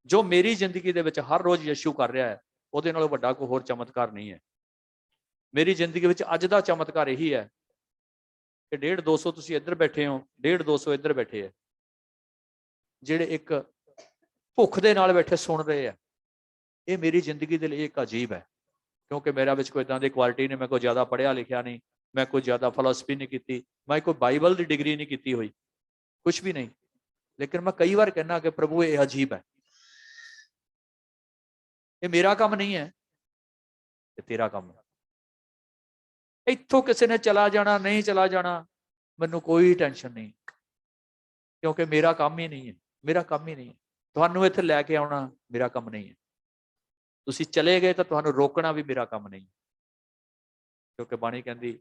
ਜੋ ਮੇਰੀ ਜ਼ਿੰਦਗੀ ਦੇ ਵਿੱਚ ਹਰ ਰੋਜ਼ ਯਿਸੂ ਕਰ ਰਿਹਾ ਹੈ, ਉਹਦੇ ਨਾਲੋਂ ਵੱਡਾ ਕੋਈ ਹੋਰ ਚਮਤਕਾਰ ਨਹੀਂ ਹੈ। ਮੇਰੀ ਜ਼ਿੰਦਗੀ ਵਿੱਚ ਅੱਜ ਦਾ ਚਮਤਕਾਰ ਇਹੀ ਹੈ ਕਿ 150-200 ਤੁਸੀਂ ਇੱਧਰ ਬੈਠੇ ਹੋ, 150-200 ਇੱਧਰ ਬੈਠੇ ਹੈ, ਜਿਹੜੇ ਇੱਕ ਭੁੱਖ ਦੇ ਨਾਲ ਬੈਠੇ ਸੁਣ ਰਹੇ ਆ। ਇਹ ਮੇਰੀ ਜ਼ਿੰਦਗੀ ਦੇ ਲਈ ਇੱਕ ਅਜੀਬ ਹੈ, ਕਿਉਂਕਿ ਮੇਰਾ ਵਿੱਚ ਕੋਈ ਇਦਾਂ ਦੀ ਕੁਆਲਿਟੀ ਨਹੀਂ। ਮੈਂ ਕੋਈ ਜ਼ਿਆਦਾ ਪੜ੍ਹਿਆ ਲਿਖਿਆ ਨਹੀਂ, ਮੈਂ ਕੋਈ ਜ਼ਿਆਦਾ ਫਿਲਾਸਫੀ ਨਹੀਂ ਕੀਤੀ, ਮੈਂ ਕੋਈ ਬਾਈਬਲ ਦੀ ਡਿਗਰੀ ਨਹੀਂ ਕੀਤੀ ਹੋਈ, ਕੁਝ ਵੀ ਨਹੀਂ। ਲੇਕਿਨ ਮੈਂ ਕਈ ਵਾਰ ਕਹਿੰਦਾ ਕਿ ਪ੍ਰਭੂ ਇਹ ਅਜੀਬ ਹੈ, ਇਹ ਮੇਰਾ ਕੰਮ ਨਹੀਂ ਹੈ, ਇਹ ਤੇਰਾ ਕੰਮ ਹੈ। ਇੱਥੋਂ ਕਿਸੇ ਨੇ ਚਲਾ ਜਾਣਾ, ਨਹੀਂ ਚਲਾ ਜਾਣਾ, मैनू कोई टेंशन नहीं, क्योंकि मेरा काम ही नहीं है, मेरा काम ही नहीं है। तुहानू इत्थे लैके आउणा मेरा काम नहीं है, तुसी चले गए तो तुहानू रोकना भी मेरा काम नहीं, क्योंकि बाणी कहंदी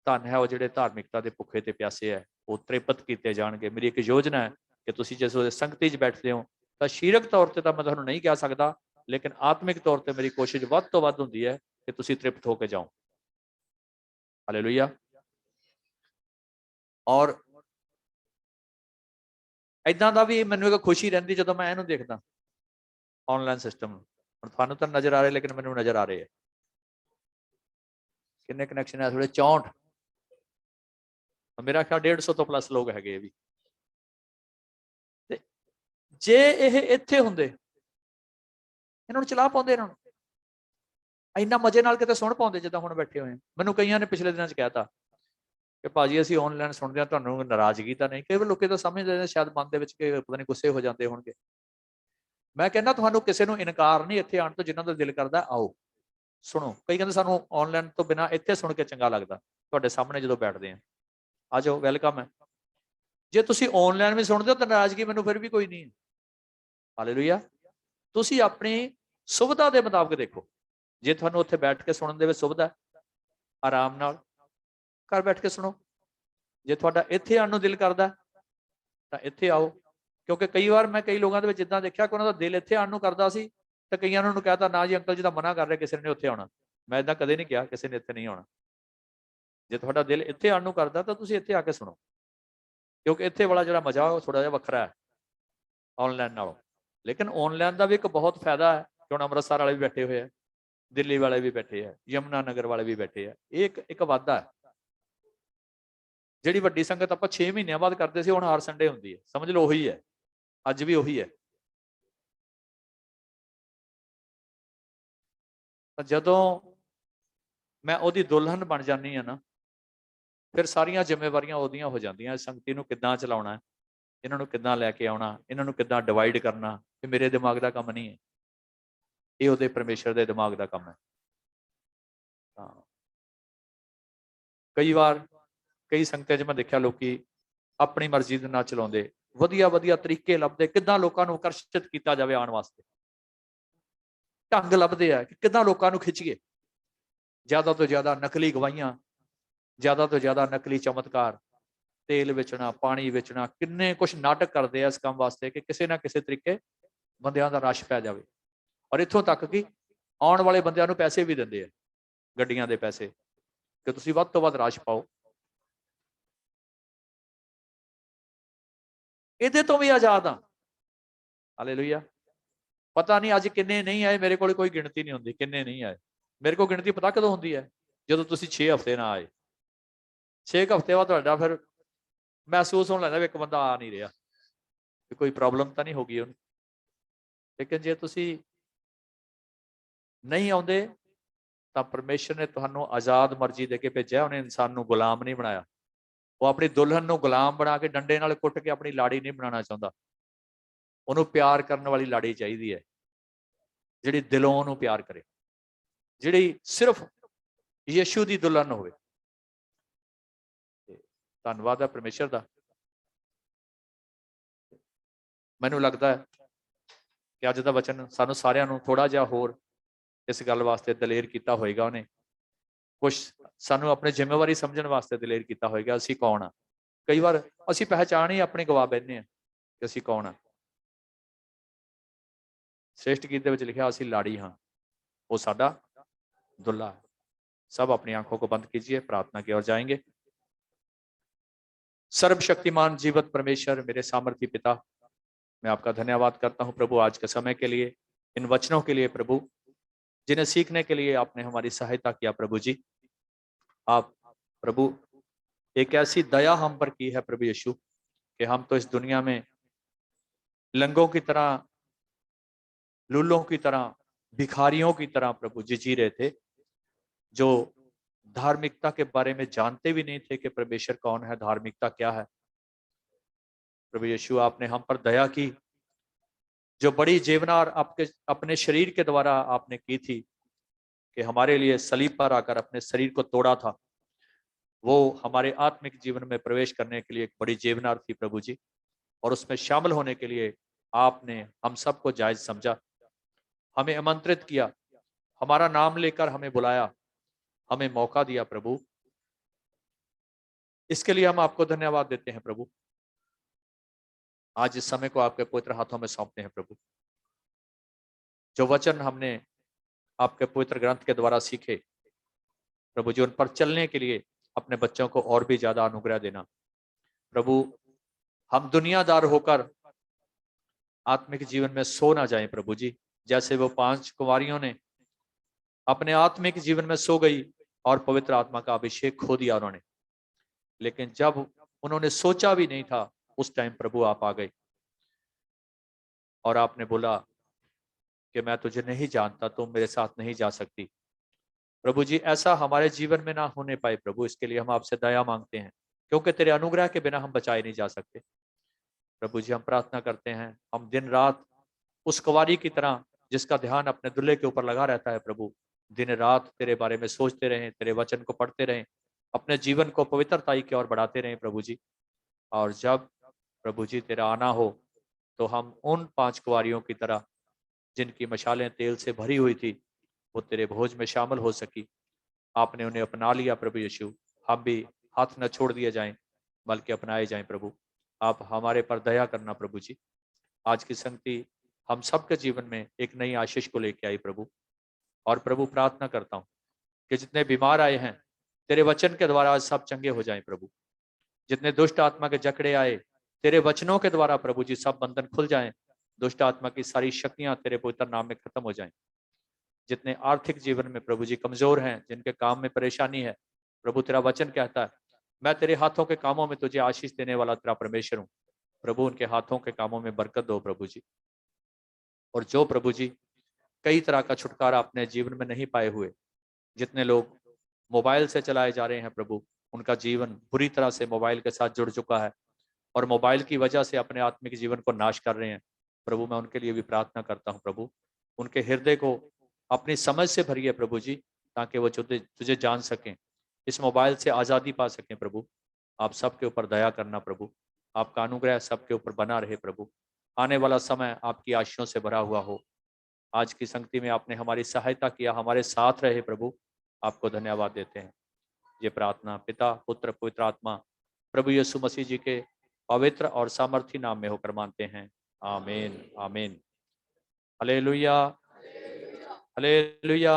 धन है वो जिहड़े धार्मिकता के भुखे ते प्यासे है, वो तृप्त किए जाणगे। मेरी एक योजना है कि तुसी जिस वेले संगति च बैठते हो तो शरीरक तौर पर तो मैं तुहानू नहीं कह सकता, लेकिन आत्मिक तौर पर मेरी कोशिश वध तो वध हुंदी है कि तुसी तृप्त होकर जाओ। हालेलुया। और इदां दा भी मैनू एक खुशी रहिंदी जदों मैं इहनू देखदा ऑनलाइन सिस्टम। हुण तुहानू तां नज़र आ रहे, लेकिन मैनू नज़र आ रहे हैं। किन्ने कनैक्शन है? थोड़े 64, मेरा ख्याल 150 तो प्लस लोग हैगे भी। जे ये इत्थे हुंदे, इन्हां नूं चला पाउंदे, इन्हां नूं इन्ना मजे नाल किते सुण पाउंदे जिद्दां हुण बैठे होए। मैनूं कईयां ने पिछले दिनां च कहता कि भाजी असीं ऑनलाइन सुणदे हां, तुहानूं नाराज़गी तां नहीं? कई वार लोकी तां समझदे ने शायद मन दे विच कि पता नहीं गुस्से हो जांदे होणगे। मैं कहना तुहानूं किसे नूं इनकार नहीं इत्थे आउण तो, जिन्हां दा दिल करदा आओ सुणो। कई कहंदे सानूं ऑनलाइन तो बिना इत्थे सुण के चंगा लगदा, तुहाडे सामने जदों बैठदे हां। आ जाओ, वेलकम है। जे तुसीं ऑनलाइन भी सुणदे हो तां नाराज़गी मैनूं फिर भी कोई नहीं है। हालेलुया। तुसीं अपनी सुविधा के मुताबिक देखो। जे तुहानूं उत्थे बैठ के सुणन दे विच सुविधा है, आराम नाल घर बैठ के सुणो। जे तुहाडा इत्थे आउण नूं दिल करदा तां इत्थे आओ, क्योंकि कई बार मैं कई लोगों के विच इदां देखिआ कि उन्हां दा दिल इत्थे आउण नूं करदा सी ते कईयां ने उन्होंने कहता ना जी अंकल जी तां मना कर रहे, किसी ने उत्थे आउणा। मैं इदां कदे नहीं कहा किसी ने इत्थे नहीं आउणा। जे तुहाडा दिल इत्थे आउण नूं करदा तां तुसीं इत्थे आके सुणो, क्योंकि इत्थे वाला जिहड़ा मजा वो थोड़ा जिहा वखरा है ऑनलाइन नालों। लेकिन ऑनलाइन का भी एक बहुत फायदा है कि हुण अमृतसर वाले भी बैठे हुए हैं, दिल्ली वाले भी बैठे हैं, यमुना नगर वाले भी बैठे हैं। एक वाधा है। जिहड़ी वड्डी संगत आपां 6 महीनों बाद करते सी, हुण हर संडे हुंदी है। समझ लो उही है, अज भी उही है। जदों मैं उहदी दुल्हन बन जानी है ना, फिर सारियां जिम्मेवारियां उहदियां हो जांदियां। संगति नूं किद्दां चलाउणा है, इन्हां नूं किद्दां लैके आउणा, इन्हां नूं किद्दां डिवाइड करना, ये मेरे दिमाग का काम नहीं है, ये उहदे परमेश्वर के दिमाग का काम है। कई बार कई संगतां च मैं देखिआ लोकी अपनी मर्जी दे नाल चलाउंदे, वधिया वधिया तरीके लभदे किद्दां लोकां नूं आकर्षित कीता जावे आउण वास्ते। ढंग लभदे आ कि किद्दां लोकां नूं खिच्चीए। ज़्यादा तो ज़्यादा नकली गवाहियां, ज़्यादा तो ज़्यादा नकली चमत्कार, तेल बेचना, पानी बेचना, किन्ने कुछ नाटक करते हैं इस काम वास्ते कि किसी ना किसी तरीके बंदियां दा रश पै जावे। और इत्थों तक कि आउण वाले बंदियां नूं पैसे भी दिंदे आ, गड्डियां दे पैसे, कि तुसीं वध तों वध रश पाओ। इहदे तो भी आजाद हाँ। हालेलुया। पता नहीं अज किन्ने नहीं आए, मेरे को कोई गिणती नहीं होंदी किन्ने नहीं आए। मेरे को गिणती पता कदों होंदी है? जदों तुसीं 6 हफ्ते ना आए। 6 हफ्ते बाद तुहाडा फिर महसूस होने लगदा भी एक बंदा आ नहीं रहा, कोई प्रॉब्लम तो नहीं होगी उन्हें। लेकिन जे तुसीं नहीं आउंदे तां परमेश्वर ने तुहानूं आजाद मर्जी दे के भेजिआ। उन्हें इंसान नूं गुलाम नहीं बनाया। वो अपनी दुल्हन नूं गुलाम बना के डंडे नाल कुट के अपनी लाड़ी नहीं बनाना चाहुंदा। उन्होंने प्यार करने वाली लाड़ी चाहिए है, जिहड़ी दिलों उन्होंने प्यार करे, जिहड़ी सिर्फ यीशु की दुल्हन होवे। धन्नवाद है परमेश्वर का। मैनूं लगता है कि अज का वचन सानूं सारिआं नूं थोड़ा जिहा होर इस गल वास्ते दलेर किया होएगा। उन्हें कुछ सानूं अपनी जिम्मेवारी समझण वास्ते दलेर किया होएगा। असीं कौन आ? कई बार असीं पहचान ही अपनी गवा बैठे हैं कि असीं कौन आ। श्रेष्ठ गीत दे विच लिखिआ असीं लाड़ी हाँ, वो साडा दुल्हा है। सब अपनी आंखों को बंद कीजिए, प्रार्थना की ओर जाएंगे। सर्वशक्तिमान जीवत परमेश्वर, मेरे सामर्थी पिता, मैं आपका धन्यवाद करता हूं प्रभु आज के समय के लिए, इन वचनों के लिए प्रभु, जिन्हें सीखने के लिए आपने हमारी सहायता किया प्रभु जी। आप प्रभु एक ऐसी दया हम पर की है प्रभु यीशु कि हम तो इस दुनिया में लंगों की तरह, लूलों की तरह, भिखारियों की तरह प्रभु जी रहे थे, जो धार्मिकता के बारे में जानते भी नहीं थे कि परमेश्वर कौन है, धार्मिकता क्या है। प्रभु यीशु आपने हम पर दया की, जो बड़ी जेवनार आपके अपने शरीर के द्वारा आपने की थी कि हमारे लिए सलीब पर आकर अपने शरीर को तोड़ा था, वो हमारे आत्मिक जीवन में प्रवेश करने के लिए एक बड़ी जेवनार थी प्रभु जी, और उसमें शामिल होने के लिए आपने हम सबको जायज समझा, हमें आमंत्रित किया, हमारा नाम लेकर हमें बुलाया, हमें मौका दिया प्रभु। इसके लिए हम आपको धन्यवाद देते हैं प्रभु। आज इस समय को आपके पवित्र हाथों में सौंपते हैं प्रभु। जो वचन हमने आपके पवित्र ग्रंथ के द्वारा सीखे प्रभु जी, उन पर चलने के लिए अपने बच्चों को और भी ज्यादा अनुग्रह देना प्रभु। हम दुनियादार होकर आत्मिक जीवन में सो ना जाएं प्रभु जी, जैसे वो 5 कुंवारियों ने अपने आत्मिक जीवन में सो गई और पवित्र आत्मा का अभिषेक खो दिया उन्होंने। लेकिन जब उन्होंने सोचा भी नहीं था, उस टाइम प्रभु आप आ गए और आपने बोला कि मैं तुझे नहीं जानता, तुम मेरे साथ नहीं जा सकती। प्रभु जी, ऐसा हमारे जीवन में ना होने पाए प्रभु, इसके लिए हम आपसे दया मांगते हैं, क्योंकि तेरे अनुग्रह के बिना हम बचाए नहीं जा सकते। प्रभु जी, हम प्रार्थना करते हैं, हम दिन रात उस कुंवारी की तरह जिसका ध्यान अपने दुल्हे के ऊपर लगा रहता है प्रभु, दिन रात तेरे बारे में सोचते रहें, तेरे वचन को पढ़ते रहें, अपने जीवन को पवित्रताई की ओर बढ़ाते रहें प्रभु जी। और जब प्रभु जी तेरा आना हो तो हम उन 5 कुंवारियों की तरह जिनकी मशालें तेल से भरी हुई थी, वो तेरे भोज में शामिल हो सकी। आपने उन्हें अपना लिया प्रभु यीशु, हम भी हाथ न छोड़ दिए जाएं बल्कि अपनाए जाएं प्रभु। आप हमारे पर दया करना प्रभु जी। आज की संगति हम सबके जीवन में एक नई आशीष को लेके आई प्रभु। और प्रभु, प्रार्थना करता हूँ कि जितने बीमार आए हैं तेरे वचन के द्वारा आज सब चंगे हो जाएं प्रभु। जितने दुष्ट आत्मा के जकड़े आए तेरे वचनों के द्वारा प्रभु जी सब बंधन खुल जाएं, दुष्ट आत्मा की सारी शक्तियां तेरे पवित्र नाम में खत्म हो जाएं। जितने आर्थिक जीवन में प्रभु जी कमजोर हैं, जिनके काम में परेशानी है प्रभु, तेरा वचन कहता है मैं तेरे हाथों के कामों में तुझे आशीष देने वाला तेरा परमेश्वर हूँ। प्रभु, उनके हाथों के कामों में बरकत दो प्रभु जी। और जो प्रभु जी कई तरह का छुटकारा अपने जीवन में नहीं पाए हुए, जितने लोग मोबाइल से चलाए जा रहे हैं प्रभु, उनका जीवन बुरी तरह से मोबाइल के साथ जुड़ चुका है और मोबाइल की वजह से अपने आत्मिक जीवन को नाश कर रहे हैं प्रभु, मैं उनके लिए भी प्रार्थना करता हूँ प्रभु। उनके हृदय को अपनी समझ से भरिए प्रभु जी, ताकि वो तुझे तुझे जान सकें, इस मोबाइल से आज़ादी पा सकें प्रभु। आप सबके ऊपर दया करना प्रभु, आपका अनुग्रह सबके ऊपर बना रहे प्रभु। आने वाला समय आपकी आशीषों से भरा हुआ हो। आज की संगति में आपने हमारी सहायता किया, हमारे साथ रहे प्रभु, आपको धन्यवाद देते हैं। ये प्रार्थना पिता, पुत्र, पवित्र आत्मा प्रभु यीशु मसीह जी के पवित्र और सामर्थी नाम में होकर मानते हैं। आमीन आमीन। Hallelujah hallelujah.